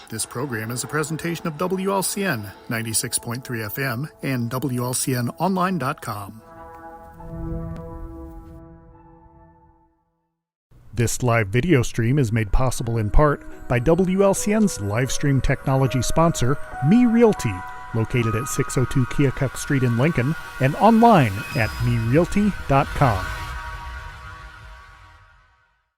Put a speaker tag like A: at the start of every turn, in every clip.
A: This program is a presentation of WLCN 96.3 FM and WLCNonline.com. This live video stream is made possible in part by WLCN's live stream technology sponsor, Me Realty, located at 602 Keokuk Street in Lincoln, and online at merealty.com.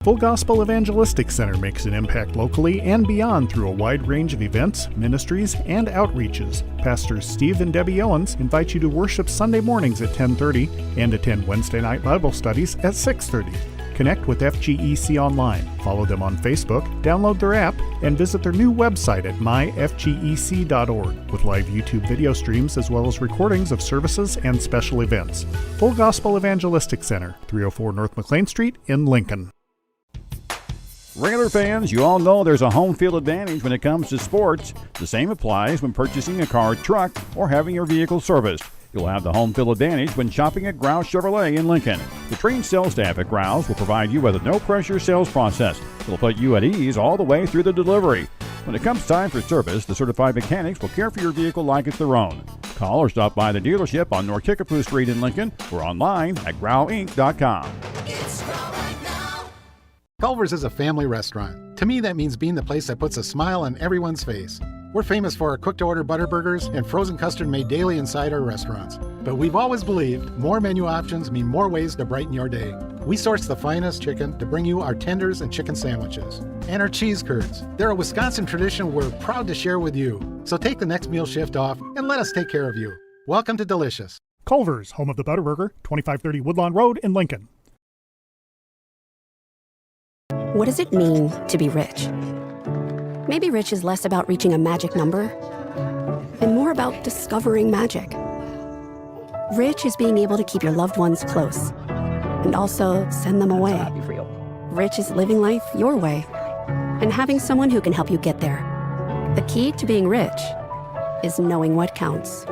A: Full Gospel Evangelistic Center makes an impact locally and beyond through a wide range of events, ministries, and outreaches. Pastors Steve and Debbie Owens invite you to worship Sunday mornings at 10:30 and attend Wednesday night Bible studies at 6:30. Connect with FGEC online, follow them on Facebook, download their app, and visit their new website at myfgec.org with live YouTube video streams as well as recordings of services and special events. Full Gospel Evangelistic Center, 304 North McLean Street in Lincoln.
B: Railer fans, you all know there's a home field advantage when it comes to sports. The same applies when purchasing a car, truck, or having your vehicle serviced. You'll have the home field advantage when shopping at Grouse Chevrolet in Lincoln. The trained sales staff at Grouse will provide you with a no-pressure sales process. It'll put you at ease all the way through the delivery. When it comes time for service, the certified mechanics will care for your vehicle like it's their own. Call or stop by the dealership on North Kickapoo Street in Lincoln or online at growinc.com.
C: It's Grow right now.
D: Culver's is a family restaurant. To me, that means being the place that puts a smile on everyone's face. We're famous for our cooked-to-order butter burgers and frozen custard made daily inside our restaurants. But we've always believed more menu options mean more ways to brighten your day. We source the finest chicken to bring you our tenders and chicken sandwiches. And our cheese curds. They're a Wisconsin tradition we're proud to share with you. So take the next meal shift off and let us take care of you. Welcome to Delicious.
A: Culver's, home of the Butterburger, 2530 Woodlawn Road in Lincoln.
E: What does it mean to be rich? Maybe rich is less about reaching a magic number and more about discovering magic. Rich is being able to keep your loved ones close and also send them away. Rich is living life your way and having someone who can help you get there. The key to being rich is knowing what counts.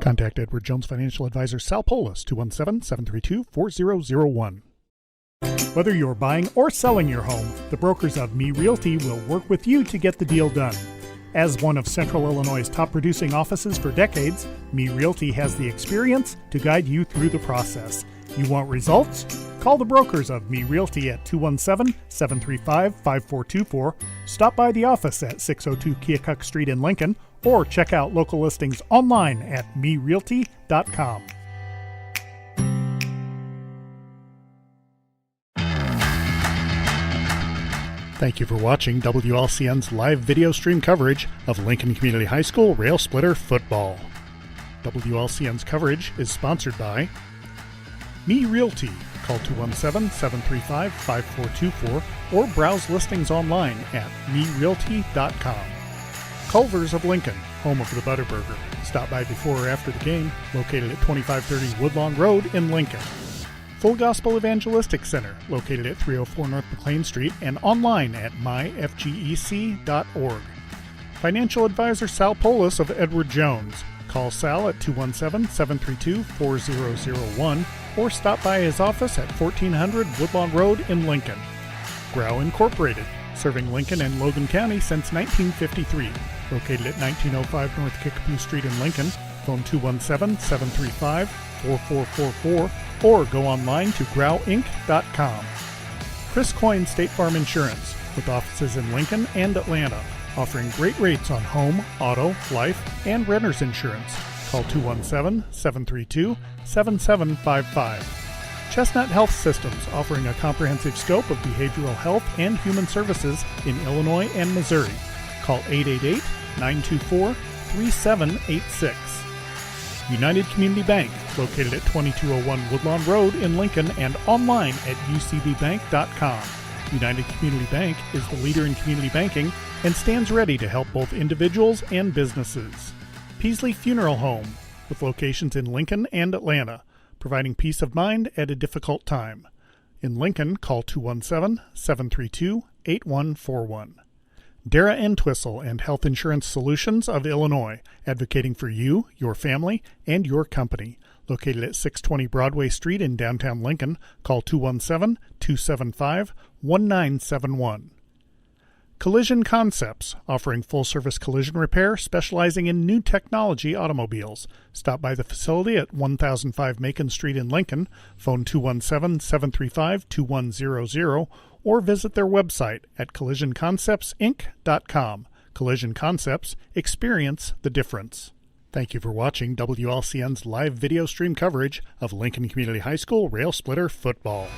A: Contact Edward Jones Financial Advisor Sal Polis, 217-732-4001. Whether you're buying or selling your home, the brokers of Me Realty will work with you to get the deal done. As one of Central Illinois' top producing offices for decades, Me Realty has the experience to guide you through the process. You want results? Call the brokers of Me Realty at 217-735-5424, stop by the office at 602 Keokuk Street in Lincoln, or check out local listings online at merealty.com. Thank you for watching WLCN's live video stream coverage of Lincoln Community High School Rail Splitter football. WLCN's coverage is sponsored by Me Realty. Call 217-735-5424 or browse listings online at merealty.com. Culver's of Lincoln, home of the Butterburger. Stop by before or after the game, located at 2530 Woodlawn Road in Lincoln. Full Gospel Evangelistic Center, located at 304 North McLean Street and online at myfgec.org. Financial Advisor Sal Polis of Edward Jones. Call Sal at 217-732-4001 or stop by his office at 1400 Woodlawn Road in Lincoln. Grow Incorporated, serving Lincoln and Logan County since 1953. Located at 1905 North Kickapoo Street in Lincoln. Phone 217-735-4444 or go online to growinc.com. Chris Coyne State Farm Insurance, with offices in Lincoln and Atlanta, offering great rates on home, auto, life, and renter's insurance. Call 217-732-7755. Chestnut Health Systems, offering a comprehensive scope of behavioral health and human services in Illinois and Missouri. Call 888-924-3786. United Community Bank, located at 2201 Woodlawn Road in Lincoln and online at ucbbank.com. United Community Bank is the leader in community banking and stands ready to help both individuals and businesses. Peasley Funeral Home, with locations in Lincoln and Atlanta, providing peace of mind at a difficult time. In Lincoln, call 217-732-8141. Dara Entwistle and Health Insurance Solutions of Illinois, advocating for you, your family, and your company. Located at 620 Broadway Street in downtown Lincoln, call 217-275-1971. Collision Concepts, offering full-service collision repair, specializing in new technology automobiles. Stop by the facility at 1005 Macon Street in Lincoln, phone 217-735-2100, or visit their website at collisionconceptsinc.com. Collision Concepts, experience the difference. Thank you for watching WLCN's live video stream coverage of Lincoln Community High School Rail Splitter football.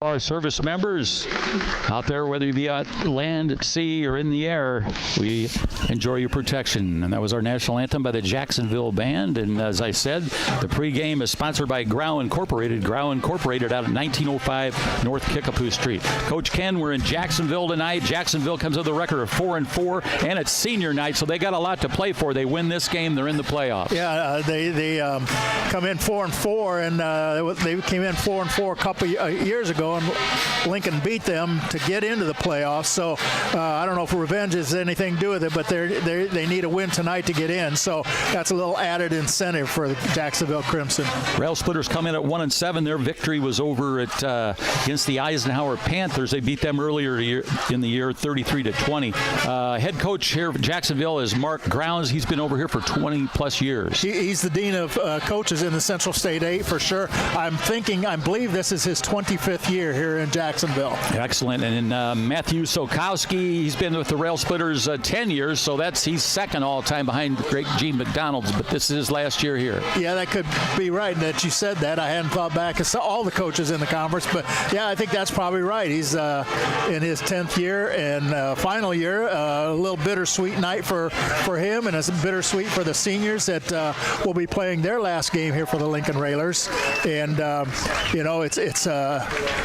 F: Our service members out there, whether you be at land, at sea, or in the air, we enjoy your protection. And that was our national anthem by the Jacksonville Band. And as I said, the pregame is sponsored by Grau Incorporated. Grau Incorporated out at 1905 North Kickapoo Street. Coach Ken, we're in Jacksonville tonight. Jacksonville comes with a record of 4-4, and it's senior night, so they got a lot to play for. They win this game, they're in the playoffs.
G: Yeah, they come in 4-4, and they came in 4-4 a couple years ago. Jacksonville, and Lincoln beat them to get into the playoffs. So I don't know if revenge has anything to do with it, but they need a win tonight to get in. So that's a little added incentive for the Jacksonville Crimson.
F: Rail Splitters come in at 1-7. Their victory was over at against the Eisenhower Panthers. They beat them earlier in the year, 33-20. Head coach here at Jacksonville is Mark Grounds. He's been over here for 20-plus years.
G: He's the dean of coaches in the Central State 8 for sure. I believe this is his 25th year here in Jacksonville.
F: Excellent. And then Matthew Sokowski, he's been with the Rail Splitters 10 years, so he's second all-time behind great Gene McDonald's, but this is his last year here.
G: Yeah, that could be right that you said that. I hadn't thought back. It's all the coaches in the conference, but yeah, I think that's probably right. He's in his 10th year and final year. A little bittersweet night for him, and it's bittersweet for the seniors that will be playing their last game here for the Lincoln Railers. And it's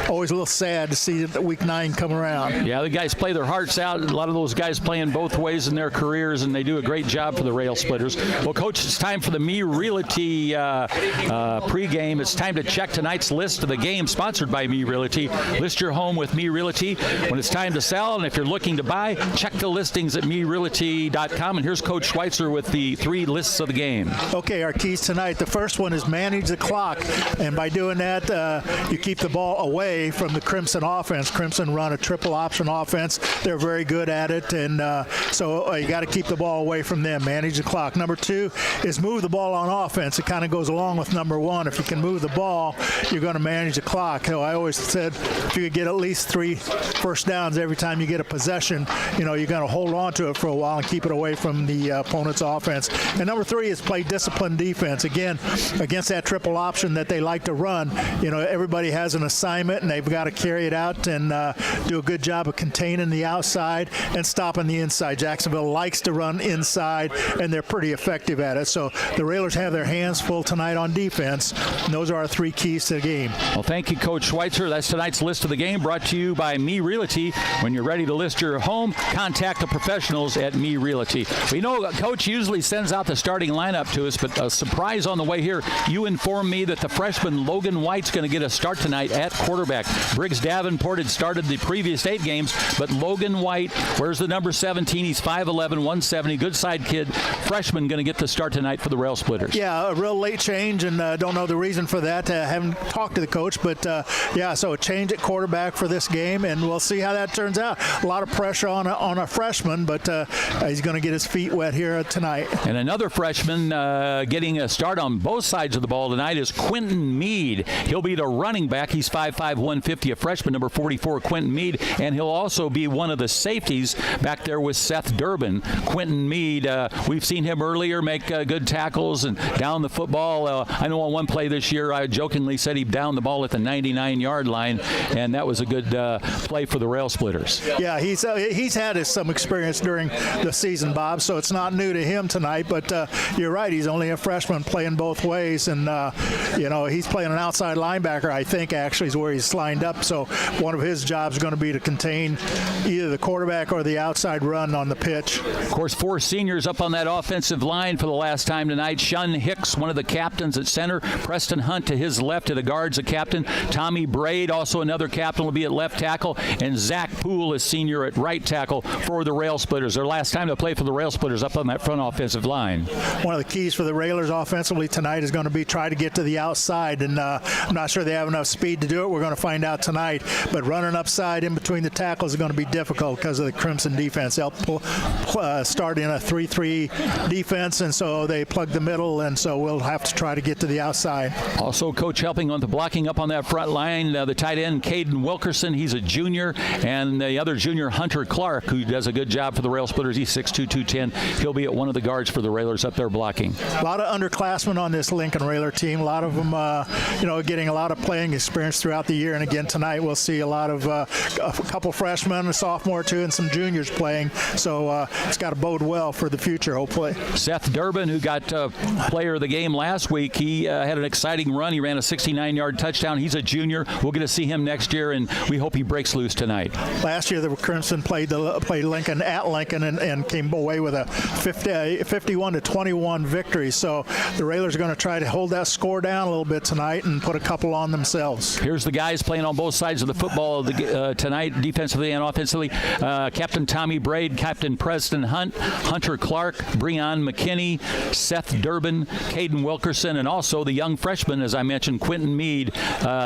G: always a little sad to see week 9 come around.
F: Yeah, the guys play their hearts out. A lot of those guys playing both ways in their careers, and they do a great job for the Rail Splitters. Well, Coach, it's time for the Me Realty pregame. It's time to check tonight's list of the game, sponsored by Me Realty. List your home with Me Realty when it's time to sell, and if you're looking to buy, check the listings at merealty.com. And here's Coach Schweitzer with the 3 lists of the game.
G: Okay, our keys tonight. The first one is manage the clock, and by doing that, you keep the ball away from the Crimson offense. Crimson run a triple option offense. They're very good at it, and so you got to keep the ball away from them. Manage the clock. Number 2 is move the ball on offense. It kind of goes along with number 1. If you can move the ball, you're going to manage the clock. So I always said if you could get at least 3 first downs every time you get a possession, you're going to hold on to it for a while and keep it away from the opponent's offense. And number 3 is play disciplined defense. Again, against that triple option that they like to run, everybody has an assignment and they've got to carry it out and do a good job of containing the outside and stopping the inside. Jacksonville likes to run inside, and they're pretty effective at it. So the Railers have their hands full tonight on defense, and those are our 3 keys to the game.
F: Well, thank you, Coach Schweitzer. That's tonight's list of the game, brought to you by Me Realty. When you're ready to list your home, contact the professionals at Me Realty. We know Coach usually sends out the starting lineup to us, but a surprise on the way here. You informed me that the freshman Logan White's going to get a start tonight at quarterback. Briggs Davenport had started the previous 8 games, but Logan White, where's the number 17? He's 5'11", 170, good side kid. Freshman going to get the start tonight for the Rail Splitters.
G: Yeah, a real late change, and don't know the reason for that. Haven't talked to the coach, but so a change at quarterback for this game, and we'll see how that turns out. A lot of pressure on a freshman, but he's going to get his feet wet here tonight.
F: And another freshman getting a start on both sides of the ball tonight is Quentin Mead. He'll be the running back. He's 5'5", 150, a freshman, number 44, Quentin Mead, and he'll also be one of the safeties back there with Seth Durbin. Quentin Mead, we've seen him earlier make good tackles and down the football. I know on one play this year, I jokingly said he downed the ball at the 99-yard line, and that was a good play for the Rail Splitters.
G: Yeah, he's had some experience during the season, Bob, so it's not new to him tonight, but you're right, he's only a freshman playing both ways, and he's playing an outside linebacker, I think, actually, is where he's lined up, so one of his jobs is going to be to contain either the quarterback or the outside run on the pitch.
F: Of course, 4 seniors up on that offensive line for the last time tonight. Shun Hicks, one of the captains at center. Preston Hunt to his left, to the guards, a captain. Tommy Braid, also another captain, will be at left tackle. And Zach Poole is senior at right tackle for the Rail Splitters. Their last time to play for the Rail Splitters up on that front offensive line.
G: One of the keys for the Railers offensively tonight is going to be try to get to the outside, and I'm not sure they have enough speed to do it. We're going to find out tonight. But running upside in between the tackles is going to be difficult because of the Crimson defense. They'll start in a 3-3 defense, and so they plug the middle, and so we'll have to try to get to the outside.
F: Also, Coach helping on the blocking up on that front line, the tight end, Caden Wilkerson. He's a junior, and the other junior, Hunter Clark, who does a good job for the Rail Splitters. He's 6'2", 210. He'll be at one of the guards for the Railers up there blocking.
G: A lot of underclassmen on this Lincoln Railer team. A lot of them, getting a lot of playing experience throughout the year. And again, tonight we'll see a lot of a couple freshmen, a sophomore too, and some juniors playing. So it's got to bode well for the future, hopefully.
F: Seth Durbin, who got player of the game last week, he had an exciting run. He ran a 69-yard touchdown. He's a junior. We'll get to see him next year, and we hope he breaks loose tonight.
G: Last year, the Crimson played Lincoln at Lincoln and came away with a 51-21 victory. So the Railers are going to try to hold that score down a little bit tonight and put a couple on themselves.
F: Here's the guys playing on both sides of the football tonight, defensively and offensively. Captain Tommy Braid, Captain Preston Hunt, Hunter Clark, Breon McKinney, Seth Durbin, Caden Wilkerson, and also the young freshman, as I mentioned, Quentin Mead.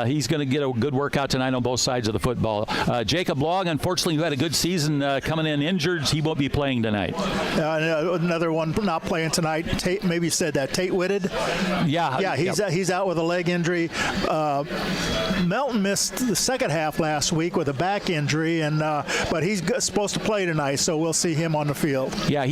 F: He's going to get a good workout tonight on both sides of the football. Jacob Long, unfortunately, who had a good season coming in injured, he won't be playing tonight.
G: Another one not playing tonight. Tate, maybe you said that. Tate Whitted. Yeah, he's out with a leg injury. Melton missed the second half last week with a back injury, but he's supposed to play tonight, so we'll see him on the field.
F: Yeah,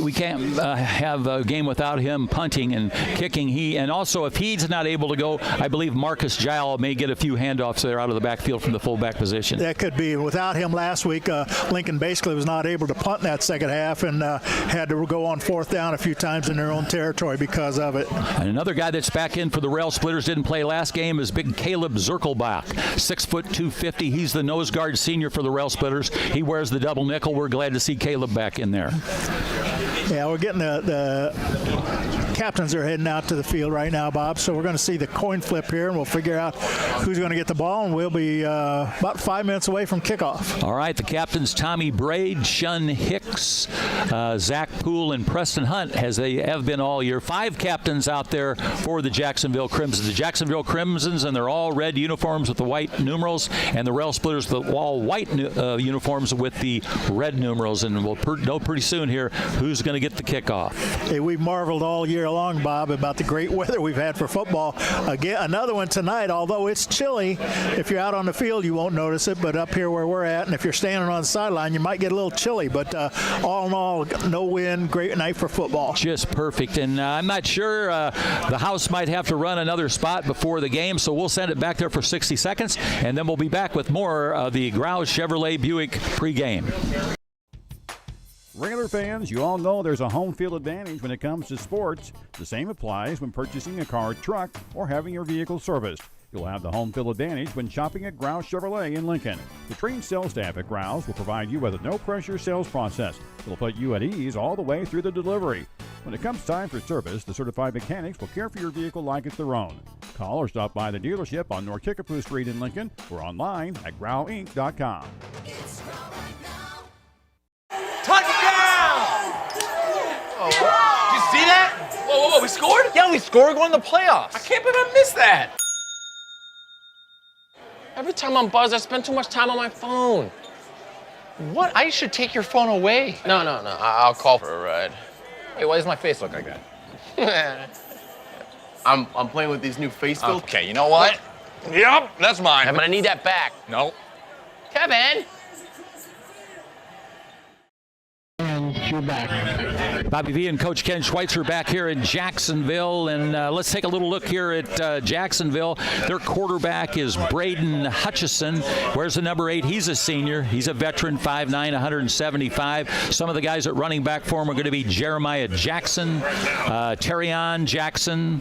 F: we can't have a game without him punting and kicking. And also, if he's not able to go, I believe Marcus Gile may get a few handoffs there out of the backfield from the fullback position.
G: That could be. Without him last week, Lincoln basically was not able to punt in that second half and had to go on fourth down a few times in their own territory because of it.
F: And another guy that's back in for the Rail Splitters, didn't play last game, is big Caleb Zirkelbach, 6'2", 250. He's the nose guard senior for the Rail Splitters. He wears the double nickel. We're glad to see Caleb back in there.
G: Yeah, we're getting the captains are heading out to the field right now, Bob, so we're going to see the coin flip here, and we'll figure out who's going to get the ball, and we'll be about 5 minutes away from kickoff.
F: All right, the captains Tommy Braid, Shun Hicks, Zach Poole, and Preston Hunt, as they have been all year. 5 captains out there for the Jacksonville Crimsons. The Jacksonville Crimsons, and they're all red uniforms with the white numerals, and the Rail Splitters, the all white uniforms with the red numerals, and we'll know pretty soon here who's going to get the kickoff.
G: Hey, we've marveled all year long, Bob, about the great weather we've had for football. Again, another one tonight, although it's chilly. If you're out on the field, you won't notice it, but up here where we're at, and if you're standing on the sideline, you might get a little chilly, but all in all, no wind, great night for football.
F: Just perfect, and I'm not sure, the house might have to run another spot before the game, so we'll send it back there for 60 seconds, and then we'll be back with more of the Grouse Chevrolet Buick pregame.
B: Railer fans, you all know there's a home field advantage when it comes to sports. The same applies when purchasing a car, truck, or having your vehicle serviced. You'll have the home field advantage when shopping at Grouse Chevrolet in Lincoln. The trained sales staff at Grouse will provide you with a no-pressure sales process. It'll put you at ease all the way through the delivery. When it comes time for service, the certified mechanics will care for your vehicle like it's their own. Call or stop by the dealership on North Kickapoo Street in Lincoln or online at growinc.com.
H: Touchdown! Oh, did you see that? Whoa, we scored? Yeah, we scored going to the playoffs. I can't believe I missed that. Every time I'm buzzed, I spend too much time on my phone. What? I should take your phone away. No. I'll call for a ride. Wait, why does my face look like that?
I: I'm playing with these new face filters.
H: Okay, you know what? Yep, that's mine.
I: But I need that back.
H: No.
I: Kevin!
J: You're back.
F: Bobby V and Coach Ken Schweitzer back here in Jacksonville, and let's take a little look here at Jacksonville. Their quarterback is Braden Hutchison. Where's the number 8? He's a senior. He's a veteran, 5'9", 175. Some of the guys at running back for him are going to be Jeremiah Jackson, Terrion Jackson,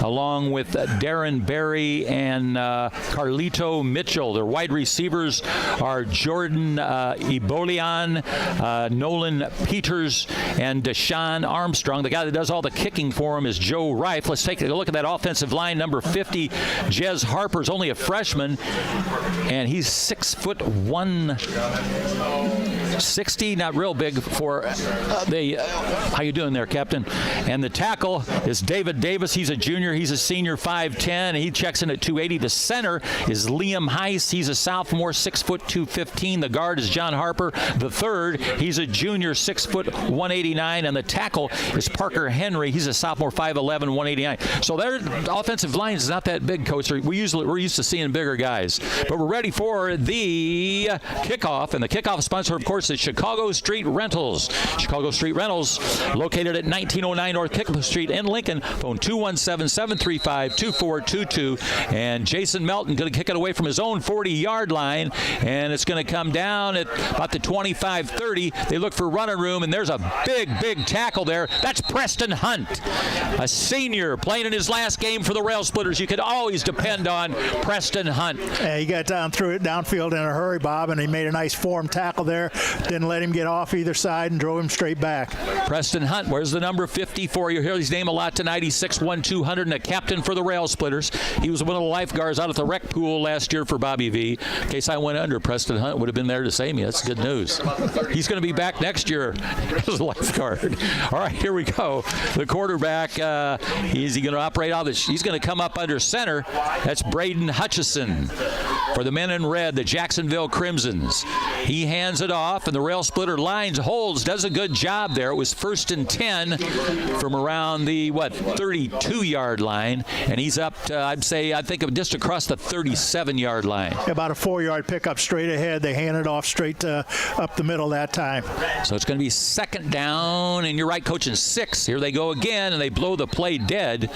F: along with Darren Berry and Carlito Mitchell. Their wide receivers are Jordan Ebolian, Nolan Peters, and Deshaun Armstrong. The guy that does all the kicking for him is Joe Reif. Let's take a look at that offensive line. Number 50, Jez Harper's only a freshman, and he's 6'1", not real big for how you doing there, Captain? And the tackle is David Davis. He's a junior. He's a senior, 5'10", and he checks in at 280. The center is Liam Heiss. He's a sophomore, 6', 215. The guard is John Harper. The third, he's a junior, 6', 189, and the tackle is Parker Henry. He's a sophomore, 5'11", 189. So their offensive line is not that big, Coach. We're used to seeing bigger guys. But we're ready for the kickoff, and the kickoff sponsor, of course, is Chicago Street Rentals. Chicago Street Rentals, located at 1909 North Kickapoo Street in Lincoln. Phone 217-7 735-2422. And Jason Melton going to kick it away from his own 40-yard line, and it's going to come down at about the 25-30. They look for running room, and there's a big tackle there. That's Preston Hunt, a senior playing in his last game for the Rail Splitters. You could always depend on Preston Hunt.
G: Yeah, he got threw it downfield in a hurry, Bob, and he made a nice form tackle there. Didn't let him get off either side and drove him straight back.
F: Preston Hunt, where's the number 54? You hear his name a lot tonight. He's 6'1", 200, and a captain for the Rail Splitters. He was one of the lifeguards out at the rec pool last year for Bobby V. In case I went under, Preston Hunt would have been there to save me. That's good news. He's going to be back next year as a lifeguard. All right, here we go. The quarterback, is he going to operate out of this? He's going to come up under center. That's Braden Hutchison for the men in red, the Jacksonville Crimsons. He hands it off, and the Rail Splitter lines holds, does a good job there. It was 1st and 10 from around the, 32-yard line, and he's up to, I think just across the 37-yard line.
G: About a 4-yard pickup straight ahead. They hand it off straight up the middle that time.
F: So it's going to be 2nd down, and you're right, Coach, in 6. Here they go again, and they blow the play dead.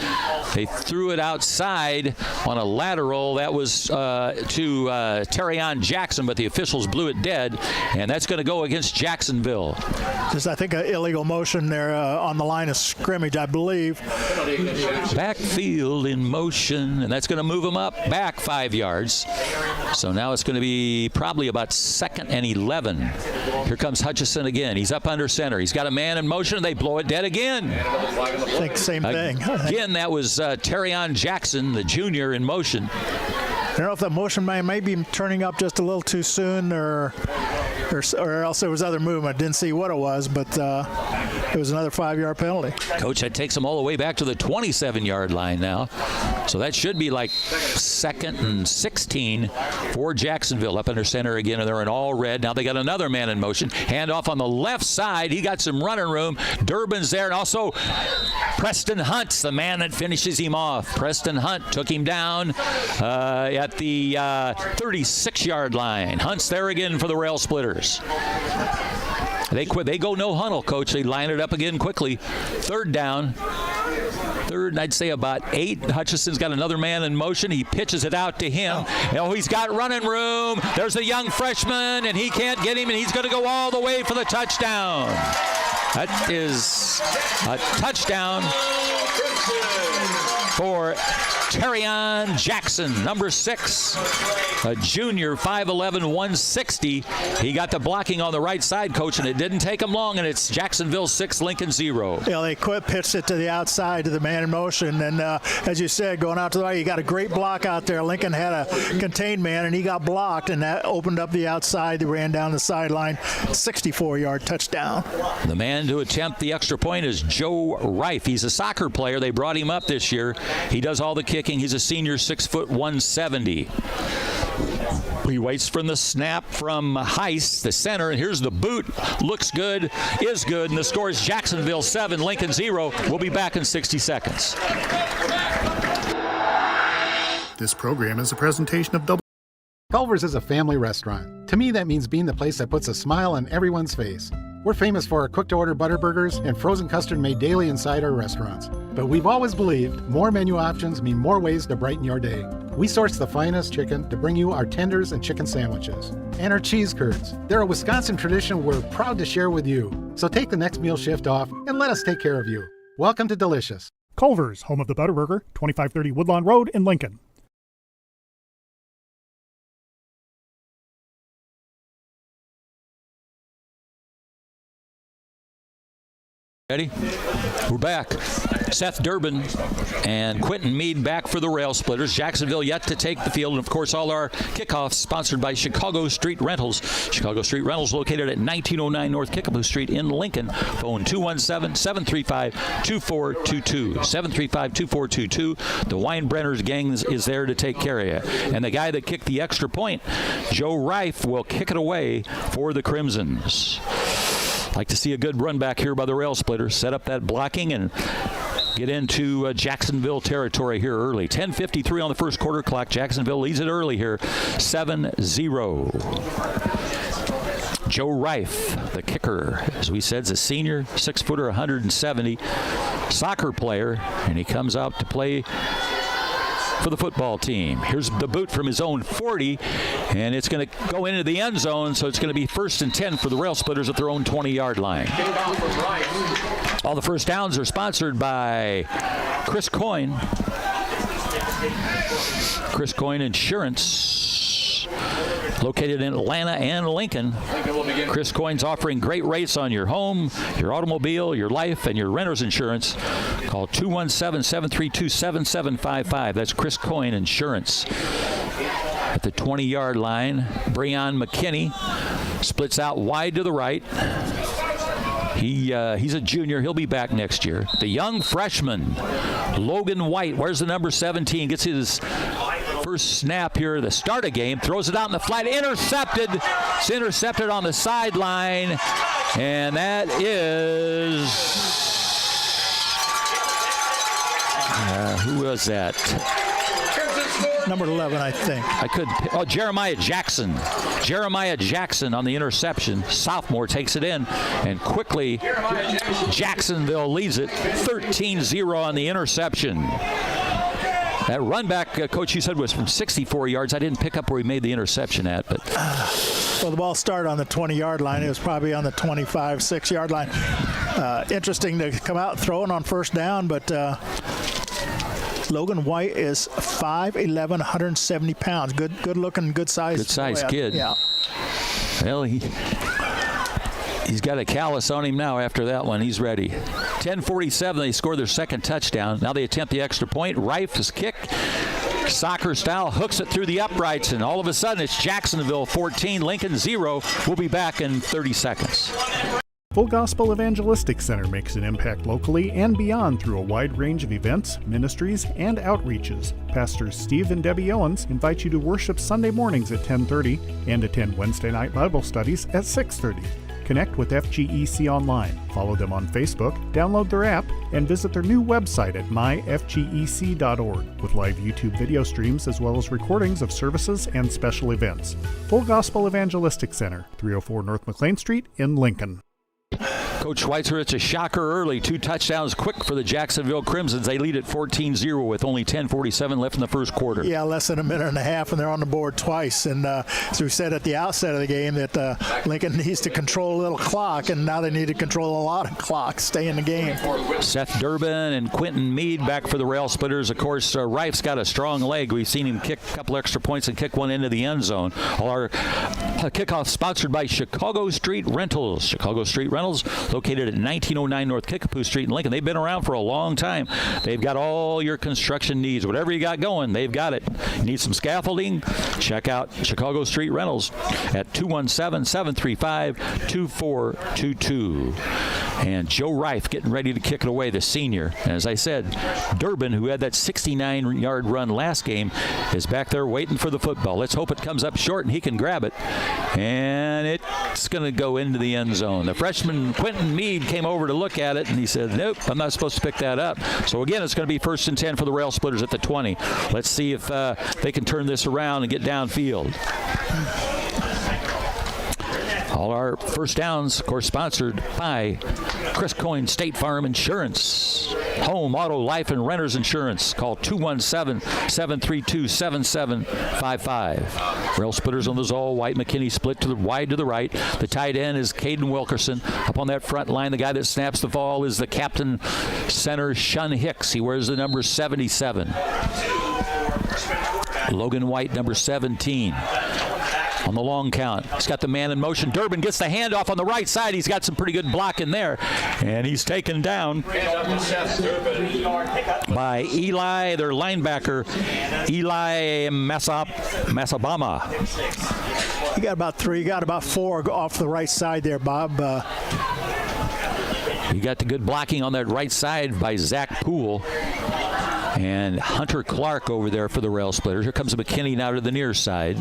F: They threw it outside on a lateral. That was to Terrion Jackson, but the officials blew it dead, and that's going to go against Jacksonville.
G: Just, I think, an illegal motion there on the line of scrimmage, I believe.
F: Backfield in motion, and that's going to move them up back 5 yards. So now it's going to be probably about 2nd and 11. Here comes Hutchison again. He's up under center. He's got a man in motion, and they blow it dead again.
G: I think same thing.
F: Again, that was Terrion Jackson, the junior, in motion.
G: I don't know if the motion man may be turning up just a little too soon, or else there was other movement. Didn't see what it was, but it was another 5-yard penalty.
F: Coach, that takes them all the way back to the 27-yard line now. So that should be like 2nd and 16 for Jacksonville. Up under center again, and they're in all red. Now they got another man in motion. Handoff on the left side. He got some running room. Durbin's there, and also Preston Hunt's the man that finishes him off. Preston Hunt took him down at the 36-yard line. Hunt's there again for the Rail Splitters. They quit. They go no huddle, Coach. They line it up again quickly. 3rd down. 3rd, and I'd say about 8. Hutchison's got another man in motion. He pitches it out to him. Oh, he's got running room. There's a young freshman, and he can't get him, and he's going to go all the way for the touchdown. That is a touchdown for Terrion Jackson, number 6, a junior, 5'11", 160. He got the blocking on the right side, Coach, and it didn't take him long, and it's Jacksonville 6, Lincoln 0.
G: Yeah, they pitched it to the outside to the man in motion, and as you said, going out to the right, you got a great block out there. Lincoln had a contained man, and he got blocked, and that opened up the outside. They ran down the sideline, 64-yard touchdown.
F: The man to attempt the extra point is Joe Reif. He's a soccer player. They brought him up this year. He does all the kicking. He's a senior, 6'1", 170. He waits for the snap from Heiss, the center, and here's the boot. Looks good, is good, and the score is Jacksonville 7, Lincoln 0. We'll be back in 60 seconds.
A: This program is a presentation of
D: Culver's is a family restaurant. To me, that means being the place that puts a smile on everyone's face. We're famous for our cooked-to-order butter burgers and frozen custard made daily inside our restaurants. But we've always believed more menu options mean more ways to brighten your day. We source the finest chicken to bring you our tenders and chicken sandwiches. And our cheese curds. They're a Wisconsin tradition we're proud to share with you. So take the next meal shift off and let us take care of you. Welcome to Delicious.
A: Culver's, home of the Butterburger, 2530 Woodlawn Road in Lincoln.
F: Ready? We're back. Seth Durbin and Quentin Meade back for the Rail Splitters. Jacksonville yet to take the field. And, of course, all our kickoffs sponsored by Chicago Street Rentals. Chicago Street Rentals located at 1909 North Kickapoo Street in Lincoln. Phone 217-735-2422. 735-2422. The Weinbrenner's gang is there to take care of you. And the guy that kicked the extra point, Joe Reif, will kick it away for the Crimsons. Like to see a good run back here by the Rail Splitters. Set up that blocking and get into Jacksonville territory here early. 10:53 on the first quarter clock. Jacksonville leads it early here, 7-0. Joe Reif, the kicker, as we said, is a senior, 6-footer, 170, soccer player, and he comes out to play for the football team. Here's the boot from his own 40, and it's going to go into the end zone, so it's going to be 1st and 10 for the Rail Splitters at their own 20-yard line. All the first downs are sponsored by Chris Coyne. Chris Coyne Insurance, located in Atlanta and Lincoln. Chris Coyne's offering great rates on your home, your automobile, your life, and your renter's insurance. Call 217-732-7755. That's Chris Coyne Insurance. At the 20-yard line, Breon McKinney splits out wide to the right. He's a junior. He'll be back next year. The young freshman, Logan White, wears the number 17, gets his first snap here, the start of game, throws it out in the flat, intercepted. It's intercepted on the sideline, and that is, who was that?
G: Number 11, I think.
F: Jeremiah Jackson. Jeremiah Jackson on the interception. Sophomore takes it in, and quickly Jacksonville leads it 13-0 on the interception. That run back, Coach, you said was from 64 yards. I didn't pick up where he made the interception at, but.
G: Well, the ball started on the 20-yard line. It was probably on the 25, 6-yard line. Interesting to come out throwing on first down, but Logan White is 5'11", 170 pounds. Good looking, good size.
F: Good size kid.
G: Yeah.
F: Well, he's got a callus on him now after that one. He's ready. 10:47, they score their second touchdown. Now they attempt the extra point. Reif's kick, soccer style, hooks it through the uprights, and all of a sudden it's Jacksonville 14, Lincoln 0. We'll be back in 30 seconds.
A: Full Gospel Evangelistic Center makes an impact locally and beyond through a wide range of events, ministries, and outreaches. Pastors Steve and Debbie Owens invite you to worship Sunday mornings at 10:30 and attend Wednesday night Bible studies at 6:30. Connect with FGEC online, follow them on Facebook, download their app, and visit their new website at myfgec.org with live YouTube video streams as well as recordings of services and special events. Full Gospel Evangelistic Center, 304 North McLean Street in Lincoln.
F: Coach Schweitzer, it's a shocker early. 2 touchdowns quick for the Jacksonville Crimsons. They lead at 14-0 with only 10:47 left in the first quarter.
G: Yeah, less than a minute and a half, and they're on the board twice. And as we said at the outset of the game, that Lincoln needs to control a little clock, and now they need to control a lot of clock, stay in the game.
F: Seth Durbin and Quentin Meade back for the Rail Splitters. Of course, Reif's got a strong leg. We've seen him kick a couple extra points and kick one into the end zone. All our kickoff sponsored by Chicago Street Rentals. Chicago Street Rentals, located at 1909 North Kickapoo Street in Lincoln. They've been around for a long time. They've got all your construction needs. Whatever you got going, they've got it. You need some scaffolding? Check out Chicago Street Rentals at 217-735-2422. And Joe Reif getting ready to kick it away, the senior. And as I said, Durbin, who had that 69-yard run last game, is back there waiting for the football. Let's hope it comes up short and he can grab it. And it's going to go into the end zone. The freshman Quentin Meade came over to look at it, and he said, nope, I'm not supposed to pick that up. So again, it's going to be 1st and 10 for the Rail Splitters at the 20. Let's see if they can turn this around and get downfield. All our first downs, of course, sponsored by Chris Coyne State Farm Insurance. Home, auto, life, and renter's insurance. Call 217-732-7755. Rail Splitters on the Zoll. White McKinney split to the wide to the right. The tight end is Caden Wilkerson. Up on that front line, the guy that snaps the ball is the captain center, Shun Hicks. He wears the number 77. Logan White, number 17. On the long count. He's got the man in motion. Durbin gets the handoff on the right side. He's got some pretty good block in there. And he's taken down by Eli, their linebacker, Eli Masabama.
G: You got about 3, you got about 4 off the right side there, Bob.
F: You got the good blocking on that right side by Zach Poole. And Hunter Clark over there for the Rail Splitters. Here comes McKinney now to the near side.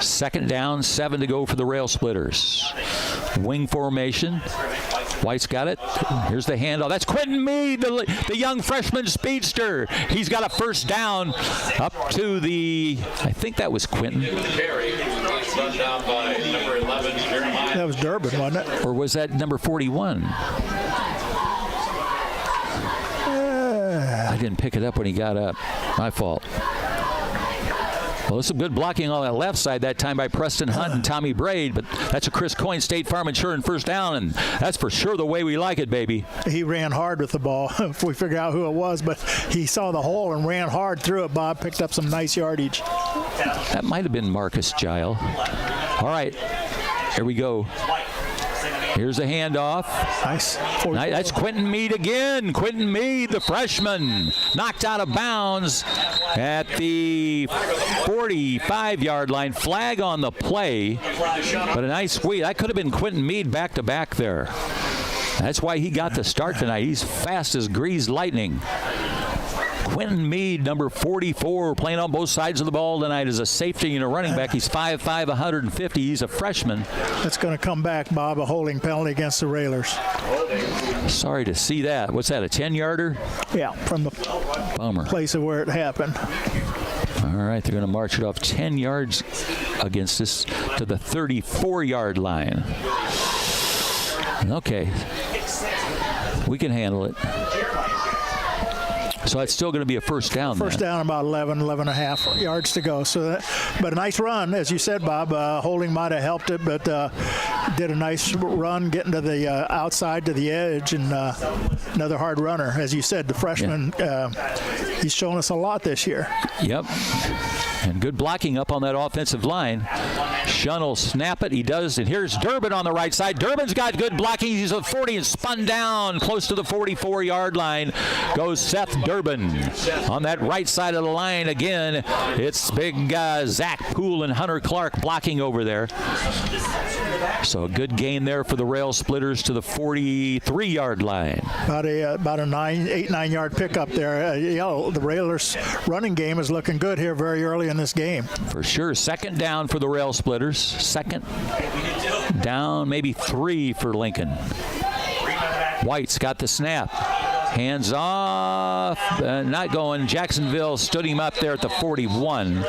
F: 2nd down, 7 to go for the Rail Splitters. Wing formation. White's got it. Here's the handoff. That's Quentin Meade, the young freshman speedster. He's got a first down up to the, I think that was Quentin.
K: Run down by number 11, Jeremiah.
G: That was Durbin, wasn't it?
F: Or was that number 41? I didn't pick it up when he got up. My fault. Well, there's some good blocking on that left side that time by Preston Hunt and Tommy Braid, but that's a Chris Coyne State Farm Insurance first down, and that's for sure the way we like it, baby.
G: He ran hard with the ball, if we figure out who it was, but he saw the hole and ran hard through it, Bob. Picked up some nice yardage.
F: That might have been Marcus Gile. All right, here we go. Here's a handoff.
G: Nice.
F: That's Quentin Meade again. Quentin Meade, the freshman, knocked out of bounds at the 45-yard line. Flag on the play, but a nice squeeze. That could have been Quentin Meade back-to-back there. That's why he got the start tonight. He's fast as greased lightning. Quentin Meade, number 44, playing on both sides of the ball tonight as a safety and a running back. He's 5'5", 150. He's a freshman.
G: That's going to come back, Bob, a holding penalty against the Railers.
F: Sorry to see that. What's that, a 10-yarder?
G: Yeah, from the
F: Bummer.
G: place of where it happened.
F: All right, they're going to march it off 10 yards against us to the 34-yard line. Okay. We can handle it. So it's still going to be a first down.
G: First down, about 11 and a half yards to go. So, but a nice run, as you said, Bob. Holding might have helped it, but did a nice run getting to the outside to the edge, and another hard runner. As you said, the freshman, he's shown us a lot this year.
F: Yep. And good blocking up on that offensive line. Shun will snap it. He does. And here's Durbin on the right side. Durbin's got good blocking. He's at 40 and spun down close to the 44-yard line. Goes Seth Durbin on that right side of the line again. It's big Zach Poole and Hunter Clark blocking over there. So a good gain there for the Rail Splitters to the 43-yard line.
G: About a 8-9 pickup there. The Railers' running game is looking good here very early in this game.
F: For sure. Second down for the Rail Splitters. Second down, maybe 3 for Lincoln. White's got the snap. Hands off. Not going. Jacksonville stood him up there at the 41.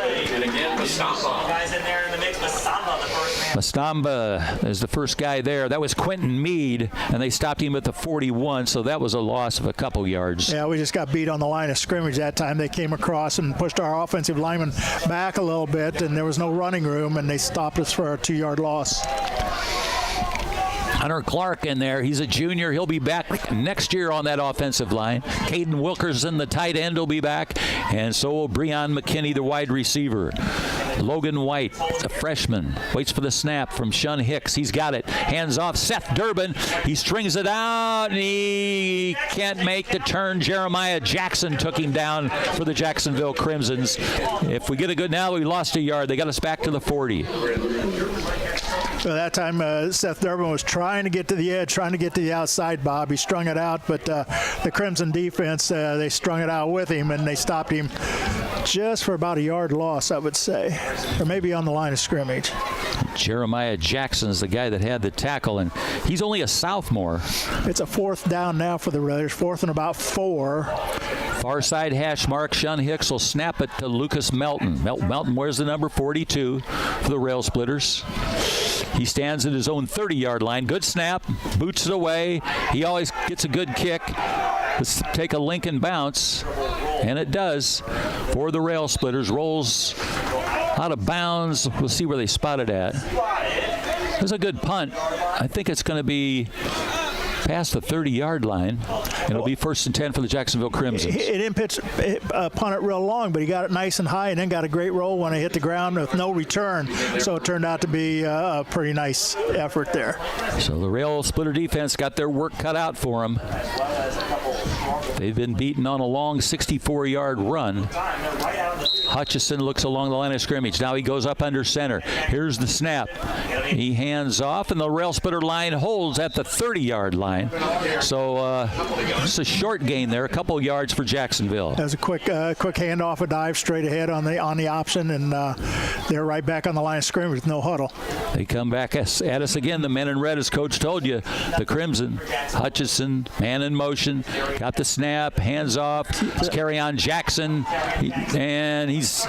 F: Mastamba is the first guy there. That was Quentin Meade, and they stopped him at the 41, so that was a loss of a couple yards.
G: Yeah, we just got beat on the line of scrimmage that time. They came across and pushed our offensive lineman back a little bit, and there was no running room, and they stopped us for a 2-yard loss.
F: Hunter Clark in there. He's a junior. He'll be back next year on that offensive line. Caden Wilkerson, the tight end, will be back. And so will Breon McKinney, the wide receiver. Logan White, a freshman, waits for the snap from Shun Hicks. He's got it. Hands off Seth Durbin. He strings it out, and he can't make the turn. Jeremiah Jackson took him down for the Jacksonville Crimsons. If we get a good now, we lost a yard. They got us back to the 40.
G: So that time, Seth Durbin was trying to get to the edge, trying to get to the outside, Bob. He strung it out, but the Crimson defense, they strung it out with him, and they stopped him just for about a yard loss, I would say, or maybe on the line of scrimmage.
F: Jeremiah Jackson's the guy that had the tackle, and he's only a sophomore.
G: It's a 4th down now for the Raiders, 4th and about 4.
F: Far side hash mark. Shun Hicks will snap it to Lucas Melton. Melton wears the number 42 for the Rail Splitters. He stands at his own 30-yard line. Good snap. Boots it away. He always gets a good kick. Let's take a Lincoln bounce. And it does for the Rail Splitters. Rolls out of bounds. We'll see where they spot it at. It was a good punt. I think it's going to be past the 30-yard line. It'll be 1st and 10 for the Jacksonville Crimsons.
G: He didn't punt it real long, but he got it nice and high and then got a great roll when it hit the ground with no return. So it turned out to be a pretty nice effort there.
F: So the Rail Splitter defense got their work cut out for them. They've been beaten on a long 64-yard run. Hutchison looks along the line of scrimmage. Now he goes up under center. Here's the snap. He hands off, and the rail splitter line holds at the 30-yard line. So it's a short gain there, a couple yards for Jacksonville.
G: That was a quick handoff, a dive straight ahead on the option, and they're right back on the line of scrimmage with no huddle.
F: They come back at us again. The men in red, as Coach told you, the Crimson. Hutchison, man in motion, got the snap, hands off. It's carry on Jackson, and he's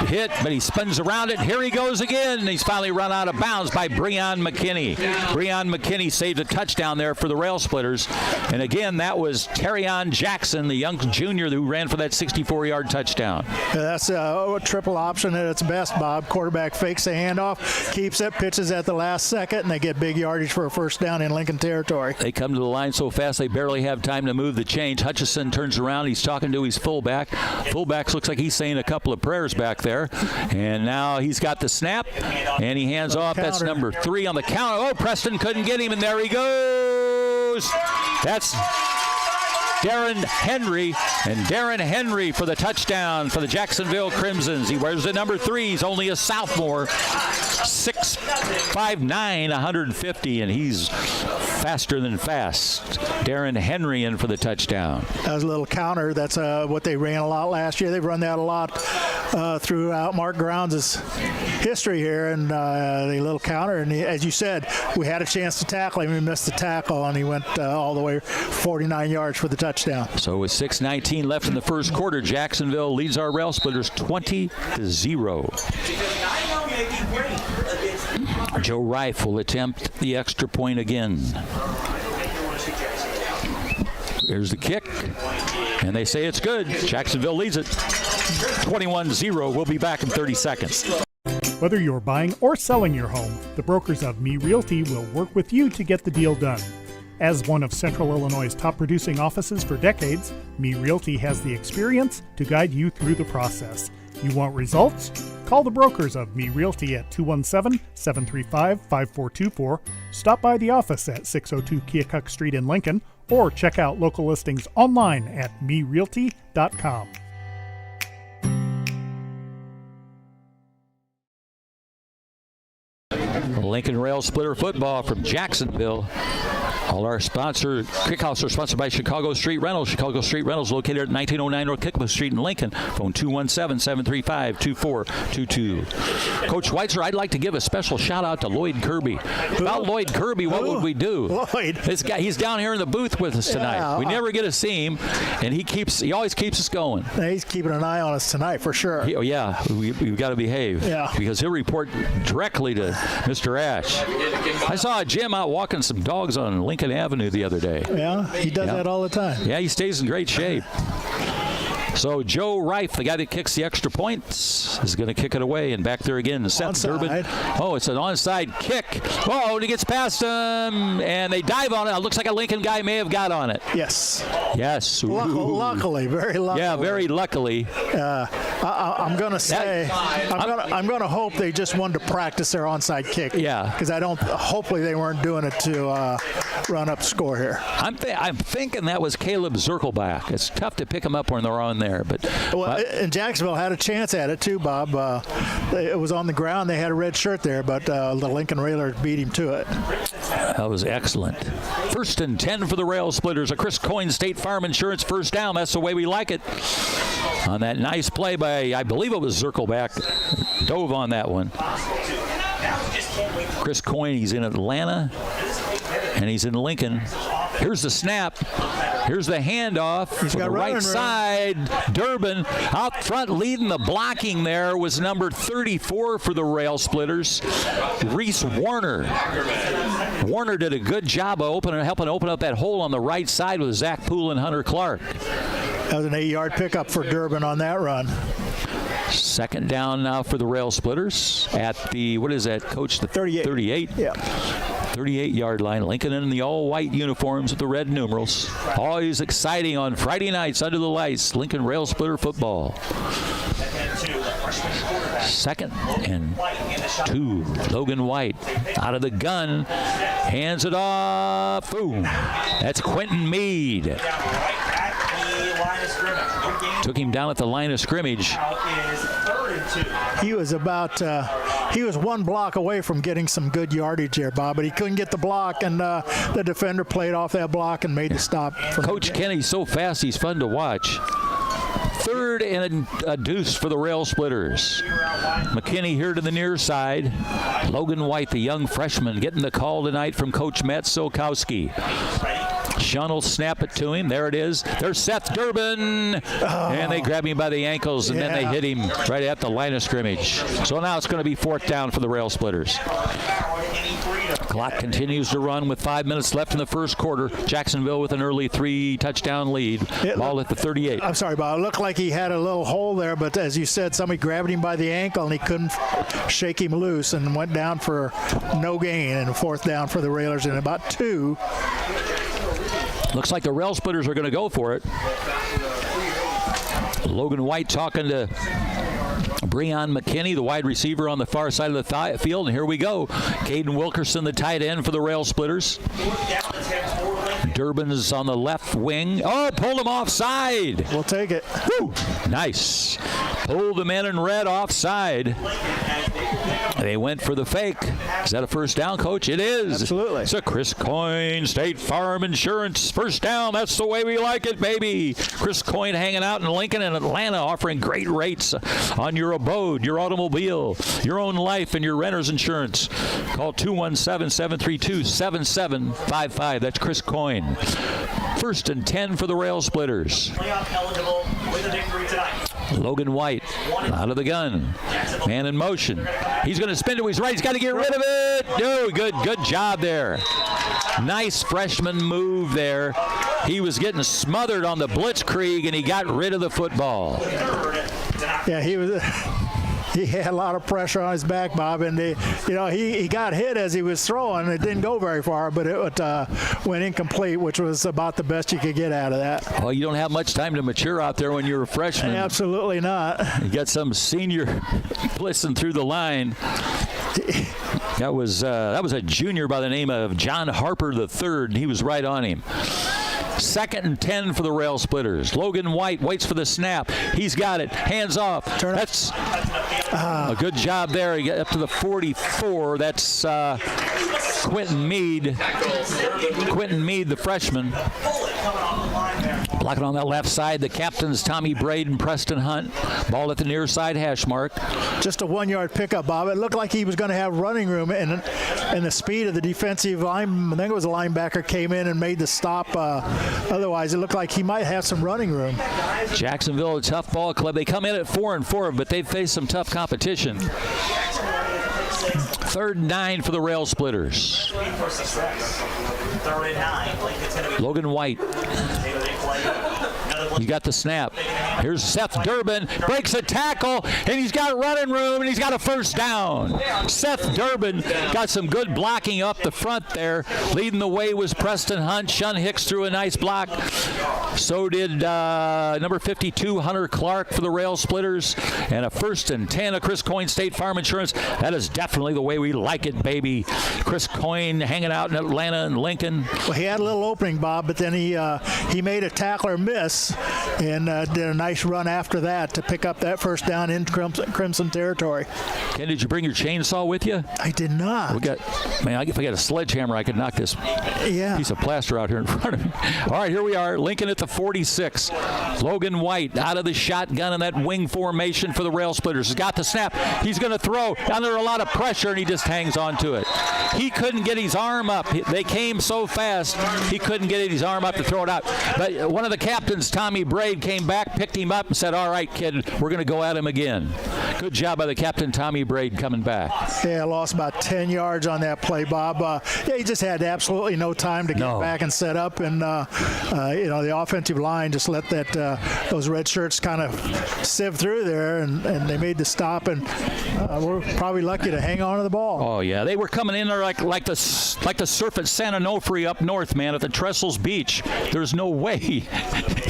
F: hit, but he spins around it. Here he goes again, and he's finally run out of bounds by Breon McKinney. Breon McKinney saved a touchdown there for the Rail Splitters. And again, that was Terrion Jackson, the young junior who ran for that 64-yard touchdown.
G: That's a triple option at its best, Bob. Quarterback fakes the handoff, keeps it, pitches at the last second, and they get big yardage for a first down in Lincoln territory.
F: They come to the line so fast they barely have time to move the change. Hutchison turns around. He's talking to his fullback. Fullback looks like he's saying a couple of prayers back there. And now he's got the snap, and he hands off. That's number 3 on the counter. Oh, Preston couldn't get him, and there he goes. That's Darren Henry, and Darren Henry for the touchdown for the Jacksonville Crimsons. He wears the number 3. He's only a sophomore, 6'5'9", 150, and he's faster than fast. Darren Henry in for the touchdown.
G: That was a little counter. That's what they ran a lot last year. They've run that a lot throughout Mark Grounds' history here, and the little counter. And as you said, we had a chance to tackle him. We missed the tackle, and he went all the way 49 yards for the touchdown.
F: So with 6:19 left in the first quarter, Jacksonville leads our Rail Splitters 20-0. Joe Reif will attempt the extra point again. There's the kick, and they say it's good. Jacksonville leads it 21-0. We'll be back in 30 seconds.
A: Whether you're buying or selling your home, the brokers of Me Realty will work with you to get the deal done. As one of Central Illinois' top producing offices for decades, Me Realty has the experience to guide you through the process. You want results? Call the brokers of Me Realty at 217-735-5424, stop by the office at 602 Keokuk Street in Lincoln, or check out local listings online at merealty.com.
F: Lincoln Rail Splitter football from Jacksonville. All our kickouts are sponsored by Chicago Street Rentals. Chicago Street Rentals located at 1909 North Kickapoo Street in Lincoln. Phone 217-735-2422. Coach Schweitzer, I'd like to give a special shout out to Lloyd Kirby. Without Lloyd Kirby, what would we do?
G: Lloyd.
F: This guy, he's down here in the booth with us tonight.
G: Yeah,
F: we never get to see him, and he always keeps us going.
G: He's keeping an eye on us tonight for sure.
F: We've got to behave.
G: Yeah.
F: Because he'll report directly to Mr. Ash. I saw Jim out walking some dogs on Lincoln Avenue the other day.
G: Yeah, he does that all the time.
F: Yeah, he stays in great shape. So Joe Reif, the guy that kicks the extra points, is going to kick it away, and back there again, Seth Durbin. Oh, it's an onside kick. Oh, and he gets past him, and they dive on it. It looks like a Lincoln guy may have got on it.
G: Yes.
F: Yes.
G: Luckily, very luckily.
F: Yeah, very luckily.
G: I'm going to say, I'm going to hope they just wanted to practice their onside kick.
F: Yeah.
G: Because hopefully they weren't doing it to run up score here.
F: I'm thinking that was Caleb Zirkelbach. It's tough to pick him up when they're on there.
G: And Jacksonville had a chance at it too, Bob. It was on the ground. They had a red shirt there, but the Lincoln Railer beat him to it.
F: That was excellent. 1st and 10 for the Rail Splitters. A Chris Coyne State Farm Insurance first down. That's the way we like it. On that nice play by, I believe it was Zirkelbach. Dove on that one. Chris Coyne, he's in Atlanta, and he's in Lincoln. Here's the snap. Here's the handoff from the right side. Durbin out front leading the blocking there was number 34 for the Rail Splitters, Reese Warner. Warner did a good job of helping open up that hole on the right side with Zach Poole and Hunter Clark.
G: That was an 8-yard pickup for Durbin on that run.
F: 2nd down now for the Rail Splitters at the, what is that, Coach? The 38.
G: Yeah.
F: 38-yard line. Lincoln in the all-white uniforms with the red numerals. Always exciting on Friday nights under the lights. Lincoln Rail Splitter football. 2nd and 2. Logan White out of the gun. Hands it off. Boom. That's Quentin Meade. Took him down at the line of scrimmage.
G: He was he was one block away from getting some good yardage there, Bob, but he couldn't get the block, and the defender played off that block and made the stop.
F: Coach Kenny's so fast, he's fun to watch. Third and a deuce for the Rail Splitters. McKinney here to the near side. Logan White, the young freshman, getting the call tonight from Coach Matt Silkowski. Shun will snap it to him. There it is. There's Seth Durbin. And they grab him by the ankles, and then they hit him right at the line of scrimmage. So now it's going to be 4th down for the Rail Splitters. Clock continues to run with 5 minutes left in the first quarter. Jacksonville with an early 3-touchdown lead. Ball at the 38.
G: I'm sorry, Bob. It looked like he had a little hole there, but as you said, somebody grabbed him by the ankle, and he couldn't shake him loose, and went down for no gain, and 4th down for the Railers in about 2.
F: Looks like the Rail Splitters are going to go for it. Logan White talking to Breon McKinney, the wide receiver on the far side of the field. And here we go. Caden Wilkerson, the tight end for the Rail Splitters. Durbin's on the left wing. Oh, pulled him offside.
G: We'll take it.
F: Woo! Nice. Pulled the men in red offside. They went for the fake. Is that a first down, Coach? It is.
G: Absolutely.
F: It's a Chris Coyne State Farm Insurance first down. That's the way we like it, baby. Chris Coyne hanging out in Lincoln and Atlanta, offering great rates on your abode, your automobile, your own life, and your renter's insurance. Call 217-732-7755. That's Chris Coyne. 1st and 10 for the Rail Splitters. Logan White out of the gun. Man in motion. He's going to spin to his right. He's got to get rid of it. No, good job there. Nice freshman move there. He was getting smothered on the blitzkrieg, and he got rid of the football.
G: Yeah, he had a lot of pressure on his back, Bob, and he got hit as he was throwing. It didn't go very far, but it went incomplete, which was about the best you could get out of that.
F: Well, you don't have much time to mature out there when you're a freshman.
G: Absolutely not.
F: You got some senior blitzing through the line. That was a junior by the name of John Harper III. He was right on him. 2nd and 10 for the Rail Splitters. Logan White waits for the snap. He's got it. Hands off. That's a good job there. He got up to the 44. That's Quentin Mead. Quentin Mead, the freshman. Blocking on that left side, the captains Tommy Braid and Preston Hunt. Ball at the near side hash mark.
G: Just a 1-yard pickup, Bob. It looked like he was going to have running room, and the speed of the defensive line, I think it was a linebacker, came in and made the stop. Otherwise, it looked like he might have some running room.
F: Jacksonville, a tough ball club. They come in at 4-4, but they've faced some tough competition. 3rd and 9 for the Rail Splitters. Logan White. He got the snap. Here's Seth Durbin, breaks a tackle, and he's got running room, and he's got a first down. Seth Durbin got some good blocking up the front there. Leading the way was Preston Hunt. Shun Hicks threw a nice block. So did number 52, Hunter Clark for the Rail Splitters. And a 1st and 10 of Chris Coyne State Farm Insurance. That is definitely the way we like it, baby. Chris Coyne hanging out in Atlanta and Lincoln.
G: Well, he had a little opening, Bob, but then he made a tackler miss and did a nice run after that to pick up that first down in Crimson territory.
F: Ken, did you bring your chainsaw with you?
G: I did not.
F: If I got a sledgehammer, I could knock this piece of plaster out here in front of me. All right, here we are. Lincoln at the 46. Logan White out of the shotgun in that wing formation for the Rail Splitters. He's got the snap. He's going to throw under a lot of pressure, and he just hangs on to it. He couldn't get his arm up. They came so fast, he couldn't get his arm up to throw it out. But one of the captains, Tommy Braid, came back, picked him up, and said, all right, kid, we're going to go at him again. Good job by the captain, Tommy Braid, coming back.
G: Yeah, lost about 10 yards on that play, Bob. He just had absolutely no time to get back and set up, and the offensive line just let those red shirts kind of sieve through there, and they made the stop, and we're probably lucky to hang on to the ball.
F: Oh yeah, they were coming in there like the surf at Santa Onofre up north, man, at the Trestles Beach. There's no way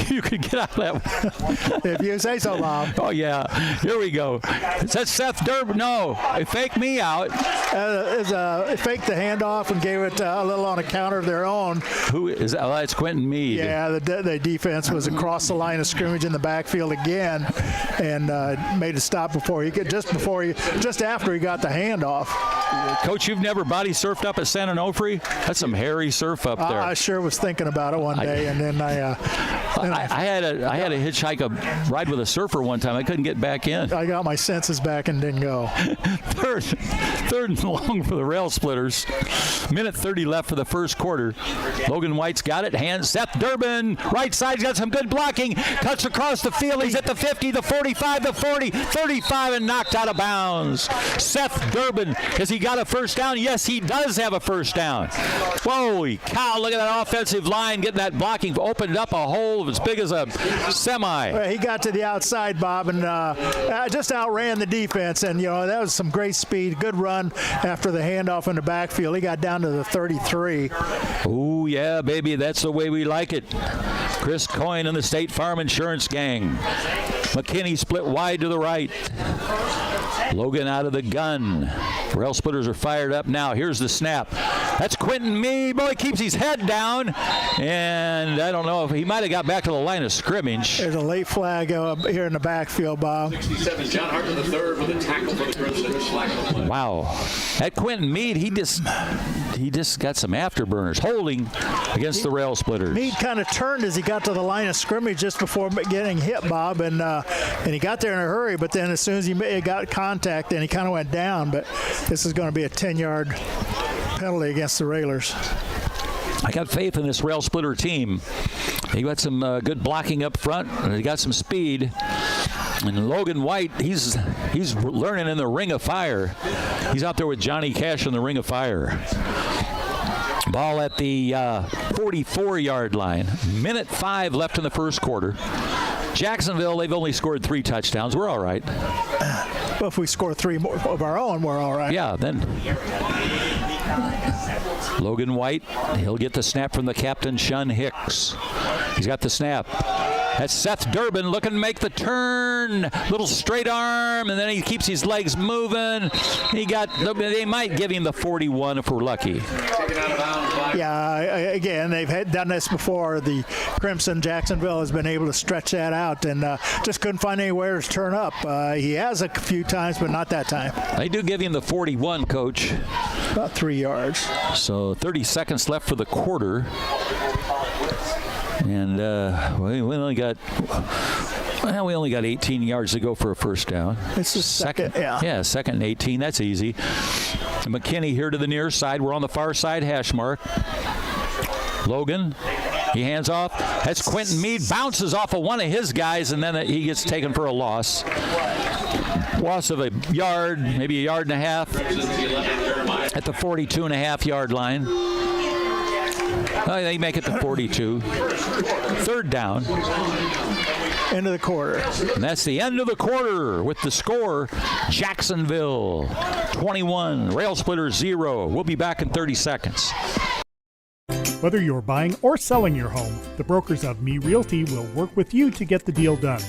F: you could get out of that.
G: If you say so, Bob.
F: Oh yeah, here we go. Is that Seth Durbin? No, he faked me out.
G: Faked the handoff and gave it a little on a counter of their own.
F: Who is that? Well, it's Quentin Meade.
G: Yeah, the defense was across the line of scrimmage in the backfield again, and made a stop before he could, just after he got the handoff.
F: Coach, you've never body surfed up at San Onofre? That's some hairy surf up there.
G: I sure was thinking about it one day, and then I
F: had a hitchhike a ride with a surfer one time. I couldn't get back in.
G: I got my senses back and didn't go.
F: Third and long for the Rail Splitters. Minute 30 left for the first quarter. Logan White's got it. Hands Seth Durbin. Right side's got some good blocking. Cuts across the field. He's at the 50, the 45, the 40, 35, and knocked out of bounds. Seth Durbin, has he got a first down? Yes, he does have a first down. Holy cow, look at that offensive line getting that blocking. Opened up a hole as big as a semi.
G: Well, he got to the outside, Bob, and just outran the defense. And, that was some great speed. Good run after the handoff in the backfield. He got down to the 33.
F: Oh, yeah, baby, that's the way we like it. Chris Coyne and the State Farm Insurance Gang. McKinney split wide to the right. Logan out of the gun. Rail Splitters are fired up now. Here's the snap. That's Quentin Meade. Boy, he keeps his head down. And I don't know if he might have got back to the line of scrimmage.
G: There's a late flag here in the backfield, Bob.
K: 67, John Hartman III with a tackle for the Crimson.
F: Wow. That Quentin Meade, he just got some afterburners holding against the Rail Splitters.
G: Meade kind of turned as he got to the line of scrimmage just before getting hit, Bob, and he got there in a hurry, but then as soon as he got contact, then he kind of went down. But this is going to be a 10-yard penalty against the Railers.
F: I got faith in this Rail Splitter team. He got some good blocking up front, and he got some speed. And Logan White, he's learning in the Ring of Fire. He's out there with Johnny Cash in the Ring of Fire. Ball at the 44-yard line. Minute 5 left in the first quarter. Jacksonville, they've only scored 3 touchdowns. We're all right.
G: Well, if we score 3 more of our own, we're all right.
F: Yeah, then Logan White, he'll get the snap from the captain, Shun Hicks. He's got the snap. That's Seth Durbin looking to make the turn. Little straight arm, and then he keeps his legs moving. They might give him the 41 if we're lucky.
G: Yeah, again, they've done this before. The Crimson Jacksonville has been able to stretch that out and just couldn't find anywhere to turn up. He has a few times, but not that time.
F: They do give him the 41, Coach.
G: About 3 yards.
F: So 30 seconds left for the quarter. And we only got 18 yards to go for a first down.
G: It's the second, yeah.
F: Yeah, second and 18. That's easy. McKinney here to the near side. We're on the far side hash mark. Logan, he hands off. That's Quentin Meade. Bounces off of one of his guys, and then he gets taken for a loss. Loss of a yard, maybe a yard and a half at the 42.5-yard line. They make it to 42. Third down.
G: End of the quarter.
F: And that's the end of the quarter with the score, Jacksonville 21, Rail Splitters 0. We'll be back in 30 seconds.
A: Whether you're buying or selling your home, the brokers of Me Realty will work with you to get the deal done.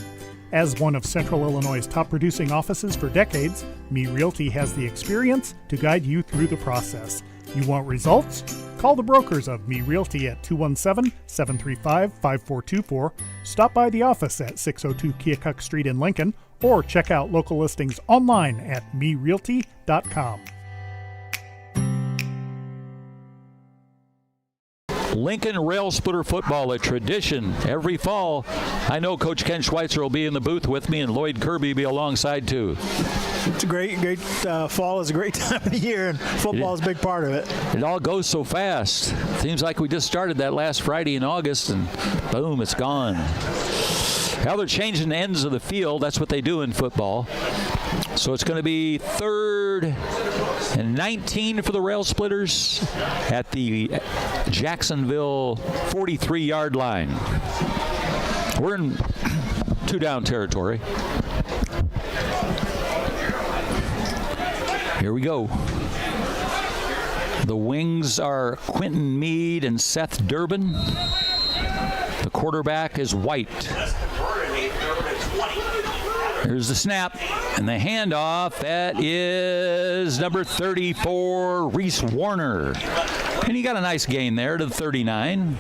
A: As one of Central Illinois' top producing offices for decades, Me Realty has the experience to guide you through the process. You want results? Call the brokers of Me Realty at 217-735-5424, stop by the office at 602 Keokuk Street in Lincoln, or check out local listings online at merealty.com.
F: Lincoln Rail Splitter football, a tradition every fall. I know Coach Ken Schweitzer will be in the booth with me, and Lloyd Kirby will be alongside too.
G: It's a great fall is a great time of the year, and football is a big part of it.
F: It all goes so fast. Seems like we just started that last Friday in August, and boom, it's gone. Now they're changing the ends of the field. That's what they do in football. So it's going to be 3rd and 19 for the Rail Splitters at the Jacksonville 43-yard line. We're in 2-down territory. Here we go. The wings are Quentin Meade and Seth Durbin. The quarterback is White. Here's the snap and the handoff. That is number 34, Reese Warner. And he got a nice gain there to the 39.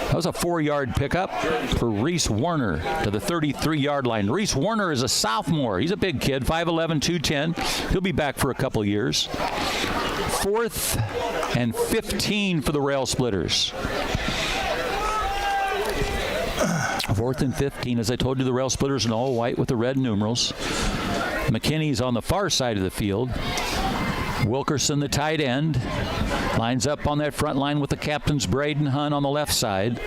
F: That was a 4-yard pickup for Reese Warner to the 33-yard line. Reese Warner is a sophomore. He's a big kid, 5'11", 210. He'll be back for a couple years. 4th and 15 for the Rail Splitters. 4th and 15, as I told you, the Rail Splitters in all white with the red numerals. McKinney's on the far side of the field. Wilkerson, the tight end, lines up on that front line with the captains Braden Hunt on the left side.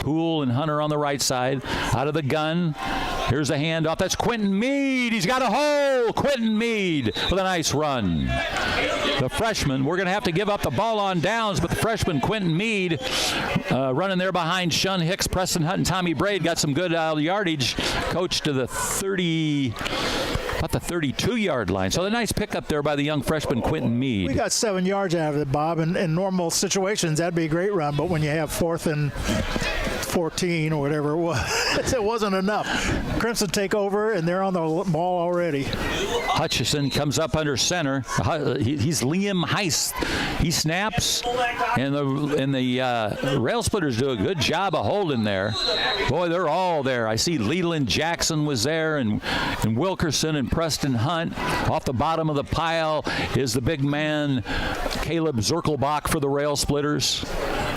F: Poole and Hunter on the right side. Out of the gun. Here's the handoff. That's Quentin Meade. He's got a hole. Quentin Meade with a nice run. The freshman, we're going to have to give up the ball on downs, but the freshman Quentin Meade running there behind Shun Hicks, Preston Hunt, and Tommy Braid got some good yardage. Coach to the 32-yard line. So a nice pickup there by the young freshman Quentin Meade.
G: We got 7 yards out of it, Bob. In normal situations, that'd be a great run. But when you have 4th and 14 or whatever it was, it wasn't enough. Crimson take over, and they're on the ball already.
F: Hutchison comes up under center. He's Liam Heist. He snaps, and the Rail Splitters do a good job of holding there. Boy, they're all there. I see Leland Jackson was there, and Wilkerson and Preston Hunt. Off the bottom of the pile is the big man, Caleb Zirkelbach for the Rail Splitters.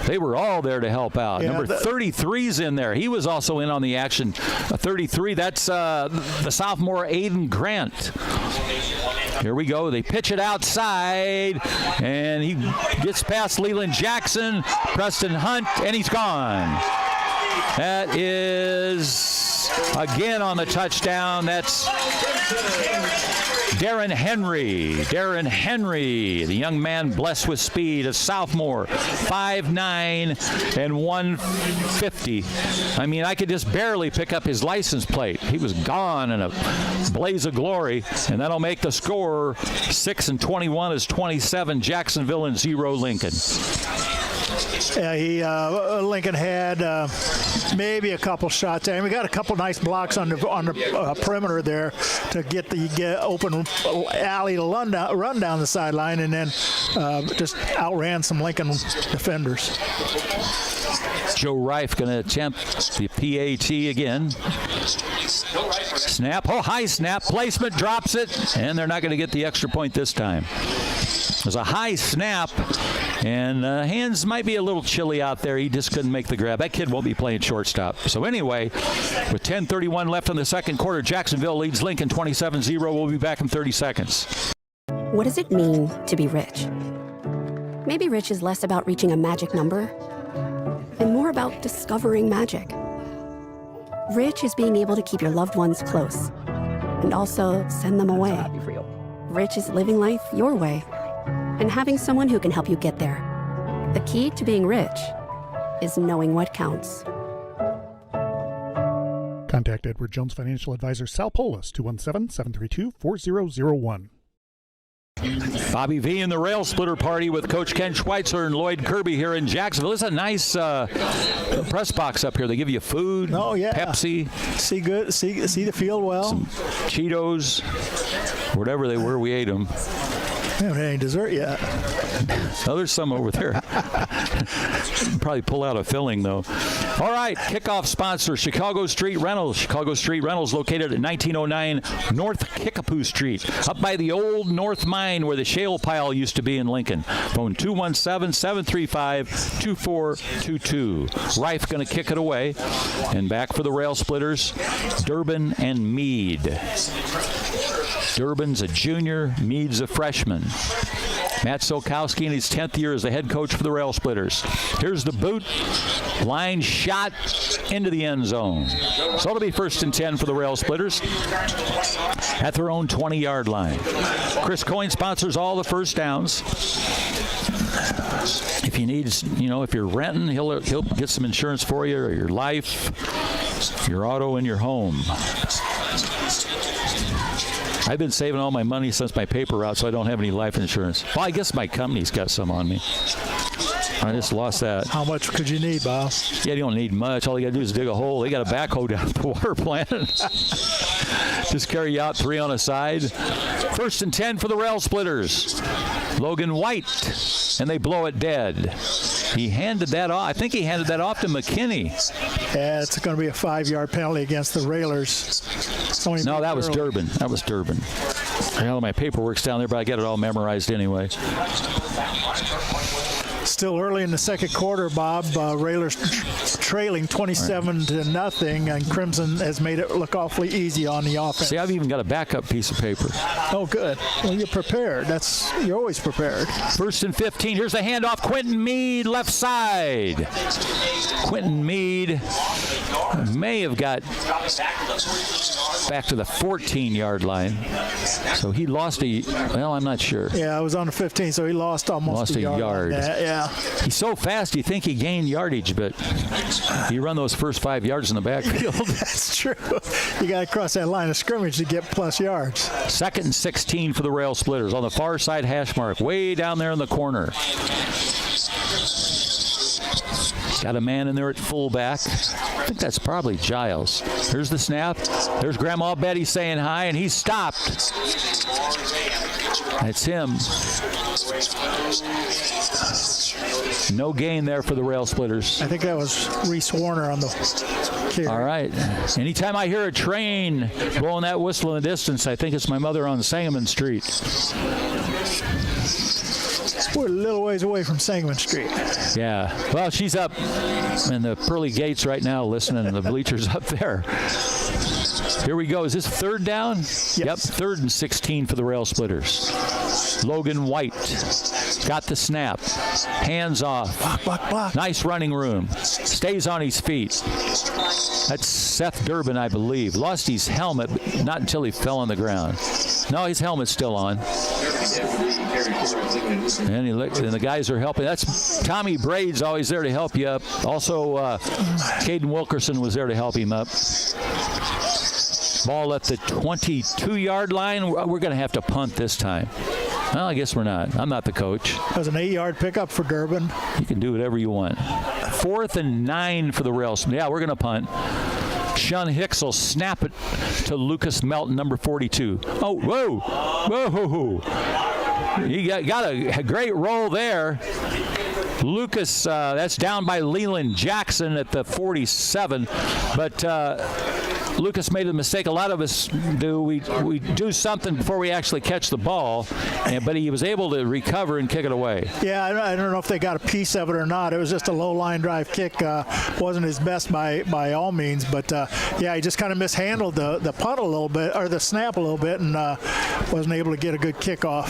F: They were all there to help out.
G: Yeah,
F: Number 33's in there. He was also in on the action. 33, that's the sophomore Aiden Grant. Here we go. They pitch it outside, and he gets past Leland Jackson, Preston Hunt, and he's gone. That is, again on the touchdown, that's Darren Henry. Darren Henry, the young man blessed with speed, a sophomore, 5'9" and 150. I mean, I could just barely pick up his license plate. He was gone in a blaze of glory, and that'll make the score 6 and 21 is 27 Jacksonville and 0 Lincoln.
G: Yeah, Lincoln had maybe a couple shots, and we got a couple nice blocks on the perimeter there to get open alley to run down the sideline, and then just outran some Lincoln defenders.
F: Joe Reif going to attempt the PAT again. Snap, high snap, placement, drops it, and they're not going to get the extra point this time. There's a high snap, and hands might be a little chilly out there. He just couldn't make the grab. That kid won't be playing shortstop. So anyway, with 10:31 left in the second quarter, Jacksonville leads Lincoln 27-0. We'll be back in 30 seconds.
E: What does it mean to be rich? Maybe rich is less about reaching a magic number and more about discovering magic. Rich is being able to keep your loved ones close and also send them away. Rich is living life your way and having someone who can help you get there. The key to being rich is knowing what counts.
A: Contact Edward Jones Financial Advisor Sal Polis, 217-732-4001.
F: Bobby V and the Rail Splitter Party with Coach Ken Schweitzer and Lloyd Kirby here in Jacksonville. It's a nice press box up here. They give you food, Pepsi.
G: See the field well.
F: Some Cheetos, whatever they were, we ate them.
G: We haven't had any dessert yet.
F: Oh, there's some over there. Probably pull out a filling, though. All right, kickoff sponsor, Chicago Street Rentals. Chicago Street Rentals located at 1909 North Kickapoo Street, up by the old North Mine where the shale pile used to be in Lincoln. Phone 217-735-2422. Reif going to kick it away. And back for the Rail Splitters, Durbin and Meade. Durbin's a junior, Meade's a freshman. Matt Solkowski in his 10th year as the head coach for the Rail Splitters. Here's the boot. Line shot into the end zone. So it'll be 1st and 10 for the Rail Splitters at their own 20-yard line. Chris Coyne sponsors all the first downs. If you need, if you're renting, he'll get some insurance for you, or your life, your auto, and your home. I've been saving all my money since my paper route, so I don't have any life insurance. Well, I guess my company's got some on me. I just lost that.
G: How much could you need, Bob?
F: Yeah, you don't need much. All you got to do is dig a hole. They got a backhoe down at the water plant. Just carry you out 3 on a side. 1st and 10 for the Rail Splitters. Logan White, and they blow it dead. He handed that off. I think he handed that off to McKinney.
G: Yeah, it's going to be a 5-yard penalty against the Railers.
F: No, that was Durbin. That was Durbin. Well, my paperwork's down there, but I got it all memorized anyway.
G: Still early in the second quarter, Bob. Railers trailing 27-0, and Crimson has made it look awfully easy on the offense.
F: See, I've even got a backup piece of paper.
G: Oh, good. Well, you're prepared. You're always prepared.
F: 1st and 15. Here's the handoff. Quentin Meade, left side. Quentin Meade may have got back to the 14-yard line. So he lost I'm not sure.
G: Yeah, I was on the 15, so he lost almost a yard. Yeah.
F: He's so fast, you think he gained yardage, but you run those first 5 yards in the backfield.
G: That's true. You got to cross that line of scrimmage to get plus yards.
F: 2nd and 16 for the Rail Splitters on the far side hash mark, way down there in the corner. Got a man in there at fullback. I think that's probably Giles. Here's the snap. There's Grandma Betty saying hi, and he's stopped. That's him. No gain there for the Rail Splitters.
G: I think that was Reese Warner on the carry.
F: All right. Anytime I hear a train blowing that whistle in the distance, I think it's my mother on Sangamon Street.
G: We're a little ways away from Sangamon Street.
F: Yeah. Well, she's up in the pearly gates right now listening to the bleachers up there. Here we go. Is this 3rd down?
G: Yes.
F: Yep, 3rd and 16 for the Rail Splitters. Logan White got the snap. Hands off.
G: Block.
F: Nice running room. Stays on his feet. That's Seth Durbin, I believe. Lost his helmet, but not until he fell on the ground. No, his helmet's still on. And the guys are helping. That's Tommy Braid's always there to help you up. Also, Caden Wilkerson was there to help him up. Ball at the 22-yard line. We're going to have to punt this time. Well, I guess we're not. I'm not the coach.
G: That was an 8-yard pickup for Durbin.
F: You can do whatever you want. 4th and 9 for the Rails. Yeah, we're going to punt. Sean Hicks will snap it to Lucas Melton, number 42. Oh, whoa. He got a great roll there. Lucas, that's down by Leland Jackson at the 47. But Lucas made a mistake. A lot of us do. We do something before we actually catch the ball, but he was able to recover and kick it away.
G: Yeah, I don't know if they got a piece of it or not. It was just a low line drive kick. Wasn't his best by all means, but yeah, he just kind of mishandled the punt a little bit, or the snap a little bit, and wasn't able to get a good kickoff.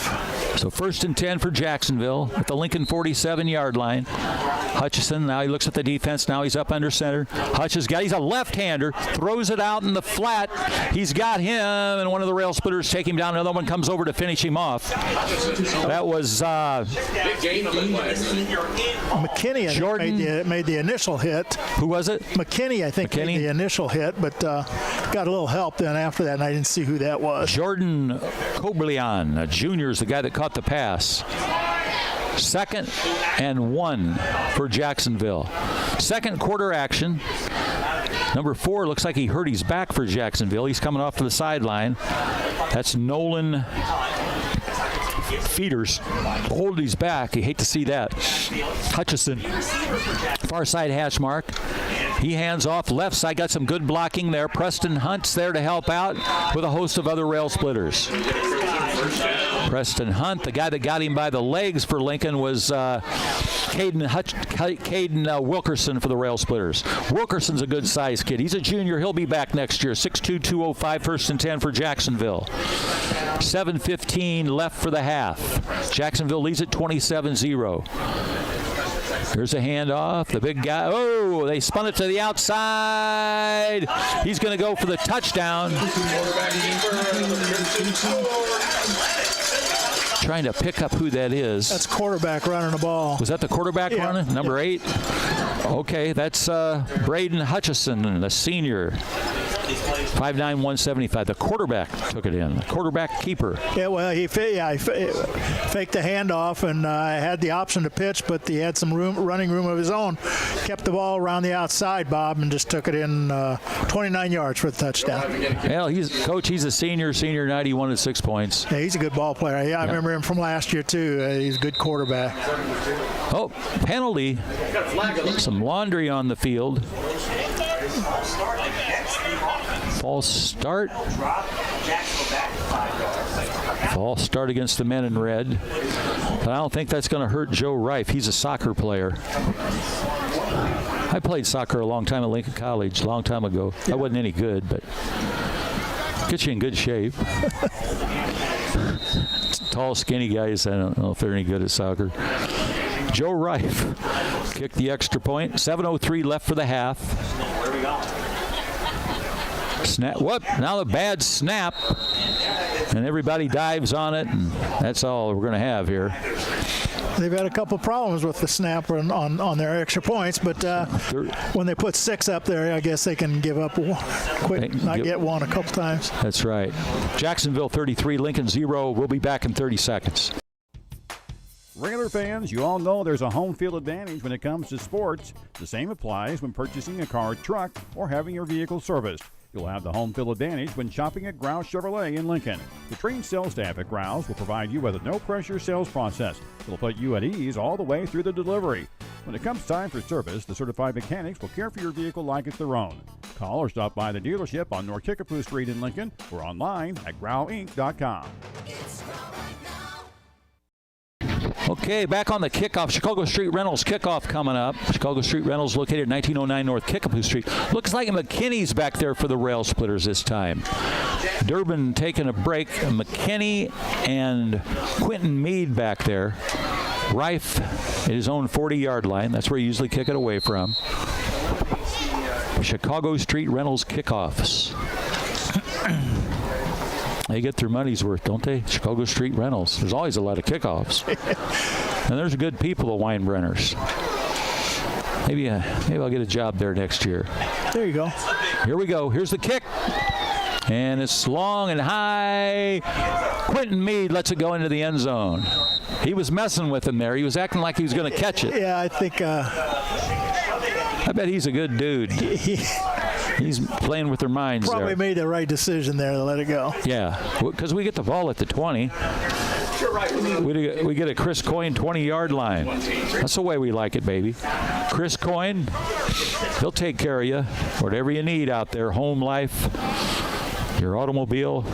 F: So 1st and 10 for Jacksonville at the Lincoln 47-yard line. Hutchison, now he looks at the defense. Now he's up under center. He's a left-hander, throws it out in the flat. He's got him, and one of the Rail Splitters take him down. Another one comes over to finish him off. That was
G: McKinney,
F: Jordan
G: made the initial hit.
F: Who was it?
G: McKinney, I think, made the initial hit, but got a little help then after that, and I didn't see who that was.
F: Jordan Koblian, a junior, is the guy that caught the pass. 2nd and 1 for Jacksonville. Second quarter action. Number 4 looks like he hurt his back for Jacksonville. He's coming off to the sideline. That's Nolan Feeders. Hold his back. You hate to see that. Hutchison, far side hash mark. He hands off left side. Got some good blocking there. Preston Hunt's there to help out with a host of other Rail Splitters. Preston Hunt, the guy that got him by the legs for Lincoln, was Caden Wilkerson for the Rail Splitters. Wilkerson's a good size kid. He's a junior. He'll be back next year. 6'2", 205, 1st and 10 for Jacksonville. 7:15 left for the half. Jacksonville leads at 27-0. Here's a handoff. The big guy. Oh, they spun it to the outside. He's going to go for the touchdown. Trying to pick up who that is.
G: That's quarterback running the ball.
F: Was that the quarterback running? Number 8? Okay, that's Braden Hutchison, the senior. 5'9", 175. The quarterback took it in. The quarterback keeper.
G: Yeah, well, he faked the handoff and had the option to pitch, but he had some running room of his own. Kept the ball around the outside, Bob, and just took it in 29 yards for the touchdown.
F: Well, he's a senior night. He wanted 6 points.
G: Yeah, he's a good ball player. Yeah, I remember him from last year, too. He's a good quarterback.
F: Oh, penalty. Some laundry on the field. False start. False start against the men in red. But I don't think that's going to hurt Joe Reif. He's a soccer player. I played soccer a long time at Lincoln College, a long time ago. I wasn't any good, but gets you in good shape. Tall, skinny guys, I don't know if they're any good at soccer. Joe Reif kicked the extra point. 7:03 left for the half. Snap. Whoop. Now a bad snap. And everybody dives on it. And that's all we're going to have here.
G: They've had a couple problems with the snap on their extra points, but when they put 6 up there, I guess they can give up get one a couple times.
F: That's right. Jacksonville 33, Lincoln 0. We'll be back in 30 seconds.
B: Railer fans, you all know there's a home field advantage when it comes to sports. The same applies when purchasing a car, truck, or having your vehicle serviced. You'll have the home field advantage when shopping at Grouse Chevrolet in Lincoln. The trained sales staff at Grouse will provide you with a no-pressure sales process. It'll put you at ease all the way through the delivery. When it comes time for service, the certified mechanics will care for your vehicle like it's their own. Call or stop by the dealership on North Kickapoo Street in Lincoln or online at growinc.com.
F: Okay, back on the kickoff. Chicago Street Rentals kickoff coming up. Chicago Street Rentals located at 1909 North Kickapoo Street. Looks like McKinney's back there for the rail splitters this time. Durbin taking a break. McKinney and Quentin Meade back there. Reif at his own 40-yard line. That's where you usually kick it away from. Chicago Street Rentals kickoffs. They get their money's worth, don't they? Chicago Street Rentals. There's always a lot of kickoffs. And there's good people, the Weinbrenners. Maybe I'll get a job there next year.
G: There you go.
F: Here we go. Here's the kick. And it's long and high. Quentin Meade lets it go into the end zone. He was messing with him there. He was acting like he was going to catch it.
G: Yeah, I think...
F: I bet he's a good dude. He's playing with their minds
G: probably
F: there.
G: Made the right decision there to let it go.
F: Yeah, because we get the ball at the 20. We get a Chris Coyne 20-yard line. That's the way we like it, baby. Chris Coyne, he'll take care of you. Whatever you need out there, home life, your automobile,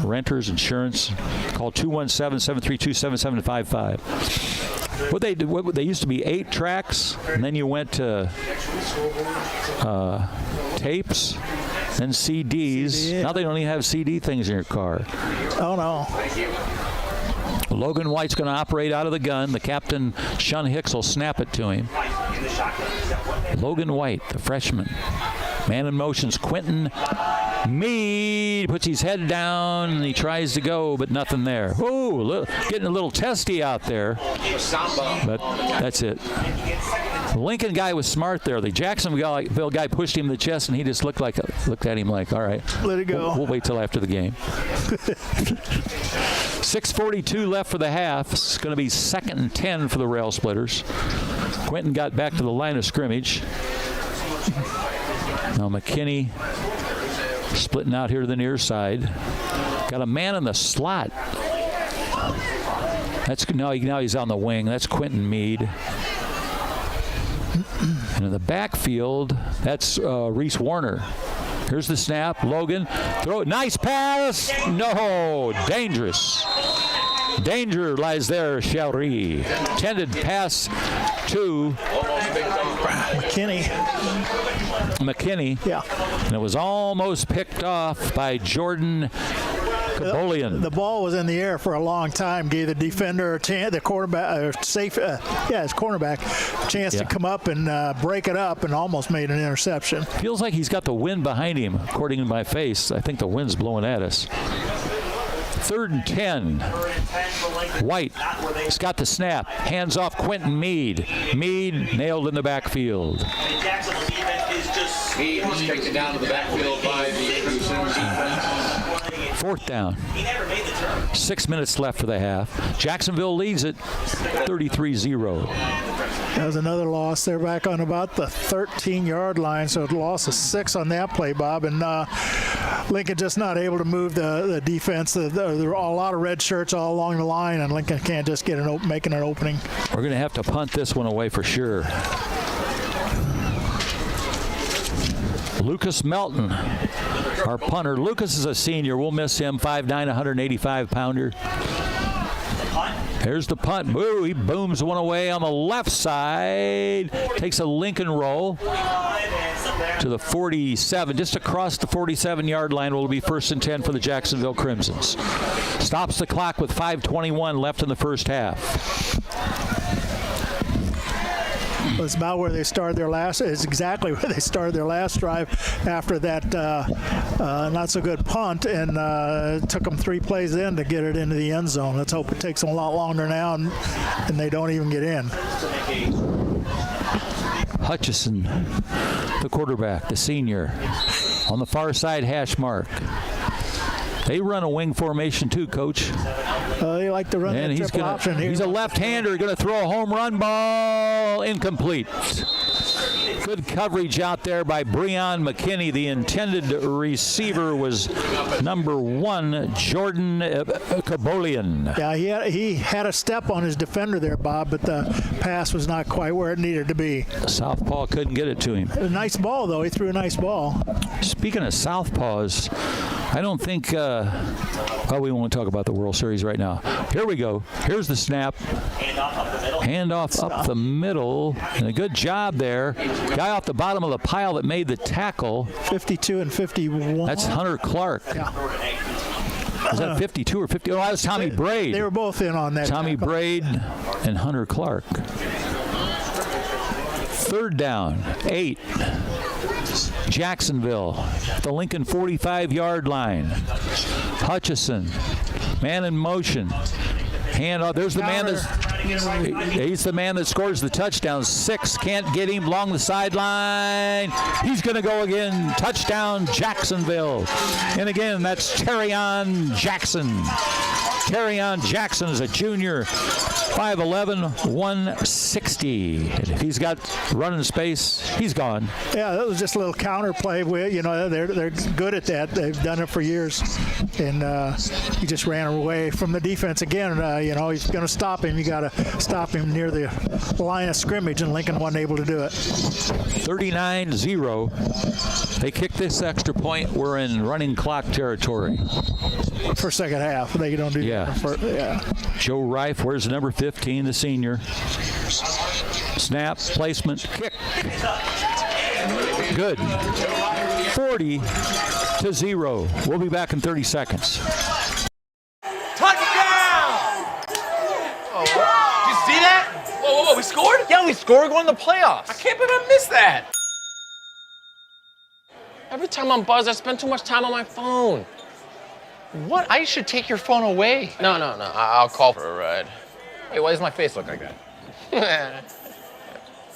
F: renters, insurance. Call 217-732-7755. What they used to be 8 tracks, and then you went to tapes, then CDs. Yeah. Now they don't even have CD things in your car.
G: Oh, no.
F: Logan White's going to operate out of the gun. The captain, Shun Hicks, will snap it to him. Logan White, the freshman. Man in motion's Quentin Meade. Puts his head down, and he tries to go, but nothing there. Ooh, getting a little testy out there. But that's it. The Lincoln guy was smart there. The Jacksonville guy pushed him in the chest, and he just looked at him like, all right.
G: Let it go.
F: We'll wait till after the game. 6:42 left for the half. It's going to be 2nd and 10 for the Rail Splitters. Quentin got back to the line of scrimmage. Now McKinney splitting out here to the near side. Got a man in the slot. Now he's on the wing. That's Quentin Meade. And in the backfield, that's Reese Warner. Here's the snap. Logan, throw it. Nice pass. No, dangerous. Danger lies there, Chowry. Intended pass to McKinney.
G: Yeah.
F: And it was almost picked off by Jordan Kabolian.
G: The ball was in the air for a long time. Gave the defender the quarterback, his cornerback, a chance to come up and break it up, and almost made an interception.
F: Feels like he's got the wind behind him, according to my face. I think the wind's blowing at us. 3rd and 10. White has got the snap. Hands off Quentin Meade. Meade nailed in the backfield.
K: Meade was taken down to the backfield by the
F: Fourth down. 6 minutes left for the half. Jacksonville leads it 33-0.
G: That was another loss. They're back on about the 13-yard line, so a loss of 6 on that play, Bob. And Lincoln just not able to move the defense. There are a lot of red shirts all along the line, and Lincoln can't just get making an opening.
F: We're going to have to punt this one away for sure. Lucas Melton, our punter. Lucas is a senior. We'll miss him. 5'9", 185-pounder. Here's the punt. Boo, he booms one away on the left side. Takes a Lincoln roll to the 47. Just across the 47-yard line will be 1st and 10 for the Jacksonville Crimsons. Stops the clock with 5:21 left in the first half.
G: It's about where they started their last. It's exactly where they started their last drive after that not so good punt, and it took them 3 plays in to get it into the end zone. Let's hope it takes them a lot longer now, and they don't even get in.
F: Hutchison, the quarterback, the senior, on the far side hash mark. They run a wing formation too, Coach.
G: They like to run
F: and
G: that triple option here.
F: He's a left-hander, going to throw a home run ball, incomplete. Good coverage out there by Breon McKinney. The intended receiver was number 1, Jordan Kabolian.
G: Yeah, he had a step on his defender there, Bob, but the pass was not quite where it needed to be.
F: Southpaw couldn't get it to him.
G: A nice ball, though. He threw a nice ball.
F: Speaking of Southpaws, I don't think, well, we won't talk about the World Series right now. Here we go. Here's the snap. Handoff up the middle. And a good job there. Guy off the bottom of the pile that made the tackle.
G: 52 and 51.
F: That's Hunter Clark. Yeah. Was that 52 or 50? Oh, that was Tommy Braid.
G: They were both in on that.
F: Tommy Braid and Hunter Clark. 3rd down, 8. Jacksonville, the Lincoln 45-yard line. Hutchison, man in motion. Hand off. There's the man he's the man that scores the touchdown. 6 can't get him along the sideline. He's going to go again. Touchdown, Jacksonville. And again, that's Terrion Jackson. Terrion Jackson is a junior, 5'11", 160. And if he's got running space, he's gone.
G: Yeah, that was just a little counter play. They're good at that. They've done it for years. And he just ran away from the defense again. He's going to stop him. You got to stop him near the line of scrimmage, and Lincoln wasn't able to do it.
F: 39-0. They kick this extra point. We're in running clock territory.
G: For second half, they don't do that. Yeah.
F: Joe Reif wears number 15, the senior. Snap, placement, kick. Good. 40-0. We'll be back in 30 seconds.
H: Touchdown! Oh, did you see that? Whoa, we scored? Yeah, we scored going to the playoffs. I can't believe I missed that. Every time I'm buzzed, I spend too much time on my phone. What? I should take your phone away. No. I'll call for a ride. Wait, why does my face look like that?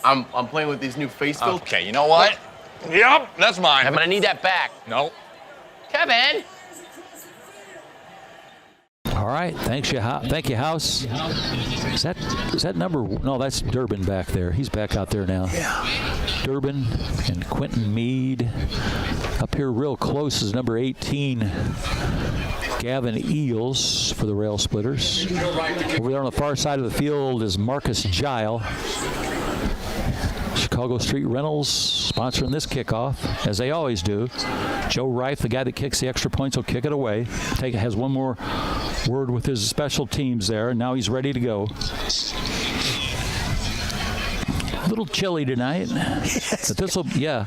I: I'm playing with these new face filters.
H: Okay, you know what? Yep, that's mine.
I: I'm gonna need that back.
H: No.
I: Kevin!
F: All right, thank you, House. Is that number? No, that's Durbin back there. He's back out there now.
G: Yeah.
F: Durbin and Quentin Meade. Up here real close is number 18. Gavin Eels for the Rail Splitters. Over there on the far side of the field is Marcus Gile. Chicago Street Rentals sponsoring this kickoff, as they always do. Joe Reif, the guy that kicks the extra points, will kick it away. Has one more word with his special teams there, and now he's ready to go. A little chilly tonight.
G: Yes,
F: but
G: it's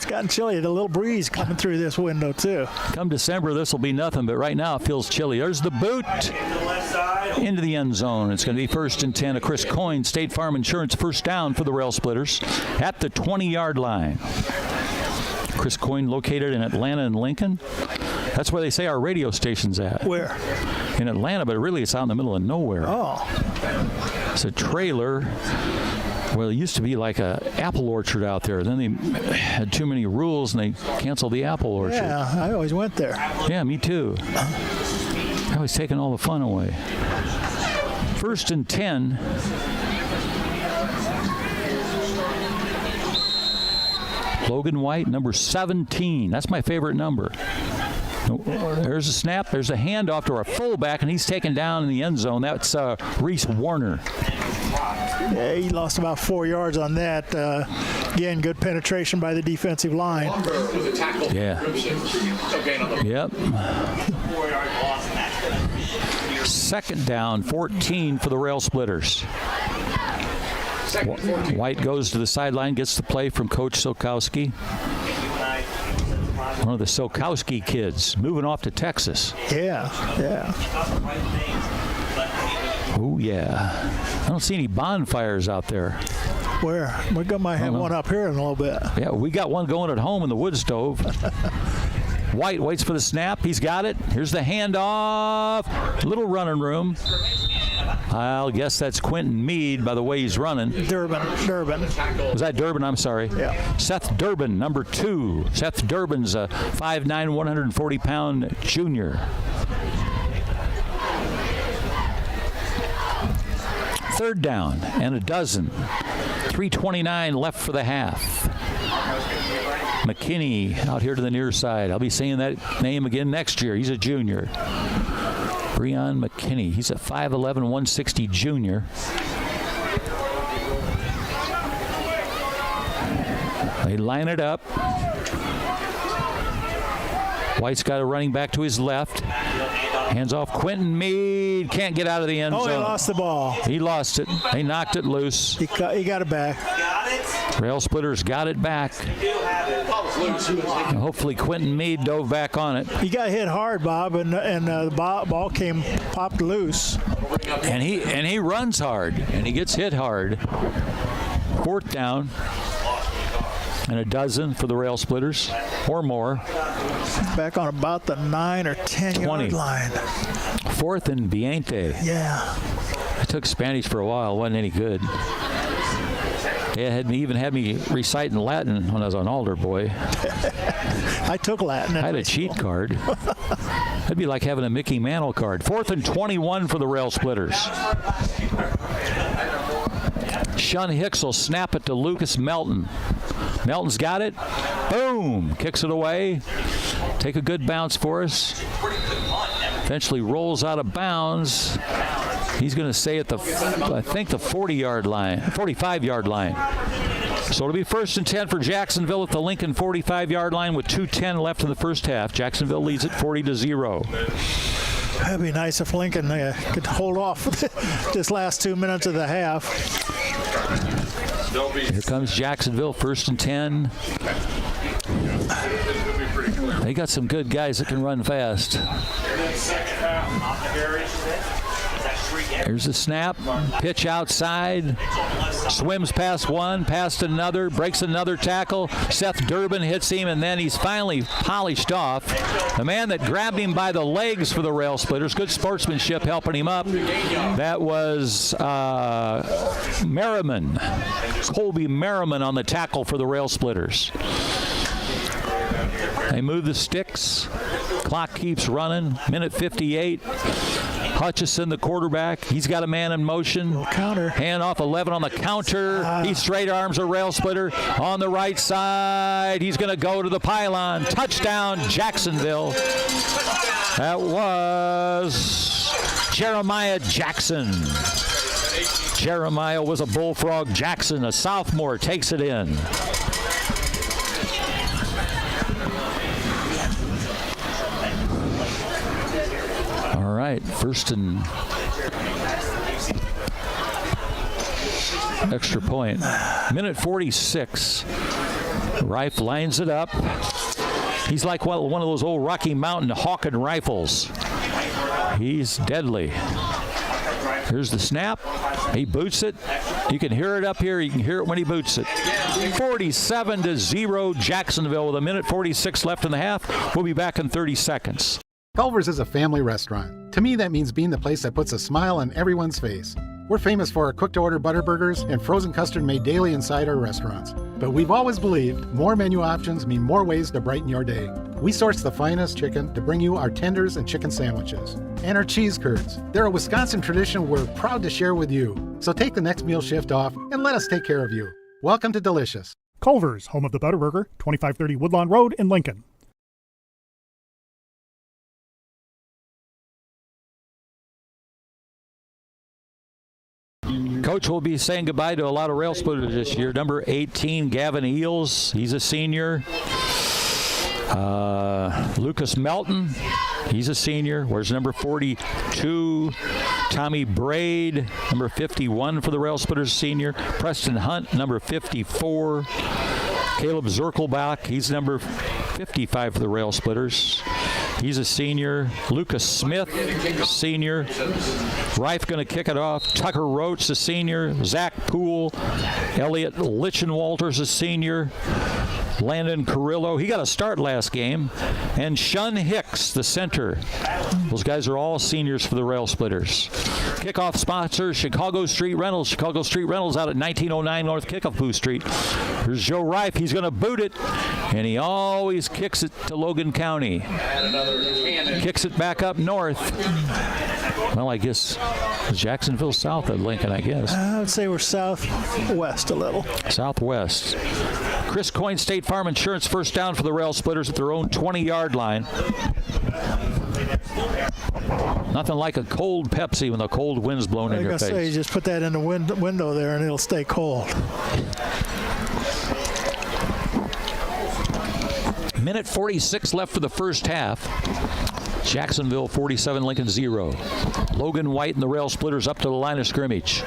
G: gotten chilly. A little breeze coming through this window, too.
F: Come December, this will be nothing, but right now it feels chilly. There's the boot into the end zone. It's going to be 1st and 10. Chris Coyne, State Farm Insurance, first down for the Rail Splitters at the 20-yard line. Chris Coyne located in Atlanta and Lincoln. That's where they say our radio station's at.
G: Where?
F: In Atlanta, but really it's out in the middle of nowhere.
G: Oh.
F: It's a trailer Well, it used to be like a apple orchard out there. Then they had too many rules and they canceled the apple orchard.
G: Yeah, I always went there.
F: Yeah, me too. I was taking all the fun away. 1st and 10. Logan White, number 17. That's my favorite number. There's a snap. There's a handoff to our fullback, and he's taken down in the end zone. That's Reese Warner.
G: Yeah, he lost about 4 yards on that. Again, good penetration by the defensive line.
F: Yeah. Yep. 2nd down, 14 for the Rail Splitters. White goes to the sideline, gets the play from Coach Sokowski. One of the Sokowski kids moving off to Texas.
G: Yeah.
F: Oh, yeah. I don't see any bonfires out there.
G: Where? We might have one up here in a little bit.
F: Yeah, we got one going at home in the wood stove. White waits for the snap. He's got it. Here's the handoff. Little running room. I'll guess that's Quentin Meade by the way he's running.
G: Durbin.
F: Was that Durbin? I'm sorry.
G: Yeah.
F: Seth Durbin, number 2. Seth Durbin's a 5'9", 140-pound junior. 3rd down and a dozen. 3:29 left for the half. McKinney out here to the near side. I'll be saying that name again next year. He's a junior. Breon McKinney. He's a 5'11", 160 junior. They line it up. White's got a running back to his left. Hands off Quentin Meade. Can't get out of the end zone.
G: Oh, he lost the ball.
F: He lost it. They knocked it loose.
G: He got it back.
F: Rail Splitters got it back. Hopefully Quentin Meade dove back on it.
G: He got hit hard, Bob, and the ball popped loose.
F: And he runs hard, and he gets hit hard. 4th down. And a dozen for the Rail Splitters, or more.
G: Back on about the 9 or 10 yard line.
F: 4th and Viente.
G: Yeah.
F: I took Spanish for a while. Wasn't any good. They even had me reciting Latin when I was an altar boy.
G: I took Latin.
F: I had a cheat card. That'd be like having a Mickey Mantle card. 4th and 21 for the Rail Splitters. Shun Hicks will snap it to Lucas Melton. Melton's got it. Boom! Kicks it away. Take a good bounce for us. Eventually rolls out of bounds. He's going to stay at the 40-yard line, 45-yard line. So it'll be 1st and 10 for Jacksonville at the Lincoln 45-yard line with 2:10 left in the first half. Jacksonville leads it 40-0.
G: That'd be nice if Lincoln could hold off this last 2 minutes of the half.
F: Here comes Jacksonville, 1st and 10. They got some good guys that can run fast. Here's the snap. Pitch outside. Swims past one, past another, breaks another tackle. Seth Durbin hits him, and then he's finally polished off. The man that grabbed him by the legs for the Rail Splitters. Good sportsmanship helping him up. That was Merriman. Colby Merriman on the tackle for the Rail Splitters. They move the sticks. Clock keeps running. Minute 58. Hutchison, the quarterback, he's got a man in motion.
G: Counter.
F: Hand off 11 on the counter. He straight arms a Rail Splitter on the right side. He's going to go to the pylon. Touchdown, Jacksonville. That was Jeremiah Jackson. Jeremiah was a Bullfrog. Jackson, a sophomore, takes it in. All right, 1st and extra point. Minute 46. Rife lines it up. He's like one of those old Rocky Mountain Hawken rifles. He's deadly. Here's the snap. He boots it. You can hear it up here. You can hear it when he boots it. 47-0 Jacksonville with a minute 46 left in the half. We'll be back in 30 seconds.
D: Culver's is a family restaurant. To me, that means being the place that puts a smile on everyone's face. We're famous for our cooked-to-order butter burgers and frozen custard made daily inside our restaurants. But we've always believed more menu options mean more ways to brighten your day. We source the finest chicken to bring you our tenders and chicken sandwiches. And our cheese curds. They're a Wisconsin tradition we're proud to share with you. So take the next meal shift off and let us take care of you. Welcome to Delicious.
A: Culver's, home of the Butterburger, 2530 Woodlawn Road in Lincoln.
F: Coach will be saying goodbye to a lot of rail splitters this year. Number 18, Gavin Eels. He's a senior. Lucas Melton. He's a senior. Where's number 42? Tommy Braid, number 51 for the Rail Splitters, senior. Preston Hunt, number 54. Caleb Zirkelbach, he's number 55 for the Rail Splitters. He's a senior. Lucas Smith, senior. Reif going to kick it off. Tucker Roach, the senior. Zach Poole. Elliot Lichenwalter's a senior. Landon Carrillo, he got a start last game. And Shun Hicks, the center. Those guys are all seniors for the Rail Splitters. Kickoff sponsor, Chicago Street Rentals. Chicago Street Rentals out at 1909 North Kickapoo Street. Here's Joe Reif. He's going to boot it. And he always kicks it to Logan County. Kicks it back up north. Well, I guess Jacksonville south of Lincoln, I guess.
G: I would say we're southwest a little.
F: Southwest. Chris Coyne, State Farm Insurance, first down for the Rail Splitters at their own 20-yard line. Nothing like a cold Pepsi when the cold wind's blowing in your face.
G: Say, you just put that in the window there and it'll stay cold.
F: Minute 46 left for the first half. Jacksonville 47, Lincoln 0. Logan White and the Rail Splitters up to the line of scrimmage.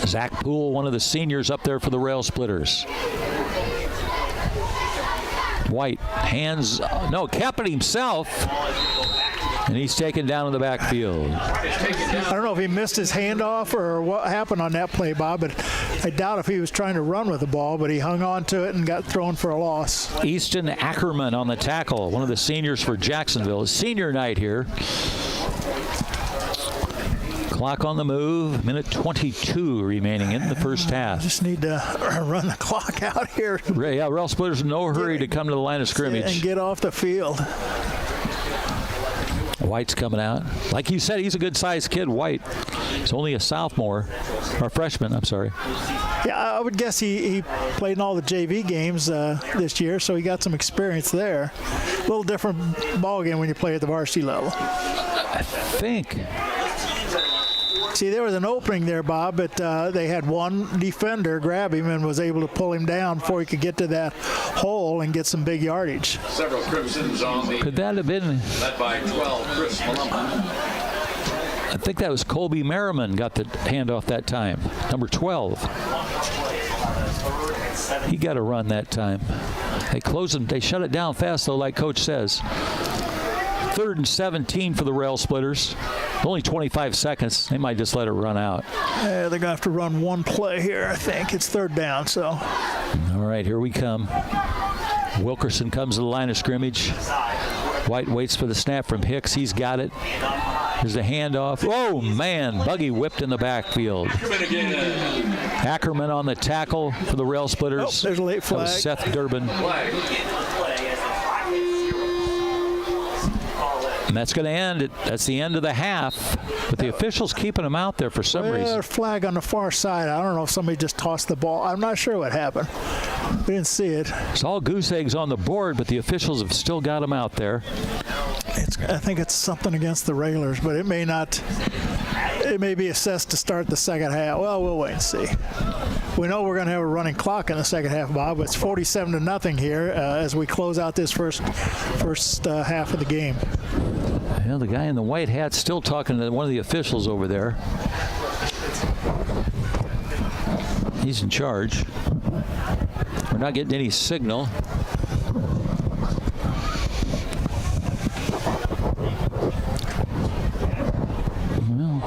F: Zach Poole, one of the seniors up there for the Rail Splitters. White kept it himself. And he's taken down in the backfield.
G: I don't know if he missed his handoff or what happened on that play, Bob, but I doubt if he was trying to run with the ball, but he hung on to it and got thrown for a loss.
F: Easton Ackerman on the tackle, one of the seniors for Jacksonville. Senior night here. Clock on the move. Minute 22 remaining in the first half.
G: Just need to run the clock out here.
F: Yeah, Rail Splitters in no hurry to come to the line of scrimmage.
G: And get off the field.
F: White's coming out. Like you said, he's a good-sized kid, White. He's only a sophomore, or freshman, I'm sorry.
G: Yeah, I would guess he played in all the JV games this year, so he got some experience there. A little different ball game when you play at the varsity level.
F: I think.
G: See, there was an opening there, Bob, but they had one defender grab him and was able to pull him down before he could get to that hole and get some big yardage.
K: Several Crimsons on the.
F: Could that have been?
K: Led by 12, Chris Malumba.
F: I think that was Colby Merriman got the handoff that time. Number 12. He got a run that time. They closed him. They shut it down fast, though, like Coach says. 3rd and 17 for the Rail Splitters. Only 25 seconds. They might just let it run out.
G: They're going to have to run one play here, I think. It's 3rd down, so.
F: All right, here we come. Wilkerson comes to the line of scrimmage. White waits for the snap from Hicks. He's got it. Here's the handoff. Oh, man. Buggy whipped in the backfield. Ackerman on the tackle for the Rail Splitters.
G: Oh, there's a late flag.
F: That was Seth Durbin. And that's going to end it. That's the end of the half. But the officials keeping them out there for some reason.
G: A flag on the far side. I don't know if somebody just tossed the ball. I'm not sure what happened. We didn't see it.
F: It's all goose eggs on the board, but the officials have still got them out there.
G: I think it's something against the Railers, but it may not. It may be assessed to start the second half. Well, we'll wait and see. We know we're going to have a running clock in the second half, Bob. It's 47-0 here as we close out this first half of the game.
F: Well, the guy in the white hat's still talking to one of the officials over there. He's in charge. We're not getting any signal. Well,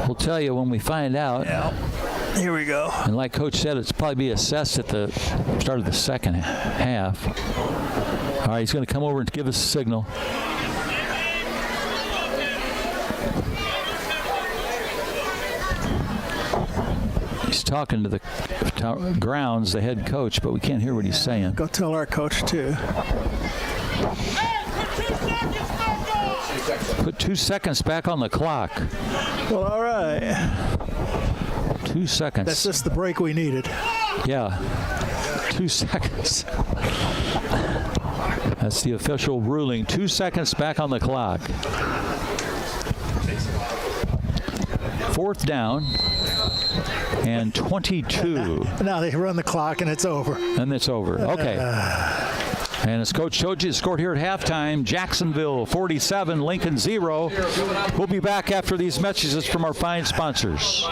F: we'll tell you when we find out.
G: Yeah. Here we go.
F: And like Coach said, it's probably be assessed at the start of the second half. All right, he's going to come over and give us a signal. He's talking to the grounds, the head coach, but we can't hear what he's saying.
G: Go tell our coach, too.
F: Put 2 seconds back on the clock.
G: Well, all right.
F: 2 seconds.
G: That's just the break we needed.
F: Yeah. 2 seconds. That's the official ruling. 2 seconds back on the clock. 4th down and 22.
G: Now they run the clock and it's over.
F: And it's over. Okay. And as Coach told you, scored here at halftime, Jacksonville 47, Lincoln 0. We'll be back after these messages from our fine sponsors.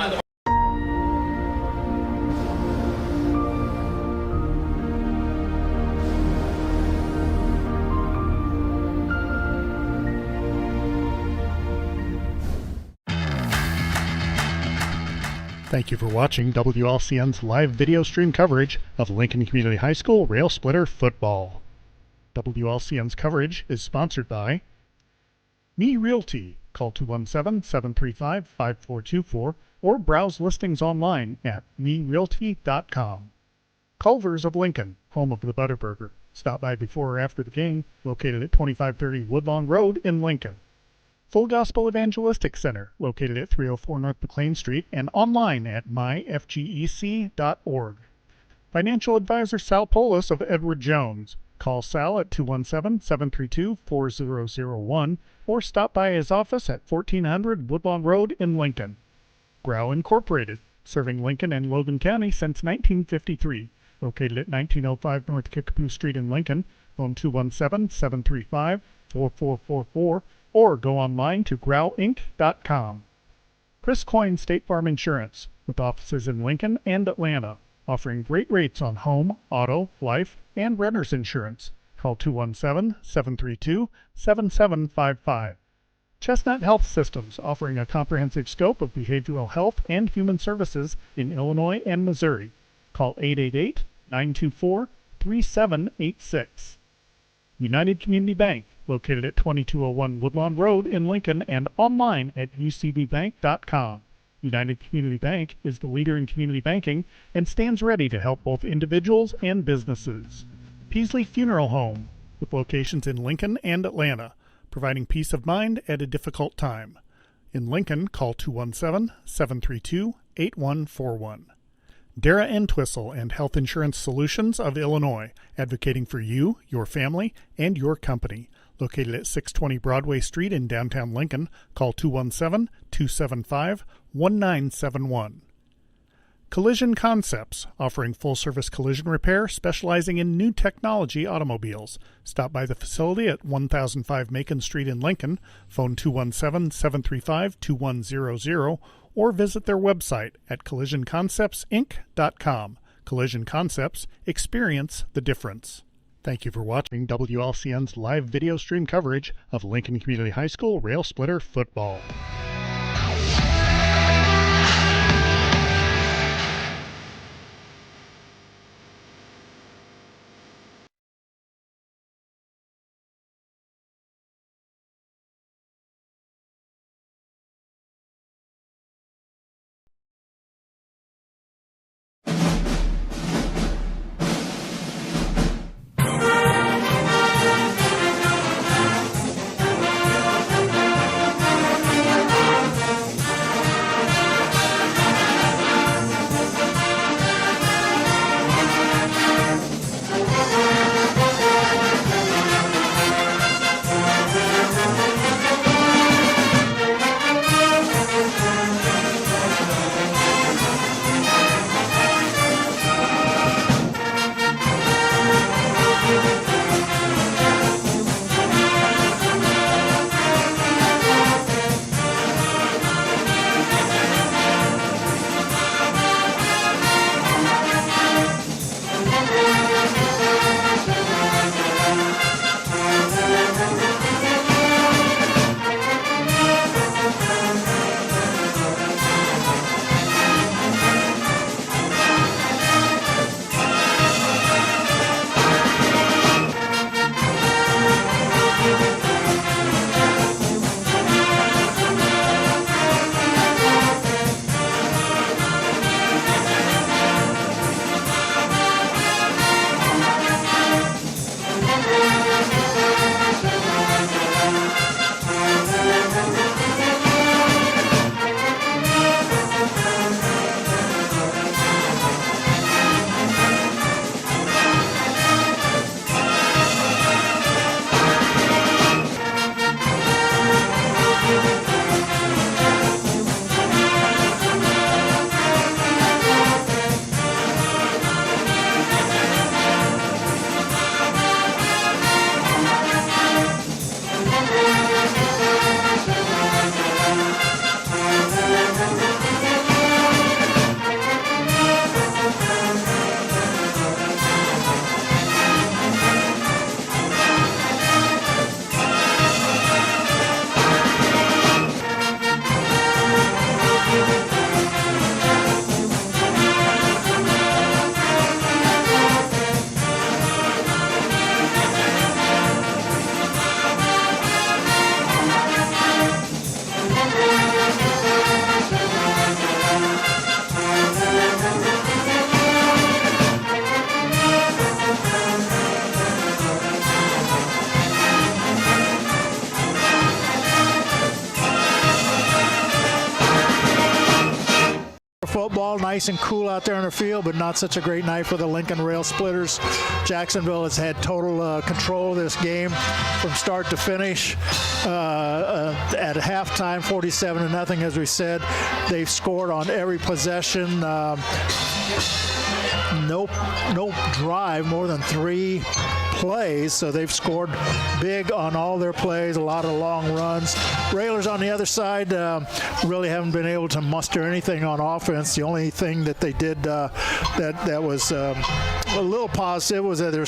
A: Thank you for watching WLCN's live video stream coverage of Lincoln Community High School Rail Splitter Football. WLCN's coverage is sponsored by Me Realty. Call 217-735-5424 or browse listings online at merealty.com. Culver's of Lincoln, home of the Butterburger. Stop by before or after the game, located at 2530 Woodlawn Road in Lincoln. Full Gospel Evangelistic Center, located at 304 North McLean Street and online at myfgec.org. Financial advisor Sal Polis of Edward Jones. Call Sal at 217-732-4001 or stop by his office at 1400 Woodlawn Road in Lincoln. Grau Incorporated, serving Lincoln and Logan County since 1953. Located at 1905 North Kickapoo Street in Lincoln. Phone 217-735-4444 or go online to grauinc.com. Chris Coyne State Farm Insurance, with offices in Lincoln and Atlanta, offering great rates on home, auto, life, and renter's insurance. Call 217-732-7755. Chestnut Health Systems, offering a comprehensive scope of behavioral health and human services in Illinois and Missouri. Call 888-924-3786. United Community Bank, located at 2201 Woodlawn Road in Lincoln and online at ucbbank.com. United Community Bank is the leader in community banking and stands ready to help both individuals and businesses. Peasley Funeral Home, with locations in Lincoln and Atlanta, providing peace of mind at a difficult time. In Lincoln, call 217-732-8141. Dara Entwistle and Health Insurance Solutions of Illinois, advocating for you, your family, and your company. Located at 620 Broadway Street in downtown Lincoln, call 217-275-1971. Collision Concepts, offering full-service collision repair, specializing in new technology automobiles. Stop by the facility at 1005 Macon Street in Lincoln, phone 217-735-2100, or visit their website at collisionconceptsinc.com. Collision Concepts, experience the difference. Thank you for watching WLCN's live video stream coverage of Lincoln Community High School Rail Splitter Football.
G: football, nice and cool out there on the field, but not such a great night for the Lincoln Rail Splitters. Jacksonville has had total control of this game from start to finish. At halftime, 47-0, as we said. They've scored on every possession. No drive more than 3 plays, so they've scored big on all their plays, a lot of long runs. Railers on the other side really haven't been able to muster anything on offense. The only thing that they did that was a little positive was at their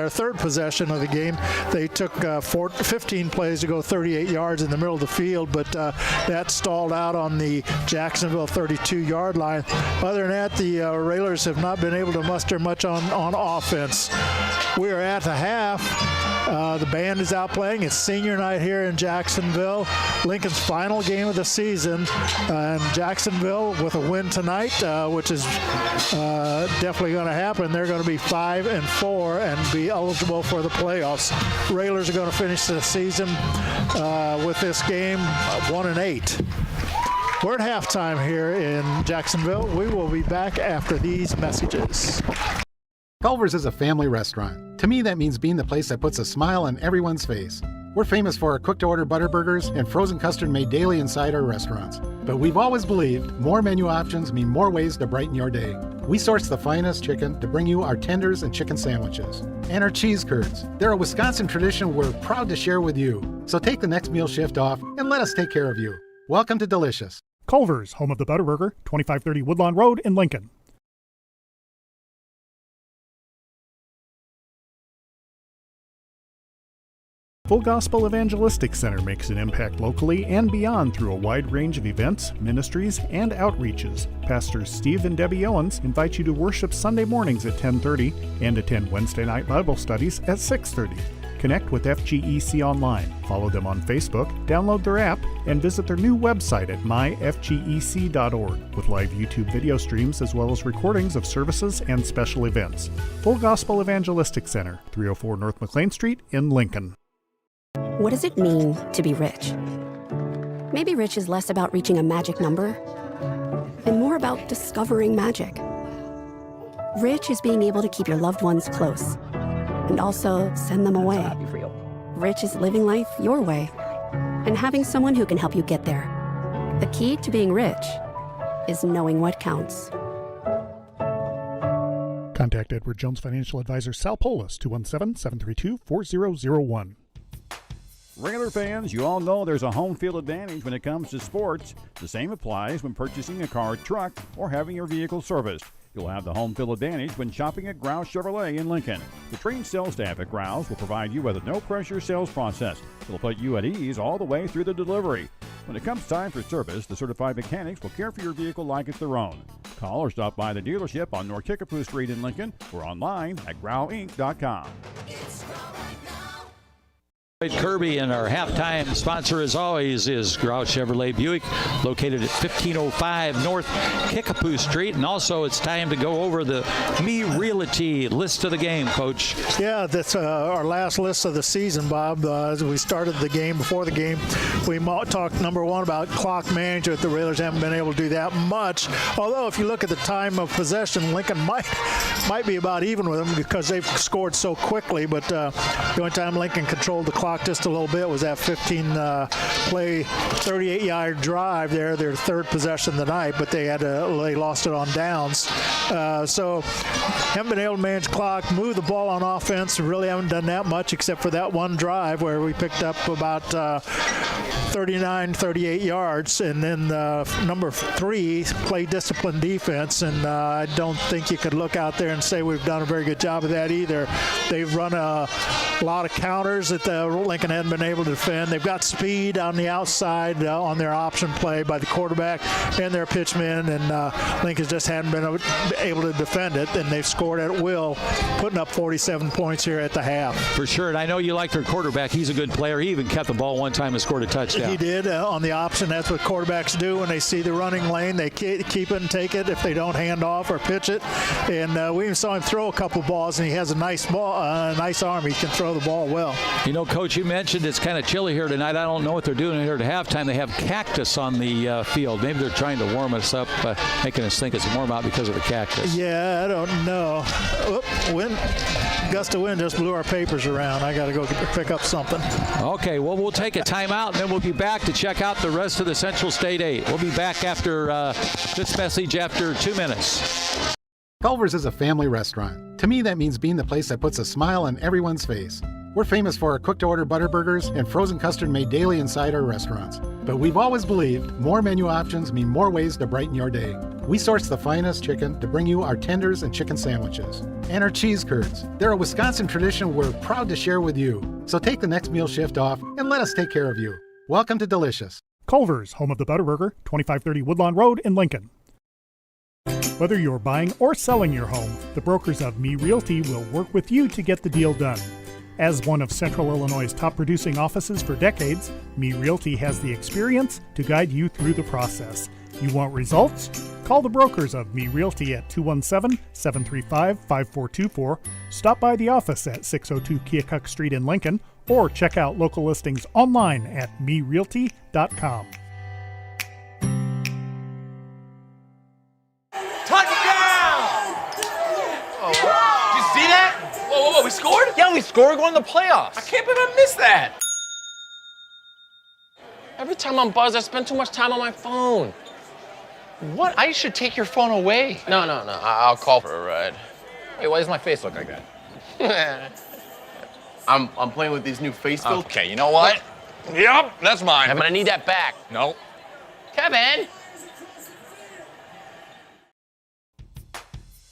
G: third possession of the game. They took 15 plays to go 38 yards in the middle of the field, but that stalled out on the Jacksonville 32-yard line. Other than that, the Railers have not been able to muster much on offense. We are at the half. The band is out playing. It's senior night here in Jacksonville. Lincoln's final game of the season. And Jacksonville, with a win tonight, which is definitely going to happen, they're going to be 5-4 and be eligible for the playoffs. Railers are going to finish the season with this game 1-8. We're at halftime here in Jacksonville. We will be back after these messages.
D: Culver's is a family restaurant. To me, that means being the place that puts a smile on everyone's face. We're famous for our cooked-to-order butter burgers and frozen custard made daily inside our restaurants. But we've always believed more menu options mean more ways to brighten your day. We source the finest chicken to bring you our tenders and chicken sandwiches. And our cheese curds. They're a Wisconsin tradition we're proud to share with you. So take the next meal shift off and let us take care of you. Welcome to Delicious.
A: Culver's, home of the Butterburger, 2530 Woodlawn Road in Lincoln. Full Gospel Evangelistic Center makes an impact locally and beyond through a wide range of events, ministries, and outreaches. Pastors Steve and Debbie Owens invite you to worship Sunday mornings at 10:30 and attend Wednesday night Bible studies at 6:30. Connect with FGEC online, follow them on Facebook, download their app, and visit their new website at myfgec.org with live YouTube video streams as well as recordings of services and special events. Full Gospel Evangelistic Center, 304 North McLean Street in Lincoln.
E: What does it mean to be rich? Maybe rich is less about reaching a magic number and more about discovering magic. Rich is being able to keep your loved ones close and also send them away. Rich is living life your way and having someone who can help you get there. The key to being rich is knowing what counts.
A: Contact Edward Jones Financial Advisor Sal Polis, 217-732-4001.
B: Railer fans, you all know there's a home field advantage when it comes to sports. The same applies when purchasing a car, truck, or having your vehicle serviced. You'll have the home field advantage when shopping at Grouse Chevrolet in Lincoln. The trained sales staff at Grouse will provide you with a no-pressure sales process. It'll put you at ease all the way through the delivery. When it comes time for service, the certified mechanics will care for your vehicle like it's their own. Call or stop by the dealership on North Kickapoo Street in Lincoln or online at growinc.com.
F: Kirby, and our halftime sponsor, as always, is Grouse Chevrolet Buick, located at 1505 North Kickapoo Street. And also, it's time to go over the Me Realty list of the game, Coach.
G: Yeah, that's our last list of the season, Bob. As we started the game, before the game, we talked, number one, about clock management. The Railers haven't been able to do that much. Although, if you look at the time of possession, Lincoln might be about even with them because they've scored so quickly. But the only time Lincoln controlled the clock just a little bit was that 15-play, 38-yard drive there, their third possession of the night, but they lost it on downs. So haven't been able to manage clock, move the ball on offense. Really haven't done that much except for that one drive where we picked up about 38 yards. And then number 3, play disciplined defense. And I don't think you could look out there and say we've done a very good job of that either. They've run a lot of counters that Lincoln hadn't been able to defend. They've got speed on the outside on their option play by the quarterback and their pitchman, and Lincoln just hadn't been able to defend it, and they've scored at will, putting up 47 points here at the half.
F: For sure, and I know you like their quarterback. He's a good player. He even kept the ball one time and scored a touchdown.
G: He did on the option. That's what quarterbacks do when they see the running lane. They keep it and take it if they don't hand off or pitch it. And we even saw him throw a couple balls, and he has a nice ball, nice arm. He can throw the ball well.
F: You know, Coach, Coach, you mentioned it's kind of chilly here tonight. I don't know what they're doing here at halftime. They have cactus on the field. Maybe they're trying to warm us up, making us think it's warm out because of the cactus.
G: Yeah, I don't know. Gust of wind just blew our papers around. I got to go pick up something.
F: Okay, well, we'll take a timeout, and then we'll be back to check out the rest of the Central State 8. We'll be back after this message after 2 minutes.
D: Culver's is a family restaurant. To me, that means being the place that puts a smile on everyone's face. We're famous for our cooked-to-order butter burgers and frozen custard made daily inside our restaurants. But we've always believed more menu options mean more ways to brighten your day. We source the finest chicken to bring you our tenders and chicken sandwiches. And our cheese curds. They're a Wisconsin tradition we're proud to share with you. So take the next meal shift off and let us take care of you. Welcome to Delicious.
A: Culver's, home of the Butterburger, 2530 Woodlawn Road in Lincoln. Whether you're buying or selling your home, the brokers of Me Realty will work with you to get the deal done. As one of Central Illinois' top producing offices for decades, Me Realty has the experience to guide you through the process. You want results? Call the brokers of Me Realty at 217-735-5424, stop by the office at 602 Keokuk Street in Lincoln, or check out local listings online at merealty.com.
H: See that? Whoa, we scored? Yeah, we scored. We're going to the playoffs. I can't believe I missed that. Every time I'm buzzed, I spend too much time on my phone. What? I should take your phone away. No. I'll call for a ride. Wait, why does my face look like that?
I: I'm playing with these new face filters.
H: Okay, you know what? Yep, that's mine.
I: I'm gonna need that back.
H: No.
I: Kevin!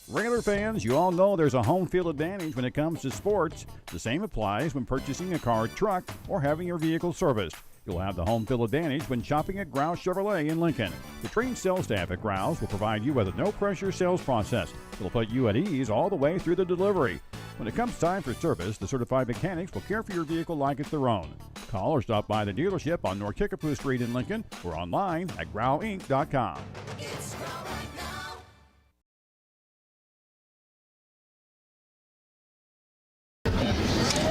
B: Railer fans, you all know there's a home field advantage when it comes to sports. The same applies when purchasing a car, truck, or having your vehicle serviced. You'll have the home field advantage when shopping at Grouse Chevrolet in Lincoln. The trained sales staff at Grouse will provide you with a no-pressure sales process. It'll put you at ease all the way through the delivery. When it comes time for service, the certified mechanics will care for your vehicle like it's their own. Call or stop by the dealership on North Kickapoo Street in Lincoln or online at growinc.com.
C: It's right now.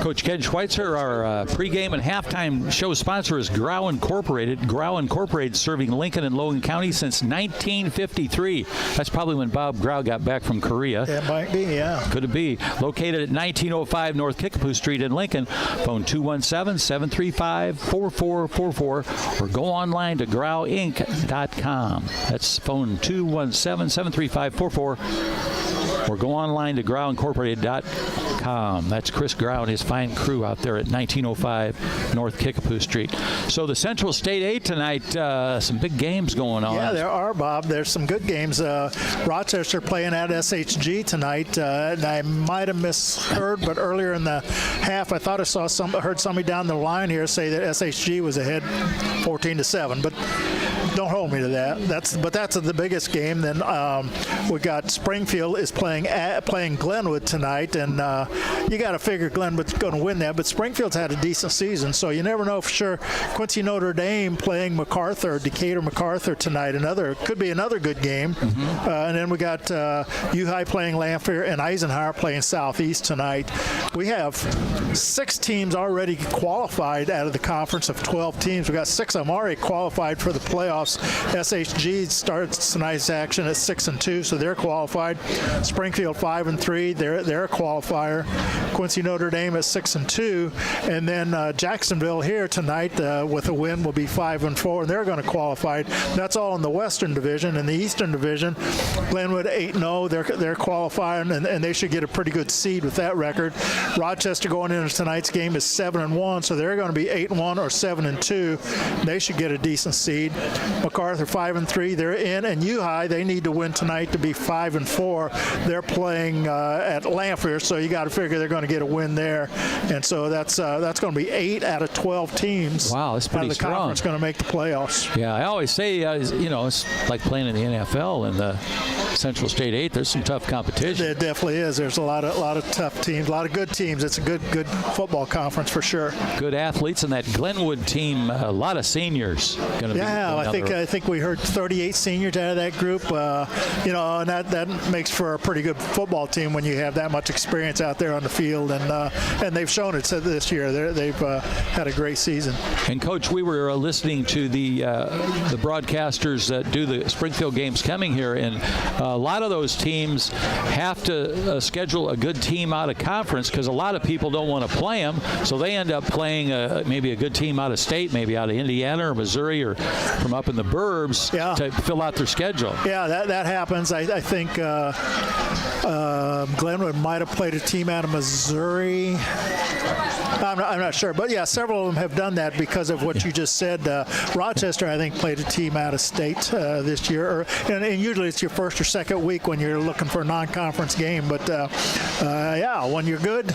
F: Coach Ken Schweitzer, our pregame and halftime show sponsor, is Grau Incorporated. Grau Incorporated serving Lincoln and Logan County since 1953. That's probably when Bob Grau got back from Korea.
G: It might be, yeah.
F: Could it be? Located at 1905 North Kickapoo Street in Lincoln. Phone 217-735-4444 or go online to growinc.com. That's phone 217-735-4444 or go online to growincorporated.com. That's Chris Grau and his fine crew out there at 1905 North Kickapoo Street. So the Central State 8 tonight, some big games going on.
G: Yeah, there are, Bob. There's some good games. Rochester playing at SHG tonight, and I might have misheard, but earlier in the half, I thought I heard somebody down the line here say that SHG was ahead 14-7, but don't hold me to that. That's the biggest game. Then we got Springfield is playing Glenwood tonight, and you got to figure Glenwood's going to win that. But Springfield's had a decent season, so you never know for sure. Quincy Notre Dame playing Decatur MacArthur tonight. Could be another good game. Mm-hmm. And then we got U-High playing Lanphier and Eisenhower playing Southeast tonight. We have 6 teams already qualified out of the conference of 12 teams. We got 6 of them already qualified for the playoffs. SHG starts tonight's action at 6-2, so they're qualified. Springfield 5-3, they're a qualifier. Quincy Notre Dame at 6-2, and then Jacksonville here tonight with a win will be 5-4, and they're going to qualify. That's all in the Western Division. In the Eastern Division, Glenwood 8-0, they're qualifying, and they should get a pretty good seed with that record. Rochester going into tonight's game is 7-1, so they're going to be 8-1 or 7-2. They should get a decent seed. MacArthur 5-3, they're in, and U-High, they need to win tonight to be 5-4. They're playing at Lanphier, so you got to figure they're going to get a win there, and so that's going to be 8 out of 12 teams.
F: Wow, that's pretty strong.
G: The conference going to make the playoffs.
F: Yeah, I always say, it's like playing in the NFL and the Central State 8. There's some tough competition.
G: There definitely is. There's a lot of tough teams, a lot of good teams. It's a good football conference for sure.
F: Good athletes, and that Glenwood team, a lot of seniors going to be.
G: Yeah, I think I think we heard 38 seniors out of that group. And that makes for a pretty good football team when you have that much experience out there on the field, and they've shown it this year. They've had a great season.
F: And Coach, we were listening to the broadcasters that do the Springfield games coming here, and a lot of those teams have to schedule a good team out of conference because a lot of people don't want to play them, so they end up playing maybe a good team out of state, maybe out of Indiana or Missouri or from up in the burbs to fill out their schedule.
G: Yeah, that happens. I think Glenwood might have played a team out of Missouri. I'm not sure, but yeah, several of them have done that because of what you just said. Rochester, I think, played a team out of state this year, and usually it's your first or second week when you're looking for a non-conference game. But when you're good,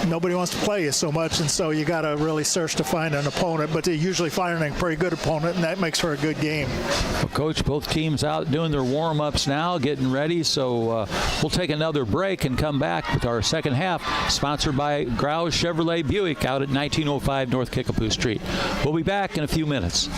G: nobody wants to play you so much, and so you got to really search to find an opponent. But they usually find a pretty good opponent, and that makes for a good game.
F: Well, Coach, both teams out doing their warm-ups now, getting ready. So we'll take another break and come back with our second half, sponsored by Grouse Chevrolet Buick out at 1905 North Kickapoo Street. We'll be back in a few minutes.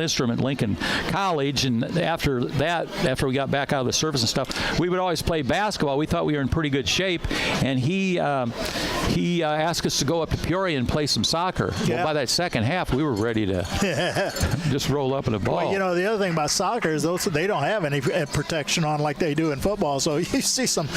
F: instrument at Lincoln College, and after we got back out of the service and stuff, we would always play basketball. We thought we were in pretty good shape, and he asked us to go up to Peoria and play some soccer.
G: Yeah.
F: Well, by that second half, we were ready to just roll up in a ball.
G: Well, you know, the other thing about soccer is they don't have any protection on like they do in football, so you see some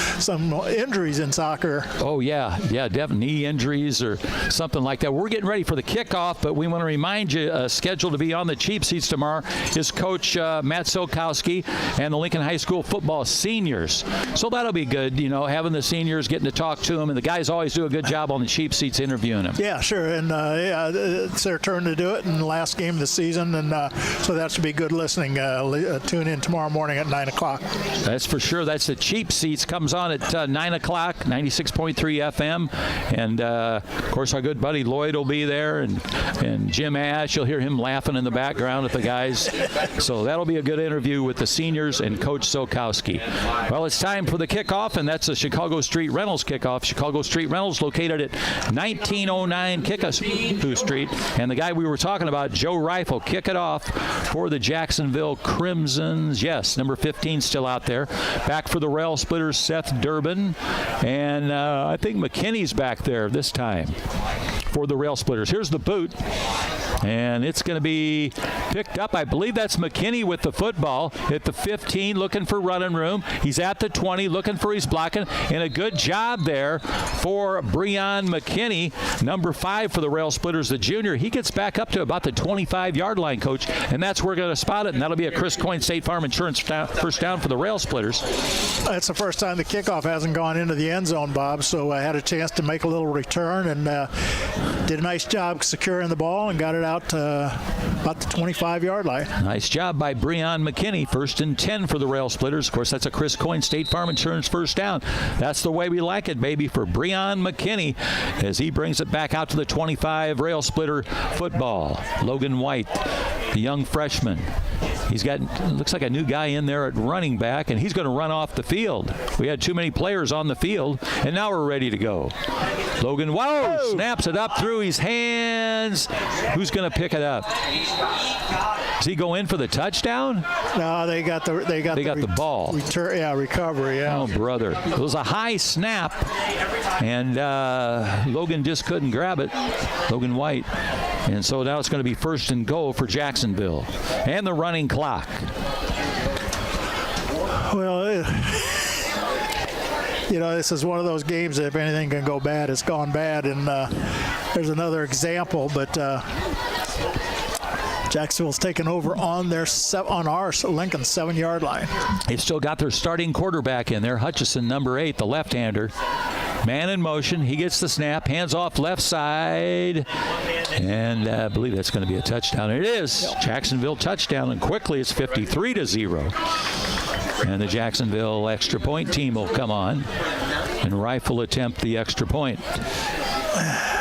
G: injuries in soccer.
F: Oh, yeah, definitely knee injuries or something like that. We're getting ready for the kickoff, but we want to remind you, scheduled to be on the cheap seats tomorrow is Coach Matt Silkowski and the Lincoln High School football seniors. So that'll be good, you know, having the seniors, getting to talk to them, and the guys always do a good good job on the cheap seats interviewing him.
G: Yeah, sure. And it's their turn to do it in the last game of the season. And so that should be good listening. Tune in tomorrow morning at 9 o'clock.
F: That's for sure. That's the cheap seats. Comes on at 9 o'clock, 96.3 FM. And, of course, our good buddy Lloyd will be there. And Jim Ash, you'll hear him laughing in the background at the guys. So that'll be a good interview with the seniors and Coach Sokowski. Well, it's time for the kickoff, and that's the Chicago Street Rentals kickoff. Chicago Street Rentals located at 1909 Kickapoo Street. And the guy we were talking about, Joe Reif, will kick it off for the Jacksonville Crimsons. Yes, number 15 still out there. Back for the Rail Splitters, Seth Durbin. And I think McKinney's back there this time for the Rail Splitters. Here's the boot. And it's going to be picked up. I believe that's McKinney with the football at the 15, looking for running room. He's at the 20, looking for his blocking. And a good job there for Breon McKinney, number 5 for the Rail Splitters, the junior. He gets back up to about the 25-yard line, Coach, and that's where we're going to spot it. And that'll be a Chris Coyne State Farm Insurance first down for the Rail Splitters.
G: That's the first time the kickoff hasn't gone into the end zone, Bob, so I had a chance to make a little return and did a nice job securing the ball and got it out about the 25-yard line.
F: Nice job by Breon McKinney. 1st and 10 for the Rail Splitters. Of course, that's a Chris Coyne State Farm Insurance first down. That's the way we like it, baby, for Breon McKinney as he brings it back out to the 25 Rail Splitter football. Logan White, the young freshman. He's got, looks like a new guy in there at running back, and he's going to run off the field. We had too many players on the field, and now we're ready to go. Logan, whoa, snaps it up through his hands. Who's going to pick it up? Does he go in for the touchdown?
G: No, they got
F: the ball.
G: Recovery, yeah.
F: Oh, brother. It was a high snap, and Logan just couldn't grab it, Logan White. And so now it's going to be 1st and goal for Jacksonville. And the running clock.
G: Well, this is one of those games that if anything can go bad, it's gone bad. And there's another example, but Jacksonville's taken over on our Lincoln 7-yard line.
F: They've still got their starting quarterback in there, Hutchison, number 8, the left-hander. Man in motion. He gets the snap, hands off left side, and I believe that's going to be a touchdown. It is. Jacksonville touchdown, and quickly it's 53-0. And the Jacksonville extra point team will come on, and Reif will attempt the extra point.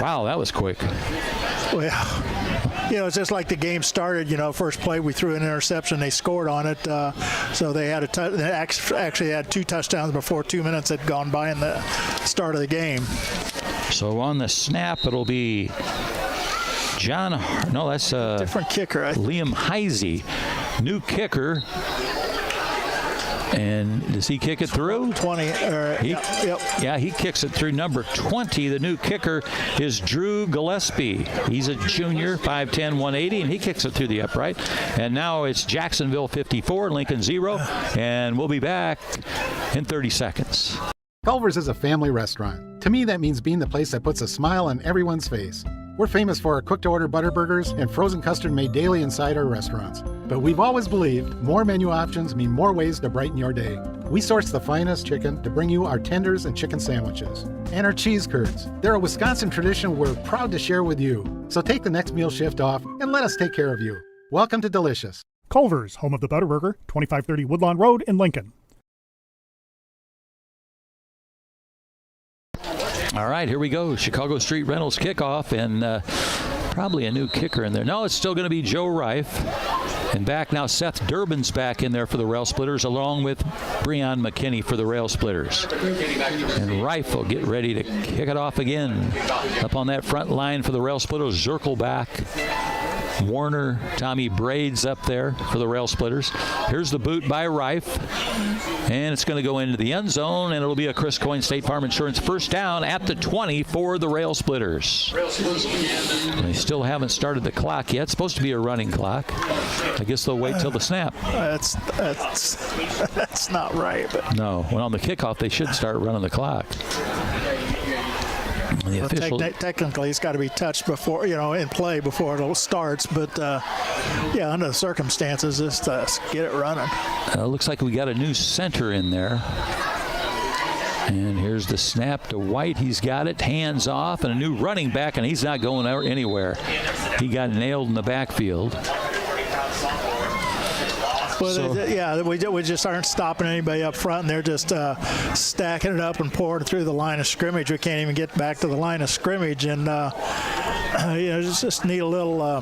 F: Wow, that was quick.
G: Well, it's just like the game started. First play we threw an interception, they scored on it. So they had they actually had 2 touchdowns before 2 minutes had gone by in the start of the game.
F: So on the snap, it'll be that's a
G: different kicker.
F: Liam Heisey, new kicker. And does he kick it through?
G: 20.
F: Yeah, he kicks it through number 20. The new kicker is Drew Gillespie. He's a junior, 5'10", 180, and he kicks it through the upright. And now it's Jacksonville 54, Lincoln 0, and we'll be back in 30 seconds.
D: Culver's is a family restaurant. To me, that means being the place that puts a smile on everyone's face. We're famous for our cooked-to-order butter burgers and frozen custard made daily inside our restaurants. But we've always believed more menu options mean more ways to brighten your day. We source the finest chicken to bring you our tenders and chicken sandwiches. And our cheese curds. They're a Wisconsin tradition we're proud to share with you. So take the next meal shift off and let us take care of you. Welcome to Delicious.
A: Culver's, home of the Butterburger, 2530 Woodlawn Road in Lincoln.
F: All right, here we go. Chicago Street Rentals kickoff, and probably a new kicker in there. No, it's still going to be Joe Reif. And back now, Seth Durbin's back in there for the Rail Splitters, along with Breon McKinney for the Rail Splitters. And Reif will get ready to kick it off again. Up on that front line for the Rail Splitters, Zirkel back. Warner, Tommy Braids up there for the Rail Splitters. Here's the boot by Reif, and it's going to go into the end zone, and it'll be a Chris Coyne State Farm Insurance first down at the 20 for the Rail Splitters. They still haven't started the clock yet. It's supposed to be a running clock. I guess they'll wait till the snap.
G: That's not right. But.
F: No, when on the kickoff, they should start running the clock. The official,
G: technically, it's got to be touched before, in play before it starts. But, under the circumstances, just get it running.
F: Looks like we got a new center in there. And here's the snap to White. He's got it, hands off, and a new running back, and he's not going anywhere. He got nailed in the backfield.
G: Well, we just aren't stopping anybody up front, and they're just stacking it up and pouring it through the line of scrimmage. We can't even get back to the line of scrimmage, and just need a little.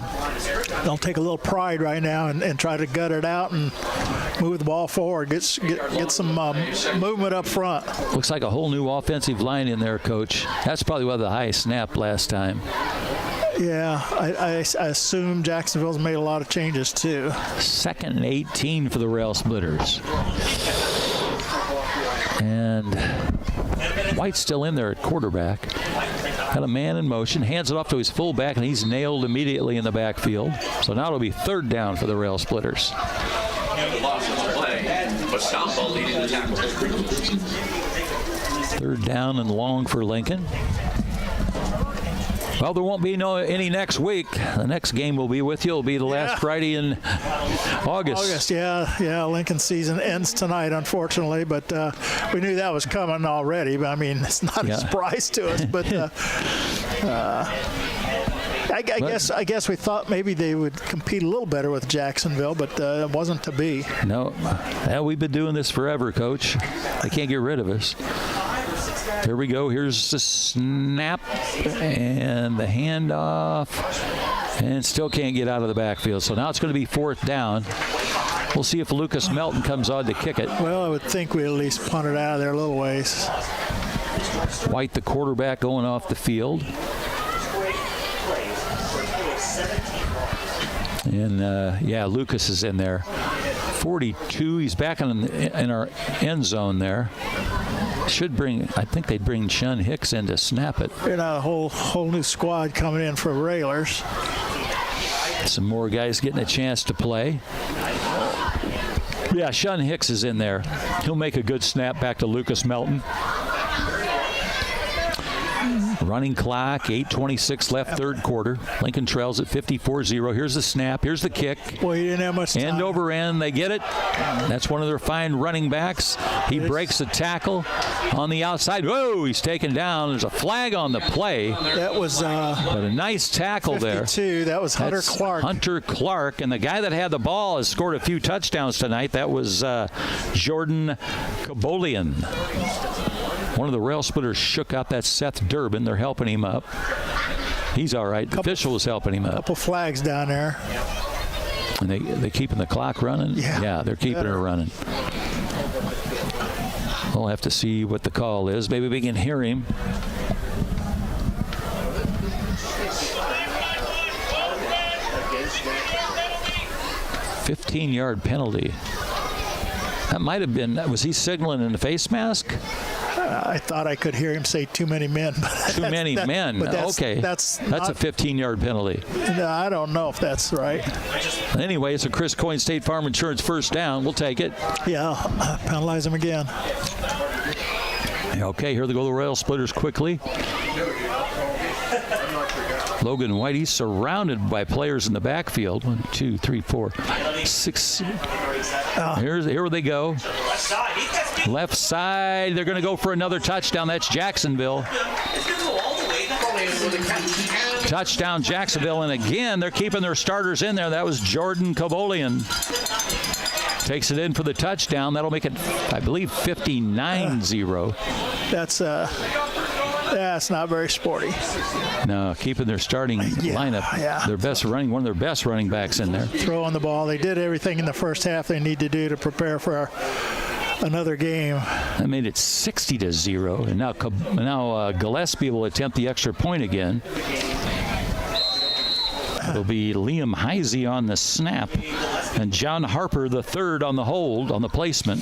G: They'll take a little pride right now and try to gut it out and move the ball forward. Get some movement up front.
F: Looks like a whole new offensive line in there, Coach. That's probably why the high snap last time.
G: Yeah, I assume Jacksonville's made a lot of changes too.
F: 2nd and 18 for the Rail Splitters. And White's still in there at quarterback. Got a man in motion, hands it off to his fullback, and he's nailed immediately in the backfield. So now it'll be 3rd down for the Rail Splitters.
K: But Stompa leading the tackle.
F: 3rd down and long for Lincoln. Well, there won't be any next week. The next game we'll be with you. It'll be the last Friday in August.
G: Yeah. Lincoln's season ends tonight, unfortunately, but we knew that was coming already. But I mean, it's not a surprise to us. But I guess we thought maybe they would compete a little better with Jacksonville, but it wasn't to be.
F: No. Well, we've been doing this forever, Coach. They can't get rid of us. Here we go. Here's the snap and the handoff, and still can't get out of the backfield. So now it's going to be 4th down. We'll see if Lucas Melton comes on to kick it.
G: Well, I would think we at least punt it out of there a little ways.
F: White, the quarterback, going off the field. And, Lucas is in there. 42. He's back in our end zone there. I think they'd bring Shun Hicks in to snap it.
G: A whole new squad coming in for Railers.
F: Some more guys getting a chance to play. Yeah, Shun Hicks is in there. He'll make a good snap back to Lucas Melton. Running clock, 8:26 left, 3rd quarter. Lincoln trails at 54-0. Here's the snap. Here's the kick.
G: Boy, he didn't have much time.
F: End over end. They get it. That's one of their fine running backs. He breaks the tackle on the outside. Whoa, he's taken down. There's a flag on the play.
G: That was
F: but a nice tackle
G: 52.
F: there.
G: That was Hunter Clark.
F: Hunter Clark. And the guy that had the ball has scored a few touchdowns tonight. That was Jordan Kabolian. One of the Rail Splitters shook out that Seth Durbin. They're helping him up. He's all right. The official was helping him up.
G: Couple flags down there.
F: And they keeping the clock running? Yeah, they're keeping it running. We'll have to see what the call is. Maybe we can hear him. $15-yard penalty. That might have been, was he signaling in the face mask?
G: I thought I could hear him say too many men.
F: Too many men. Okay. That's a 15-yard penalty.
G: No, I don't know if that's right.
F: Anyway, it's a Chris Coyne State Farm Insurance 1st down. We'll take it.
G: Yeah, penalize him again.
F: Okay, here they go the Rail Splitters quickly. Logan White, he's surrounded by players in the backfield. 1, 2, 3, 4, 6. Here they go. Left side. They're going to go for another touchdown. That's Jacksonville. Touchdown, Jacksonville. And again, they're keeping their starters in there. That was Jordan Kabolian. Takes it in for the touchdown. That'll make it, I believe, 59-0.
G: That's not very sporty.
F: No, keeping their starting lineup.
G: Yeah.
F: One of their best running backs in there.
G: Throwing the ball. They did everything in the first half they need to do to prepare for another game.
F: That made it 60-0. And now Gillespie will attempt the extra point again. It'll be Liam Heisey on the snap and John Harper the third on the hold, on the placement.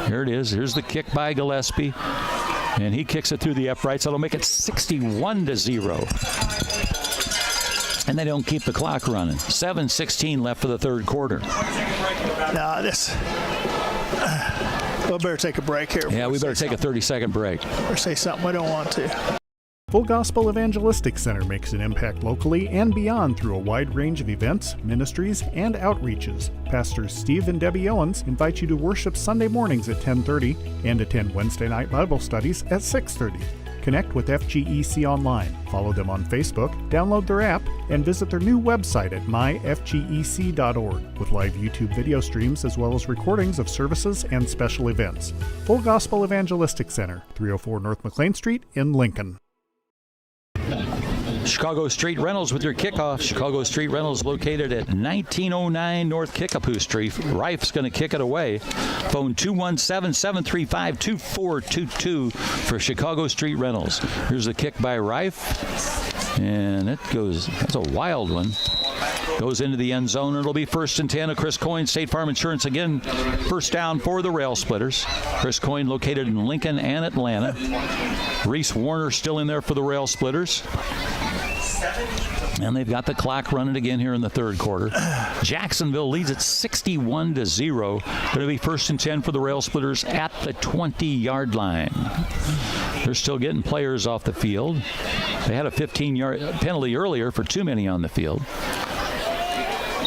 F: Here it is. Here's the kick by Gillespie. And he kicks it through the uprights. That'll make it 61-0. And they don't keep the clock running. 7:16 left for the 3rd quarter.
G: We'll better take a break here.
F: Yeah, we better take a 30-second break.
G: Or say something we don't want to.
A: Full Gospel Evangelistic Center makes an impact locally and beyond through a wide range of events, ministries, and outreaches. Pastors Steve and Debbie Owens invite you to worship Sunday mornings at 10:30 and attend Wednesday night Bible studies at 6:30. Connect with FGEC online, follow them on Facebook, download their app, and visit their new website at myfgec.org with live YouTube video streams as well as recordings of services and special events. Full Gospel Evangelistic Center, 304 North McLean Street in Lincoln.
F: Chicago Street Rentals with your kickoff. Chicago Street Rentals located at 1909 North Kickapoo Street. Rife's going to kick it away. Phone 217-735-2422 for Chicago Street Rentals. Here's the kick by Rife. And it goes, that's a wild one. Goes into the end zone. It'll be 1st and 10 of Chris Coyne, State Farm Insurance again. First down for the Rail Splitters. Chris Coyne located in Lincoln and Atlanta. Reese Warner still in there for the Rail Splitters. And they've got the clock running again here in the third quarter. Jacksonville leads at 61-0. Going to be 1st and 10 for the Rail Splitters at the 20-yard line. They're still getting players off the field. They had a 15-yard penalty earlier for too many on the field.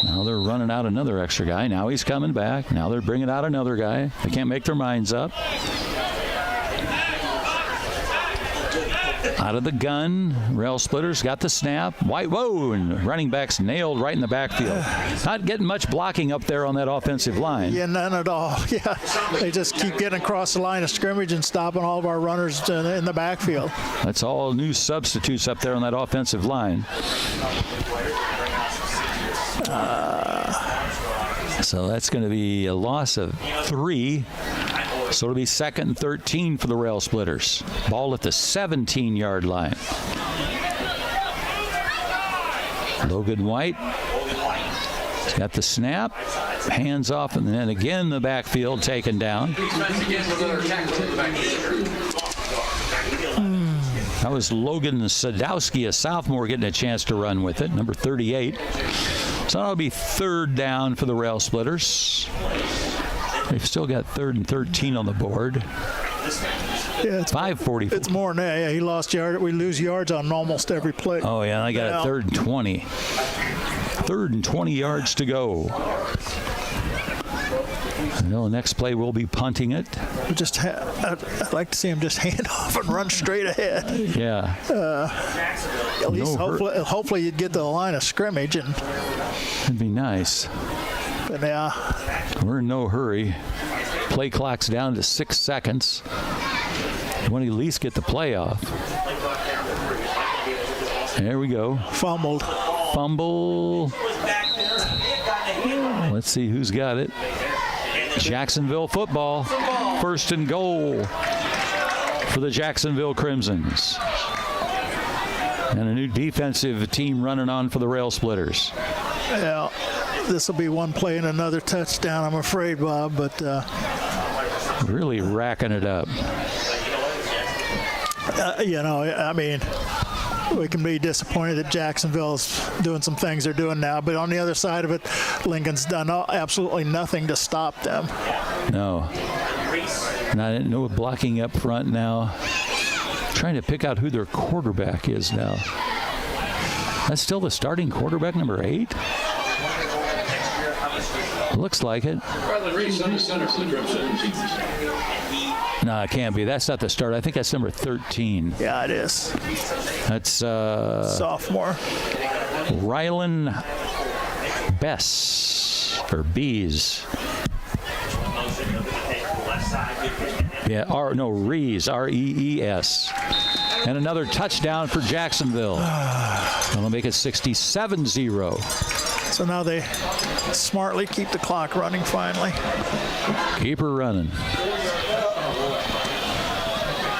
F: Now they're running out another extra guy. Now he's coming back. Now they're bringing out another guy. They can't make their minds up. Out of the gun, Rail Splitters got the snap. Whoa, and running backs nailed right in the backfield. Not getting much blocking up there on that offensive line.
G: Yeah, none at all. Yeah, they just keep getting across the line of scrimmage and stopping all of our runners in the backfield.
F: That's all new substitutes up there on that offensive line. So that's going to be a loss of 3. So it'll be 2nd and 13 for the Rail Splitters. Ball at the 17-yard line. Logan White has got the snap. Hands off, and then again the backfield taken down. That was Logan Sadowski, a sophomore, getting a chance to run with it, number 38. So that'll be 3rd down for the Rail Splitters. They've still got 3rd and 13 on the board.
G: Yeah, it's
F: 5:40.
G: It's more than that. Yeah, he lost yard. We lose yards on almost every play.
F: Oh, yeah, they got a 3rd and 20. 3rd and 20 yards to go. Well, the next play will be punting it.
G: I'd like to see him just hand off and run straight ahead.
F: Yeah.
G: At least hopefully you'd get to the line of scrimmage.
F: It'd be nice.
G: But yeah.
F: We're in no hurry. Play clock's down to 6 seconds. You want to at least get the play off. There we go. Fumble. Let's see who's got it. Jacksonville football. 1st and goal for the Jacksonville Crimsons. And a new defensive team running on for the Rail Splitters.
G: Yeah, this will be one play and another touchdown, I'm afraid, Bob, but
F: really racking it up.
G: I mean, we can be disappointed that Jacksonville's doing some things they're doing now, but on the other side of it, Lincoln's done absolutely nothing to stop them.
F: No. No blocking up front now. Trying to pick out who their quarterback is now. That's still the starting quarterback, number 8? Looks like it. No, it can't be. That's not the start. I think that's number 13.
G: Yeah, it is.
F: That's
G: sophomore.
F: Rylan Bess, or Bees. Yeah, Rees, R-E-E-S. And another touchdown for Jacksonville. That'll make it 67-0.
G: So now they smartly keep the clock running finally.
F: Keep her running.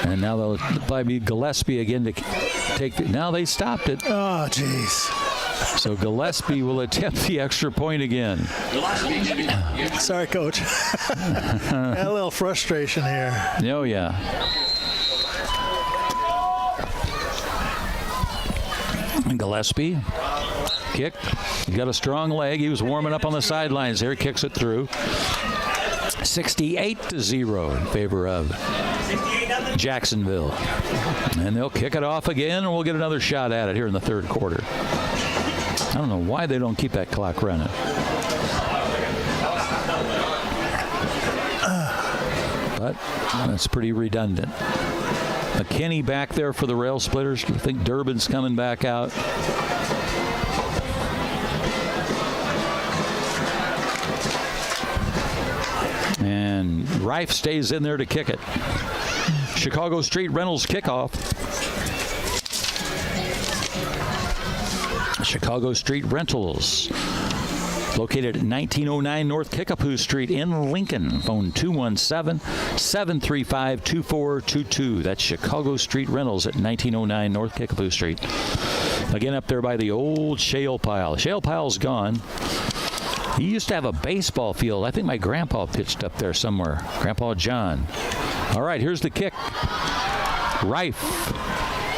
F: And now they'll probably be Gillespie again to take the, now they stopped it.
G: Oh, jeez.
F: So Gillespie will attempt the extra point again.
G: Sorry, Coach. A little frustration here.
F: Oh, yeah. And Gillespie, kick. He got a strong leg. He was warming up on the sidelines there. Kicks it through. 68-0 in favor of Jacksonville. And they'll kick it off again, and we'll get another shot at it here in the third quarter. I don't know why they don't keep that clock running. But that's pretty redundant. McKinney back there for the Rail Splitters. I think Durbin's coming back out. And Reif stays in there to kick it. Chicago Street Rentals kickoff. Chicago Street Rentals, located at 1909 North Kickapoo Street in Lincoln. Phone 217-735-2422. That's Chicago Street Rentals at 1909 North Kickapoo Street. Again, up there by the old shale pile. Shale pile's gone. He used to have a baseball field. I think my grandpa pitched up there somewhere. Grandpa John. All right, here's the kick. Reif.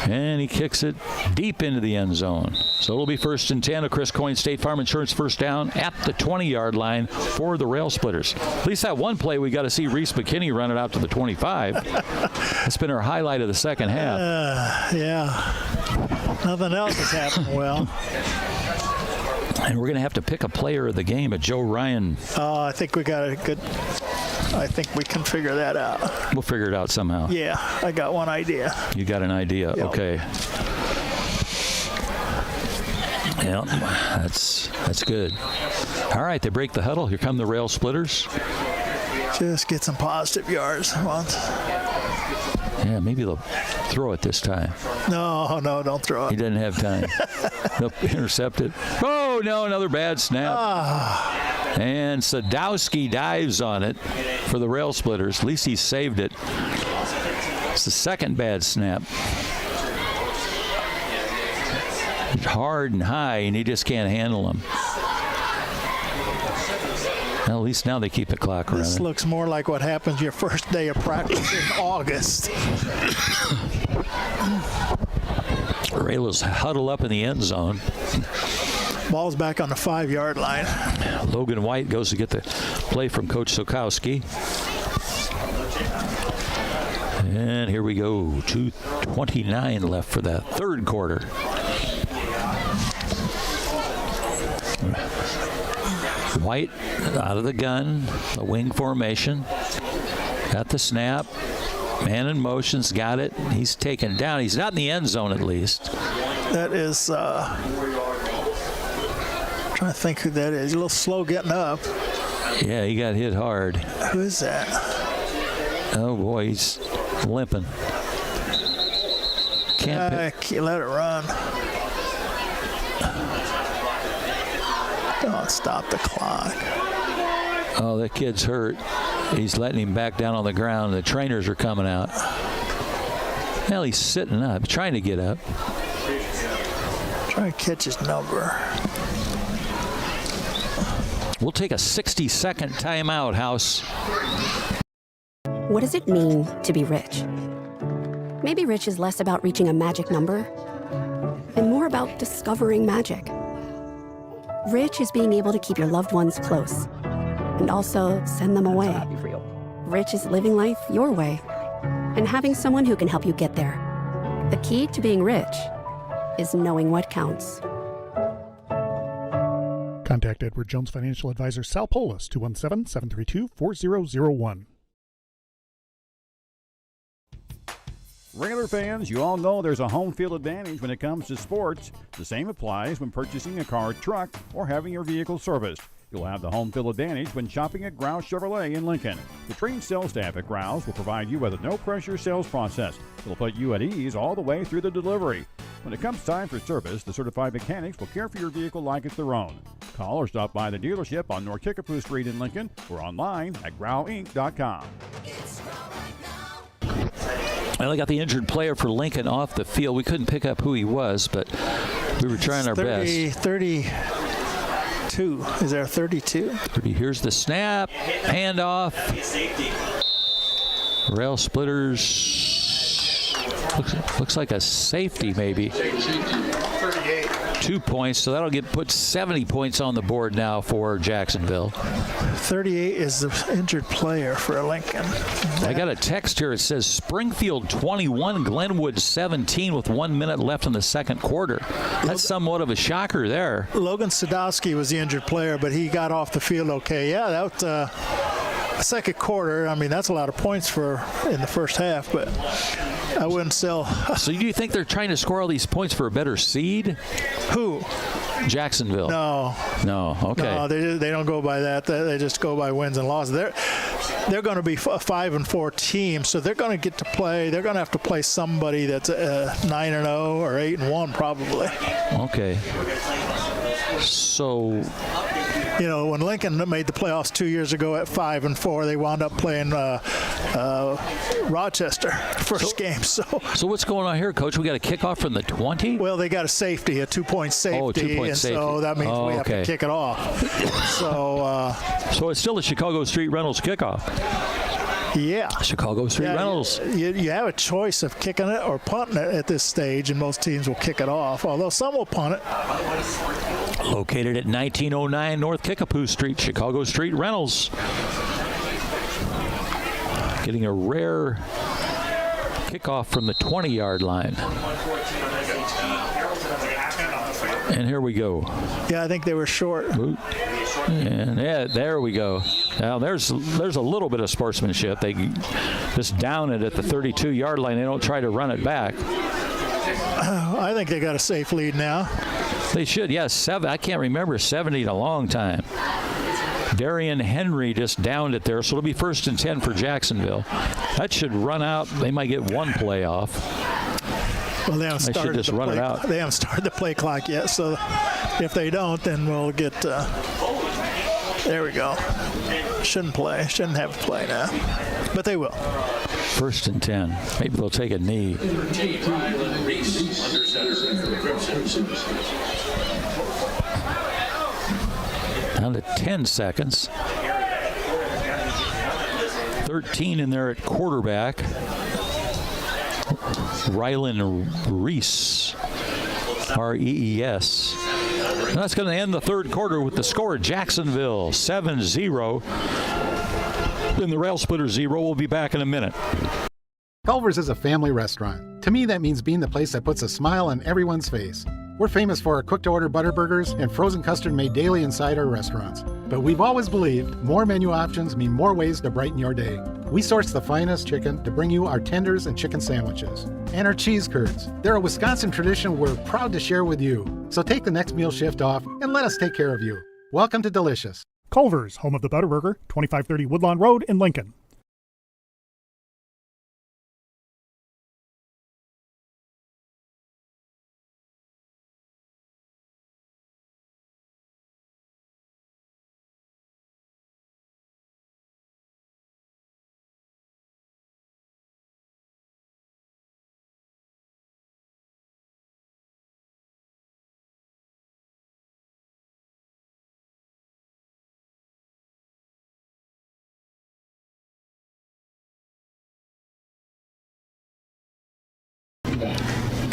F: And he kicks it deep into the end zone. So it'll be 1st and 10. A Chris Coyne State Farm Insurance first down at the 20-yard line for the Rail Splitters. At least that one play we got to see Reese McKinney run it out to the 25. That's been our highlight of the second half.
G: Yeah. Nothing else has happened well.
F: And we're going to have to pick a player of the game at Joe Ryan.
G: I think we got a good... I think we can figure that out.
F: We'll figure it out somehow.
G: Yeah, I got one idea.
F: You got an idea? Yep. Okay. Yeah, that's good. All right, they break the huddle. Here come the Rail Splitters.
G: Just get some positive yards once.
F: Yeah, maybe they'll throw it this time.
G: No, don't throw it.
F: He doesn't have time. They'll intercept it. Oh, no, another bad snap. And Sadowski dives on it for the Rail Splitters. At least he saved it. It's the second bad snap. It's hard and high, and he just can't handle them. Well, at least now they keep the clock running.
G: This looks more like what happens your first day of practice in August.
F: Raylers huddle up in the end zone.
G: Ball's back on the 5-yard line.
F: Logan White goes to get the play from Coach Sokowski. And here we go. 2:29 left for that third quarter. White out of the gun, the wing formation. Got the snap. Man in motion's got it. He's taken down. He's not in the end zone at least.
G: That is... trying to think who that is. He's a little slow getting up.
F: Yeah, he got hit hard.
G: Who is that?
F: Oh, boy, he's limping. Can't
G: let it run. Don't stop the clock.
F: Oh, that kid's hurt. He's letting him back down on the ground. The trainers are coming out. Well, he's sitting up, trying to get up.
G: Trying to catch his number.
F: We'll take a 60-second timeout, House.
E: What does it mean to be rich? Maybe rich is less about reaching a magic number and more about discovering magic. Rich is being able to keep your loved ones close and also send them away. Rich is living life your way and having someone who can help you get there. The key to being rich is knowing what counts.
A: Contact Edward Jones Financial Advisor Sal Polis, 217-732-4001.
B: Railer fans, you all know there's a home field advantage when it comes to sports. The same applies when purchasing a car, truck, or having your vehicle serviced. You'll have the home field advantage when shopping at Grouse Chevrolet in Lincoln. The trained sales staff at Grouse will provide you with a no-pressure sales process. It'll put you at ease all the way through the delivery. When it comes time for service, the certified mechanics will care for your vehicle like it's their own. Call or stop by the dealership on North Kickapoo Street in Lincoln or online at growinc.com.
F: Well, I got the injured player for Lincoln off the field. We couldn't pick up who he was, but we were trying our best.
G: 32. Is there a 32?
F: Here's the snap. Handoff. Rail Splitters. Looks like a safety, maybe.
G: 38.
F: 2 points, so that'll put 70 points on the board now for Jacksonville.
G: 38 is the injured player for Lincoln.
F: I got a text here. It says Springfield 21, Glenwood 17 with 1 minute left in the second quarter. That's somewhat of a shocker there.
G: Logan Sadowski was the injured player, but he got off the field okay. Yeah, that was second quarter. I mean, that's a lot of points in the first half, but I wouldn't sell.
F: So do you think they're trying to score all these points for a better seed?
G: Who?
F: Jacksonville.
G: No.
F: Okay.
G: No, they don't go by that. They just go by wins and losses. They're going to be a 5-4 team, so they're going to get to play. They're going to have to play somebody that's 9-0 or 8-1 probably.
F: Okay. So,
G: you know, when Lincoln made the playoffs 2 years ago at 5-4, they wound up playing Rochester first game. So
F: what's going on here, Coach? We got a kickoff from the 20?
G: Well, they got a safety, a 2-point safety.
F: Oh, 2-point
G: and
F: safety.
G: So that means we have to kick it off.
F: So it's still a Chicago Street Reynolds kickoff.
G: Yeah.
F: Chicago Street Reynolds.
G: You have a choice of kicking it or punting it at this stage, and most teams will kick it off, although some will punt it.
F: Located at 1909 North Kickapoo Street, Chicago Street Reynolds. Getting a rare kickoff from the 20-yard line. And here we go.
G: Yeah, I think they were short.
F: And there we go. Now there's a little bit of sportsmanship. They just down it at the 32-yard line. They don't try to run it back.
G: I think they got a safe lead now.
F: They should, yes. I can't remember 70 in a long time. Darian Henry just downed it there, so it'll be 1st and 10 for Jacksonville. That should run out. They might get one play off.
G: Well, they haven't started
F: just run it out.
G: They haven't started the play clock yet, so if they don't, then we'll get. There we go. Shouldn't have to play now, but they will.
F: 1st and 10. Maybe they'll take a knee. Down to 10 seconds. 13 in there at quarterback. Rylan Reese, R-E-E-S. And that's going to end the third quarter with the score: Jacksonville 7-0. Then the Rail Splitter 0. We'll be back in a minute.
D: Culver's is a family restaurant. To me, that means being the place that puts a smile on everyone's face. We're famous for our cooked-to-order butter burgers and frozen custard made daily inside our restaurants. But we've always believed more menu options mean more ways to brighten your day. We source the finest chicken to bring you our tenders and chicken sandwiches. And our cheese curds. They're a Wisconsin tradition we're proud to share with you. So take the next meal shift off and let us take care of you. Welcome to Delicious.
A: Culver's, home of the Butterburger, 2530 Woodlawn Road in Lincoln.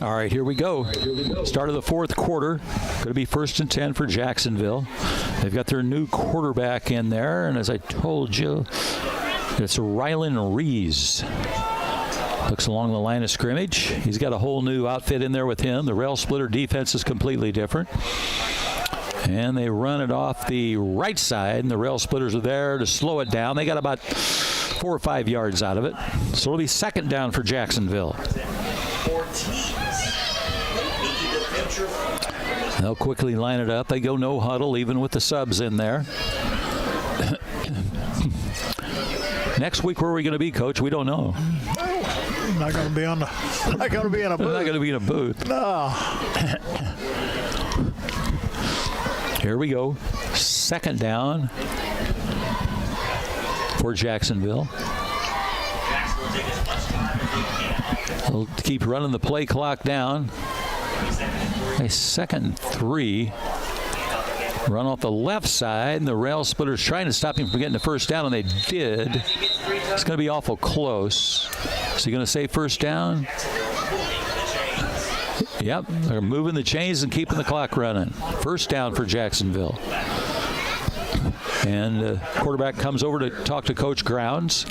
F: All right, here we go. Start of the fourth quarter. Going to be 1st and 10 for Jacksonville. They've got their new quarterback in there, and as I told you, it's Rylan Reese. Looks along the line of scrimmage. He's got a whole new outfit in there with him. The Rail Splitter defense is completely different. And they run it off the right side, and the Rail Splitters are there to slow it down. They got about 4 or 5 yards out of it. So it'll be 2nd down for Jacksonville. They'll quickly line it up. They go no huddle, even with the subs in there. Next week, where are we going to be, Coach? We don't know.
G: I'm not going to be in a booth.
F: Not going to be in a booth.
G: No.
F: Here we go. 2nd down for Jacksonville. They'll keep running the play clock down. A 2nd and 3. Run off the left side, and the Rail Splitters trying to stop him from getting the 1st down, and they did. It's going to be awful close. So you're going to say 1st down? Yep, they're moving the chains and keeping the clock running. First down for Jacksonville. And quarterback comes over to talk to Coach Grounds.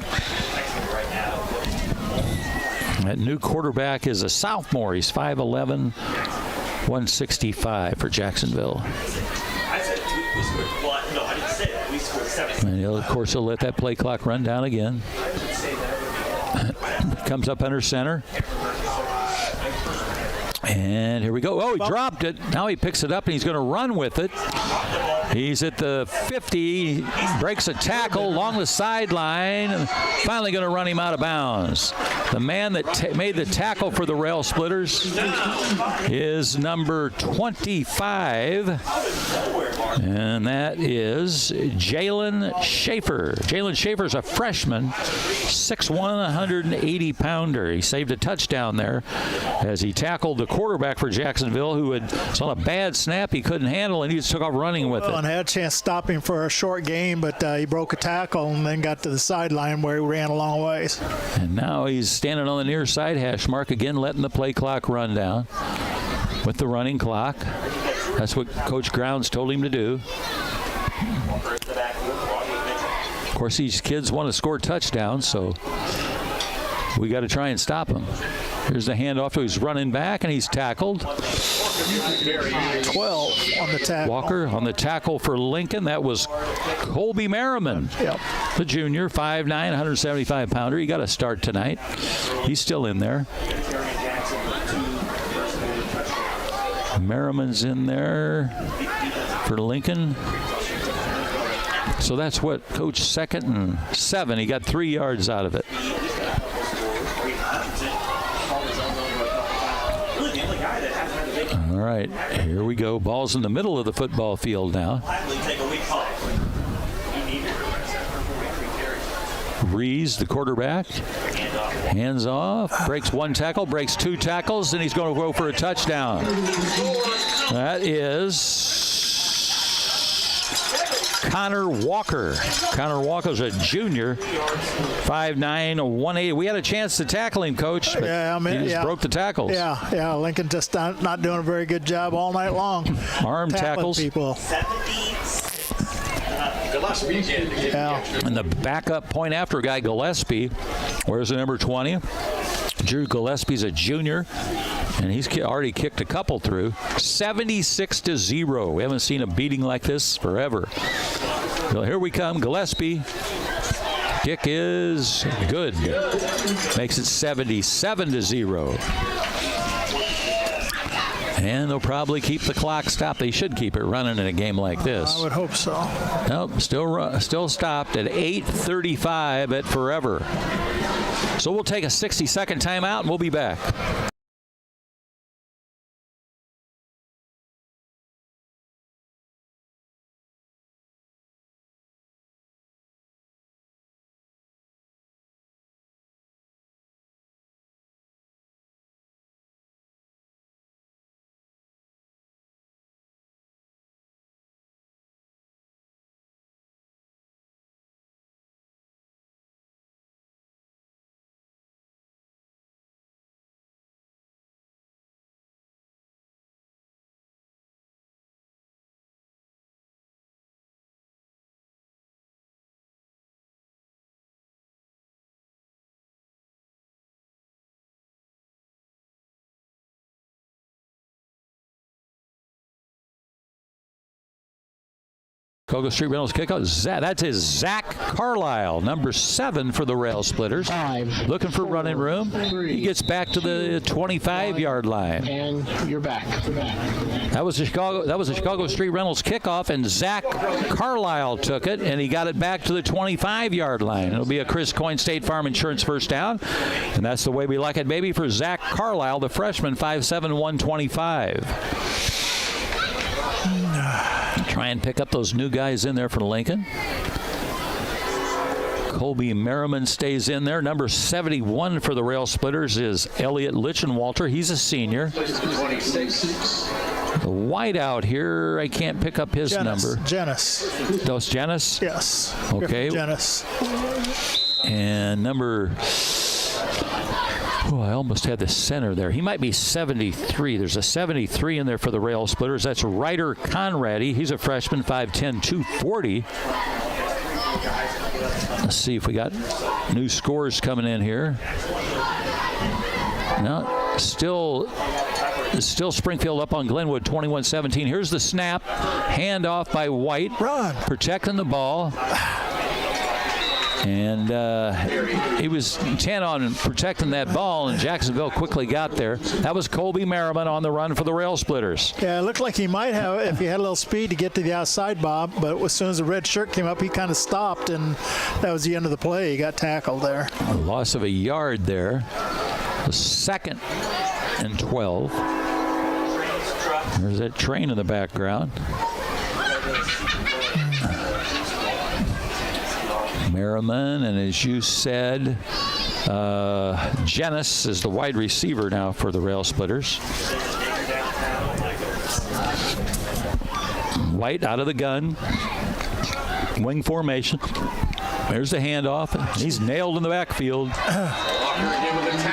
F: That new quarterback is a sophomore. He's 5'11", 165 for Jacksonville. And of course, he'll let that play clock run down again. Comes up under center. And here we go. Oh, he dropped it. Now he picks it up, and he's going to run with it. He's at the 50, breaks a tackle along the sideline, and finally going to run him out of bounds. The man that made the tackle for the Rail Splitters is number 25, and that is Jalen Schaefer. Jalen Schaefer's a freshman, 6'1", 180-pounder. He saved a touchdown there as he tackled the quarterback for Jacksonville, who was on a bad snap he couldn't handle, and he just took off running with it.
G: And had a chance to stop him for a short game, but he broke a tackle and then got to the sideline where he ran a long ways.
F: And now he's standing on the near side hash mark again, letting the play clock run down with the running clock. That's what Coach Grounds told him to do. Of course, these kids want to score touchdowns, so we got to try and stop them. Here's the handoff. He's running back, and he's tackled.
G: 12 on the tackle.
F: Walker on the tackle for Lincoln. That was Colby Merriman, the junior, 5'9", 175-pounder. He got a start tonight. He's still in there. Merriman's in there for Lincoln. So that's what Coach 2nd and 7. He got 3 yards out of it. All right, here we go. Ball's in the middle of the football field now. Rees, the quarterback, hands off, breaks one tackle, breaks 2 tackles, and he's going to go for a touchdown. That is Connor Walker. Connor Walker's a junior, 5'9", 180. We had a chance to tackle him, Coach, but he just broke the tackles.
G: Yeah, Lincoln just not doing a very good job all night long.
F: Arm tackles.
G: People.
F: And the backup point after guy Gillespie. Where's the number 20? Drew Gillespie's a junior, and he's already kicked a couple through. 76-0. We haven't seen a beating like this forever. So here we come. Gillespie. Kick is good. Makes it 77-0. And they'll probably keep the clock stopped. They should keep it running in a game like this.
G: I would hope so.
F: Nope, still stopped at 8:35 at forever. So we'll take a 60-second timeout, and we'll be back. Chicago Street Rentals kickoff. That's his Zach Carlisle, number 7 for the Rail Splitters.
J: 5,
F: looking for
J: 4,
F: running room.
J: 3,
F: he gets back to the 25-yard line.
J: And you're back.
F: That was a Chicago Street Rentals kickoff, and Zach Carlisle took it, and he got it back to the 25-yard line. It'll be a Chris Coyne State Farm Insurance first down, and that's the way we like it, baby, for Zach Carlisle, the freshman, 5'7", 125. Try and pick up those new guys in there for Lincoln. Colby Merriman stays in there. Number 71 for the Rail Splitters is Elliot Lichenwalter. He's a senior. The wideout here, I can't pick up his number.
G: Janice.
F: Those Janice?
G: Yes.
F: Okay.
G: Janice.
F: And number Oh, I almost had the center there. He might be 73. There's a 73 in there for the Rail Splitters. That's Ryder Conradi. He's a freshman, 5'10", 240. Let's see if we got new scores coming in here. No, still Springfield up on Glenwood, 21-17. Here's the snap. Hand off by White.
G: Run.
F: Protecting the ball. And he was intent on protecting that ball, and Jacksonville quickly got there. That was Colby Merriman on the run for the Rail Splitters.
G: Yeah, it looked like he might have, if he had a little speed, to get to the outside, Bob. But as soon as the red shirt came up, he kind of stopped, and that was the end of the play. He got tackled there.
F: A loss of a yard there. The 2nd and 12. There's that train in the background. Merriman, and as you said, Jenis is the wide receiver now for the Rail Splitters. White out of the gun. Wing formation. There's the handoff. He's nailed in the backfield.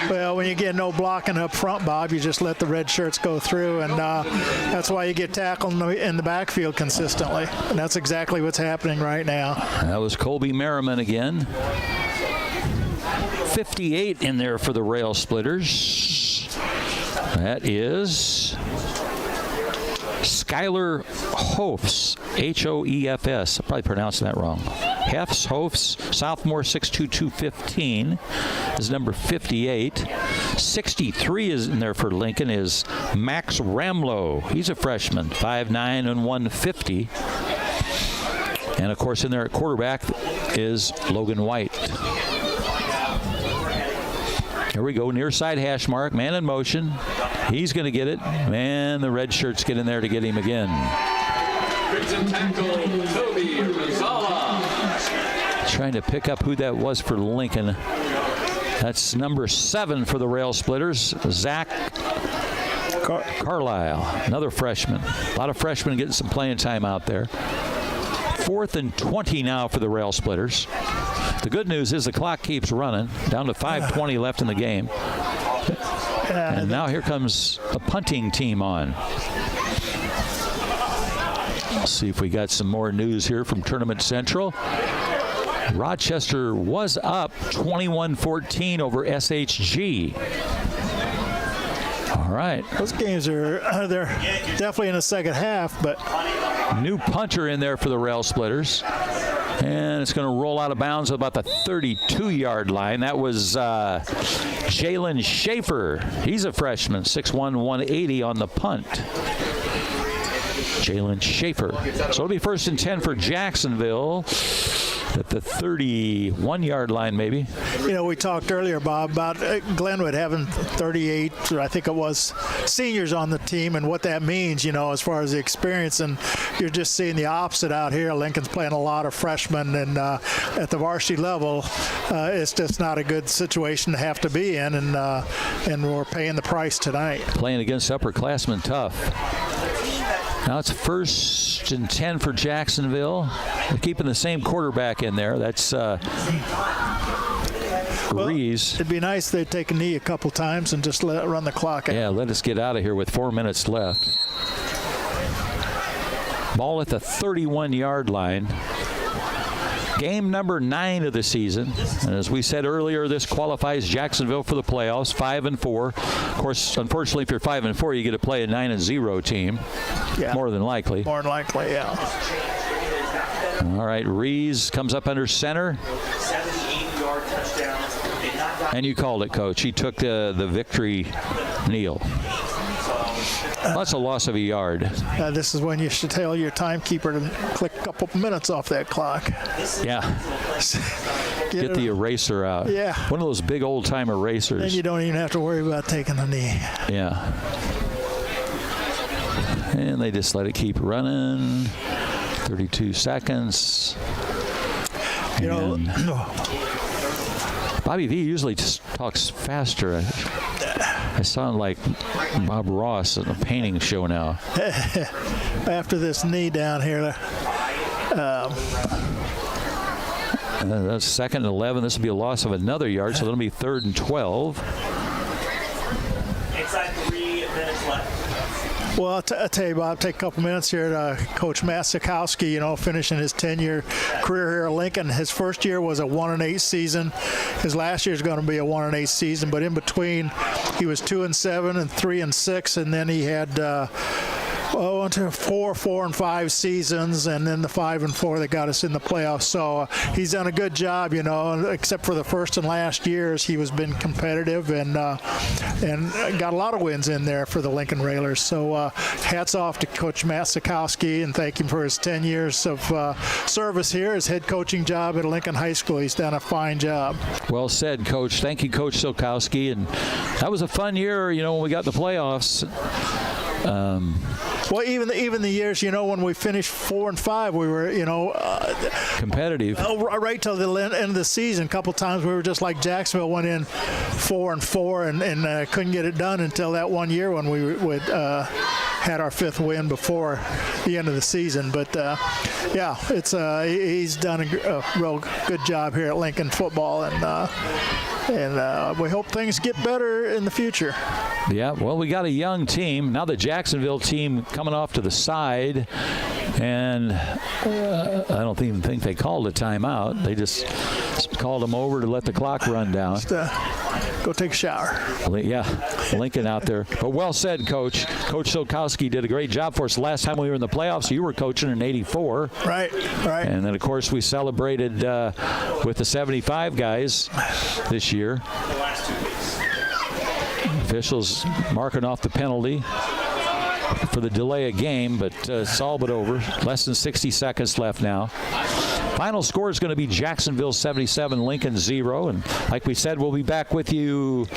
G: Well, when you get no blocking up front, Bob, you just let the red shirts go through, and that's why you get tackled in the backfield consistently. And that's exactly what's happening right now.
F: That was Colby Merriman again. 58 in there for the Rail Splitters. That is Skylar Hofs, H-O-E-F-S. I probably pronounced that wrong. Hofs, sophomore, 6'2", 215 is number 58. 63 is in there for Lincoln is Max Ramlow. He's a freshman, 5'9" and 150. And, of course, in there at quarterback is Logan White. Here we go, near side hash mark, man in motion. He's going to get it, and the red shirts get in there to get him again. Trying to pick up who that was for Lincoln. That's number 7 for the Rail Splitters, Zach Carlisle, another freshman. A lot of freshmen getting some playing time out there. 4th and 20 now for the Rail Splitters. The good news is the clock keeps running, down to 5:20 left in the game. And now here comes a punting team on. Let's see if we got some more news here from Tournament Central. Rochester was up 21-14 over SHG. All right.
G: Those games they're definitely in the second half, but
F: new punter in there for the Rail Splitters. And it's going to roll out of bounds at about the 32-yard line. That was Jalen Schaefer. He's a freshman, 6'1", 180 on the punt. Jalen Schaefer. So it'll be 1st and 10 for Jacksonville at the 31-yard line, maybe.
G: You know, we talked earlier, Bob, about Glenwood having 38, or I think it was, seniors on the team, and what that means, you know, as far as the experience. And you're just seeing the opposite out here. Lincoln's playing a lot of freshmen, and at the varsity level, it's just not a good situation to have to be in, and we're paying the price tonight.
F: Playing against upperclassmen, tough. Now it's 1st and 10 for Jacksonville. They're keeping the same quarterback in there. That's Rees.
G: It'd be nice if they'd take a knee a couple times and just run the clock out.
F: Yeah, let us get out of here with 4 minutes left. Ball at the 31-yard line. Game number 9 of the season. And as we said earlier, this qualifies Jacksonville for the playoffs, 5-4. Of course, unfortunately, if you're 5-4, you get to play a 9-0 team.
G: Yeah.
F: More than likely.
G: More than likely, yeah.
F: All right, Rees comes up under center. And you called it, Coach. He took the victory kneel. That's a loss of a yard.
G: This is when you should tell your timekeeper to click a couple minutes off that clock.
F: Yeah. Get the eraser out.
G: Yeah.
F: One of those big old-time erasers.
G: Then you don't even have to worry about taking a knee.
F: Yeah. And they just let it keep running. 32 seconds.
G: You know,
F: Bobby V usually just talks faster. I sound like Bob Ross at a painting show now.
G: After this knee down here.
F: That's 2nd and 11. This will be a loss of another yard, so it'll be 3rd and 12.
G: Well, I'll tell you, Bob, take a couple minutes here. Coach Matt Sikowski, finishing his 10-year career here at Lincoln. His first year was a 1-8 season. His last year is going to be a 1-8 season, but in between, he was 2-7 and 3-6, and then he had 4-5 seasons, and then the 5-4 that got us in the playoffs. So he's done a good job, except for the first and last years. He was been competitive and got a lot of wins in there for the Lincoln Railers. So hats off to Coach Matt Sikowski, and thank him for his 10 years of service here, his head coaching job at Lincoln High School. He's done a fine job.
F: Well said, Coach. Thank you, Coach Sikowski. And that was a fun year, when we got in the playoffs.
G: Well, even the years, when we finished 4-5, we were,
F: competitive.
G: Right till the end of the season. A couple times we were just like Jacksonville, went in 4-4 and couldn't get it done until that one year when we had our 5th win before the end of the season. But he's done a real good job here at Lincoln football, and we hope things get better in the future.
F: Yeah, well, we got a young team. Now the Jacksonville team coming off to the side, and I don't even think they called a timeout. They just called them over to let the clock run down.
G: Just, go take a shower.
F: Yeah, Lincoln out there. But well said, Coach. Coach Sikowski did a great job for us. Last time we were in the playoffs, you were coaching in '84.
G: Right.
F: And then, of course, we celebrated with the 75 guys this year. Officials marking off the penalty for the delay of game, but it's all but over. Less than 60 seconds left now. Final score is going to be Jacksonville 77, Lincoln 0. And like we said, we'll be back with you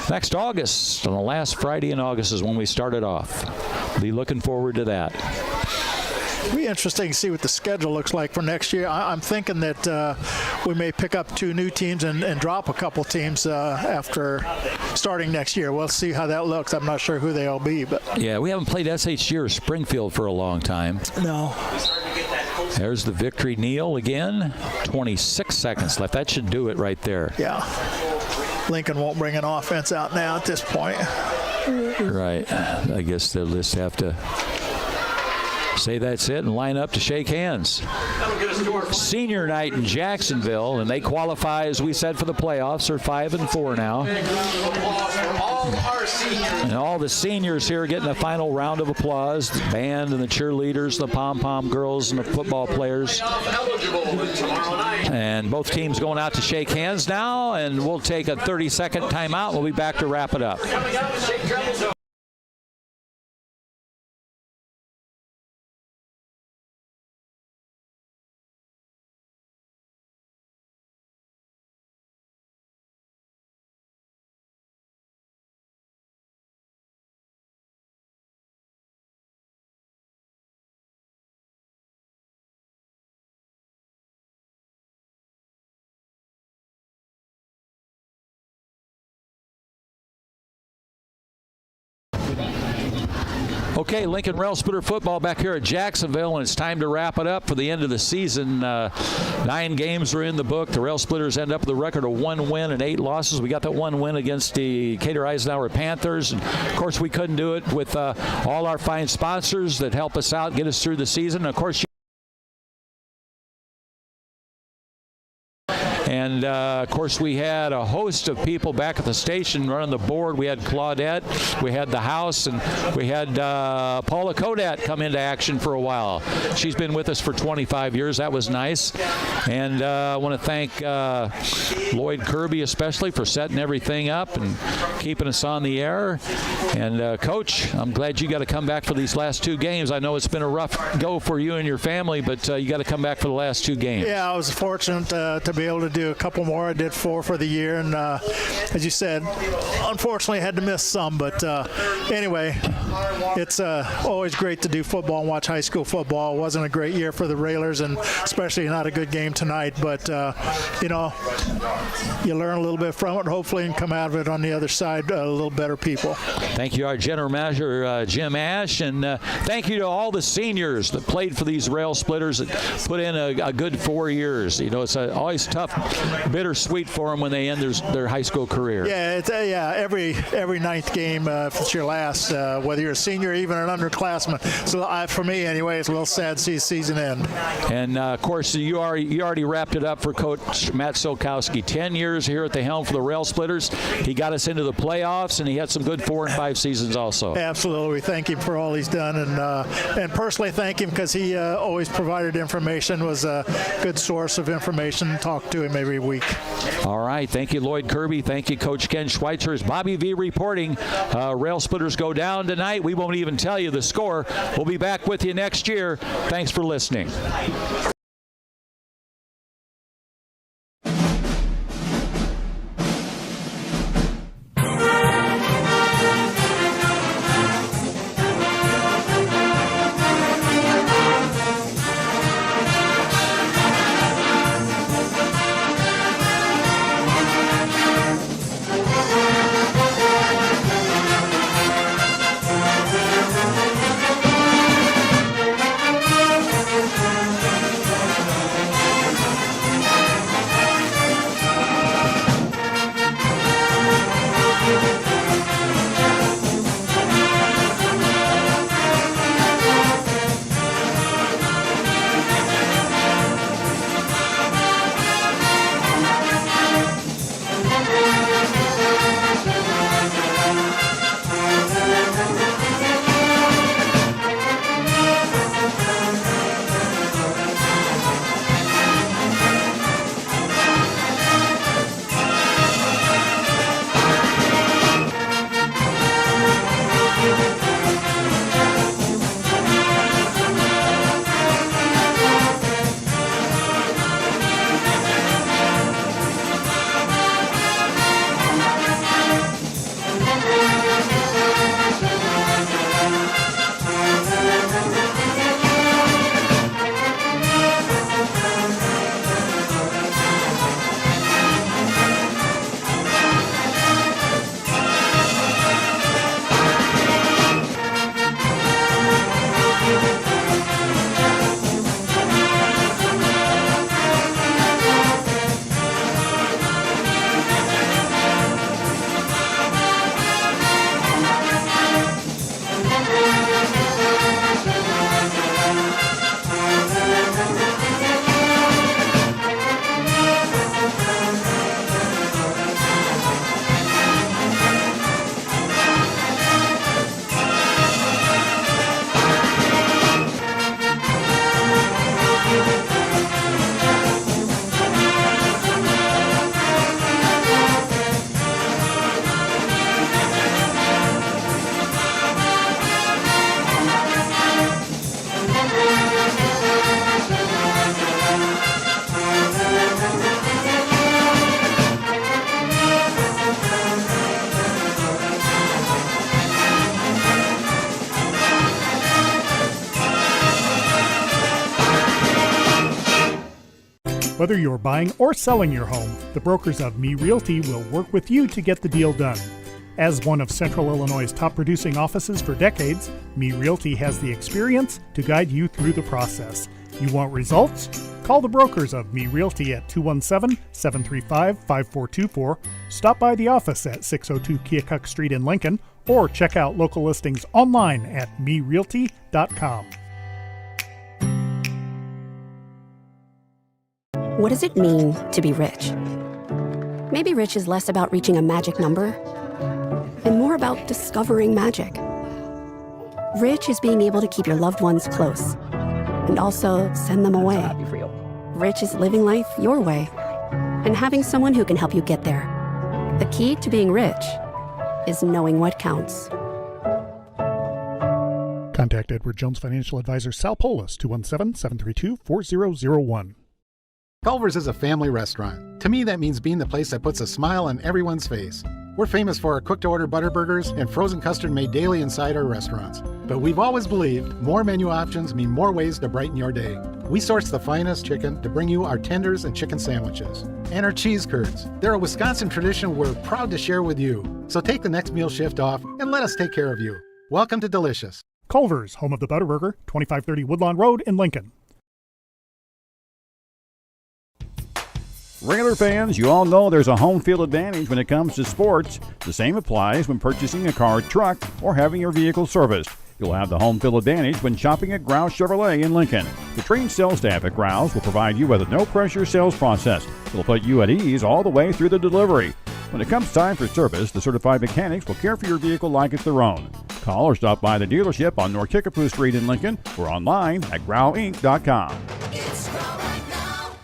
F: next August. On the last Friday in August is when we started off. Be looking forward to that.
G: It'll be interesting to see what the schedule looks like for next year. I'm thinking that we may pick up 2 new teams and drop a couple teams after starting next year. We'll see how that looks. I'm not sure who they'll be, but
F: yeah, we haven't played SHG or Springfield for a long time.
G: No.
F: There's the victory kneel again. 26 seconds left. That should do it right there.
G: Yeah. Lincoln won't bring an offense out now at this point.
F: Right. I guess they'll just have to say that's it and line up to shake hands. Senior night in Jacksonville, and they qualify, as we said, for the playoffs. They're 5-4 now. And all the seniors here getting a final round of applause. The band and the cheerleaders, the pom-pom girls and the football players. And both teams going out to shake hands now, and we'll take a 30-second timeout. We'll be back to wrap it up. Okay, Lincoln Rail Splitter football back here at Jacksonville, and it's time to wrap it up for the end of the season. 9 games are in the book. The Rail Splitters end up with a record of 1 win and 8 losses. We got that 1 win against the Cater Eisenhower Panthers. And of course, we couldn't do it with all our fine sponsors that help us out, get us through the season. And of course, and, of course, we had a host of people back at the station running the board. We had Claudette, we had the house, and we had Paula Kodat come into action for a while. She's been with us for 25 years. That was nice. And I want to thank Lloyd Kirby especially for setting everything up and keeping us on the air. And, Coach, I'm glad you got to come back for these last 2 games. I know it's been a rough go for you and your family, but you got to come back for the last 2 games.
G: Yeah, I was fortunate to be able to do a couple more. I did 4 for the year, and as you said, unfortunately had to miss some, but anyway, it's always great to do football and watch high school football. It wasn't a great year for the Railers, and especially not a good game tonight, but you know, you learn a little bit from it, hopefully, and come out of it on the other side a little better people.
F: Thank you, our general manager, Jim Ash, and thank you to all the seniors that played for these Rail Splitters that put in a good 4 years. You know, it's always tough bittersweet for them when they end their high school career.
G: Yeah, it's, every ninth game, if it's your last, whether you're a senior or even an underclassman. So for me, anyway, it's a little sad to see season end.
F: And of course, you already wrapped it up for Coach Matt Solkowski. 10 years here at the helm for the Rail Splitters. He got us into the playoffs, and he had some good 4 and 5 seasons also.
G: Absolutely, we thank him for all he's done, and personally thank him because he always provided information, was a good source of information. Talk to him every week.
F: All right, thank you, Lloyd Kirby. Thank you, Coach Ken Schweitzer. It's Bobby V reporting. Rail Splitters go down tonight. We won't even tell you the score. We'll be back with you next year. Thanks for listening.
A: Whether you're buying or selling your home, the brokers of Me Realty will work with you to get the deal done. As one of Central Illinois' top producing offices for decades, Me Realty has the experience to guide you through the process. You want results? Call the brokers of Me Realty at 217-735-5424, stop by the office at 602 Keokuk Street in Lincoln, or check out local listings online at merealty.com.
E: What does it mean to be rich? Maybe rich is less about reaching a magic number and more about discovering magic. Rich is being able to keep your loved ones close and also send them away. Rich is living life your way and having someone who can help you get there. The key to being rich is knowing what counts.
A: Contact Edward Jones Financial Advisor Sal Polis, 217-732-4001.
D: Culver's is a family restaurant. To me, that means being the place that puts a smile on everyone's face. We're famous for our cooked-to-order butter burgers and frozen custard made daily inside our restaurants. But we've always believed more menu options mean more ways to brighten your day. We source the finest chicken to bring you our tenders and chicken sandwiches. And our cheese curds. They're a Wisconsin tradition we're proud to share with you. So take the next meal shift off and let us take care of you. Welcome to Delicious.
A: Culver's, home of the Butterburger, 2530 Woodlawn Road in Lincoln.
B: Railer fans, you all know there's a home field advantage when it comes to sports. The same applies when purchasing a car, truck, or having your vehicle serviced. You'll have the home field advantage when shopping at Grouse Chevrolet in Lincoln. The trained sales staff at Grouse will provide you with a no-pressure sales process. It'll put you at ease all the way through the delivery. When it comes time for service, the certified mechanics will care for your vehicle like it's their own. Call or stop by the dealership on North Kickapoo Street in Lincoln or online at growinc.com.
C: It's Grow Right Now.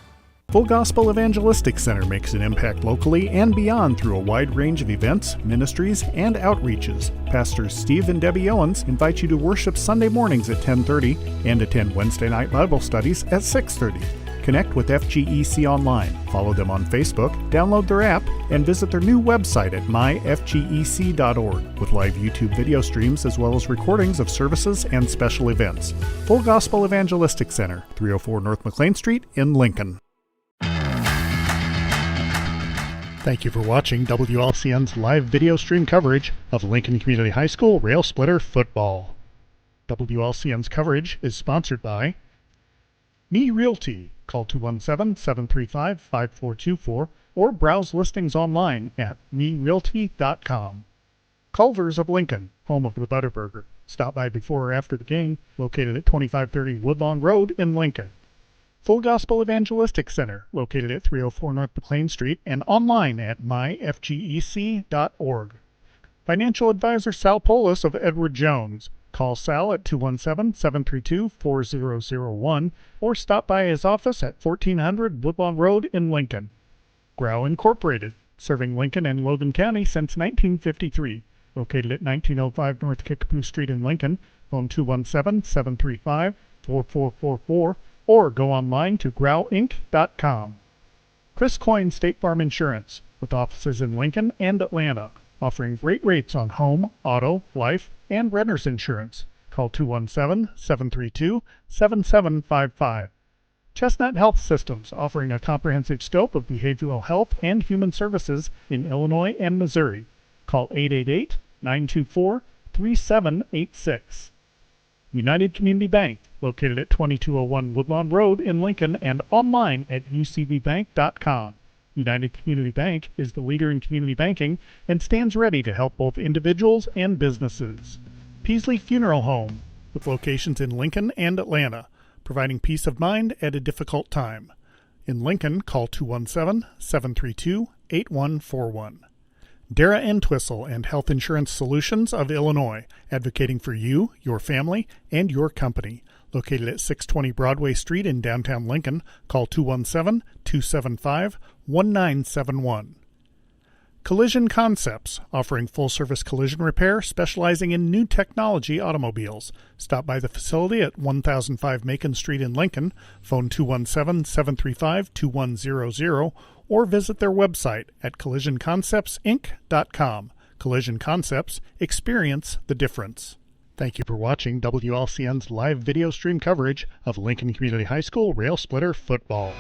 A: Full Gospel Evangelistic Center makes an impact locally and beyond through a wide range of events, ministries, and outreaches. Pastors Steve and Debbie Owens invite you to worship Sunday mornings at 10:30 and attend Wednesday night Bible studies at 6:30. Connect with FGEC online, follow them on Facebook, download their app, and visit their new website at myfgec.org with live YouTube video streams as well as recordings of services and special events. Full Gospel Evangelistic Center, 304 North McLean Street in Lincoln. Thank you for watching WLCN's live video stream coverage of Lincoln Community High School Rail Splitter Football. WLCN's coverage is sponsored by Me Realty. Call 217-735-5424 or browse listings online at merealty.com. Culver's of Lincoln, home of the Butterburger. Stop by before or after the game, located at 2530 Woodlawn Road in Lincoln. Full Gospel Evangelistic Center, located at 304 North McLean Street and online at myfgec.org. Financial advisor Sal Polis of Edward Jones. Call Sal at 217-732-4001 or stop by his office at 1400 Woodlawn Road in Lincoln. Grau Incorporated, serving Lincoln and Logan County since 1953. Located at 1905 North Kickapoo Street in Lincoln. Phone 217-735-4444 or go online to growinc.com. Chris Coyne State Farm Insurance, with offices in Lincoln and Atlanta, offering great rates on home, auto, life, and renter's insurance. Call 217-732-7755. Chestnut Health Systems, offering a comprehensive scope of behavioral health and human services in Illinois and Missouri. Call 888-924-3786. United Community Bank, located at 2201 Woodlawn Road in Lincoln and online at ucbbank.com. United Community Bank is the leader in community banking and stands ready to help both individuals and businesses. Peasley Funeral Home, with locations in Lincoln and Atlanta, providing peace of mind at a difficult time. In Lincoln, call 217-732-8141. Dara Entwistle and Health Insurance Solutions of Illinois, advocating for you, your family, and your company. Located at 620 Broadway Street in downtown Lincoln, call 217-275-1971. Collision Concepts, offering full-service collision repair, specializing in new technology automobiles. Stop by the facility at 1005 Macon Street in Lincoln, phone 217-735-2100, or visit their website at collisionconceptsinc.com. Collision Concepts, experience the difference. Thank you for watching WLCN's live video stream coverage of Lincoln Community High School Rail Splitter Football.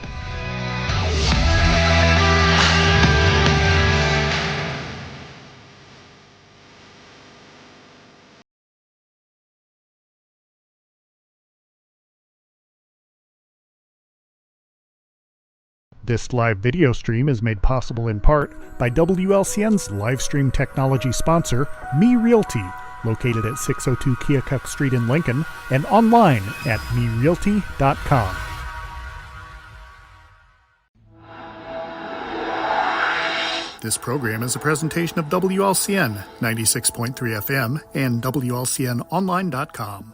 A: This live video stream is made possible in part by WLCN's live stream technology sponsor, Me Realty, located at 602 Keokuk Street in Lincoln and online at merealty.com. This program is a presentation of WLCN 96.3 FM and WLCNonline.com.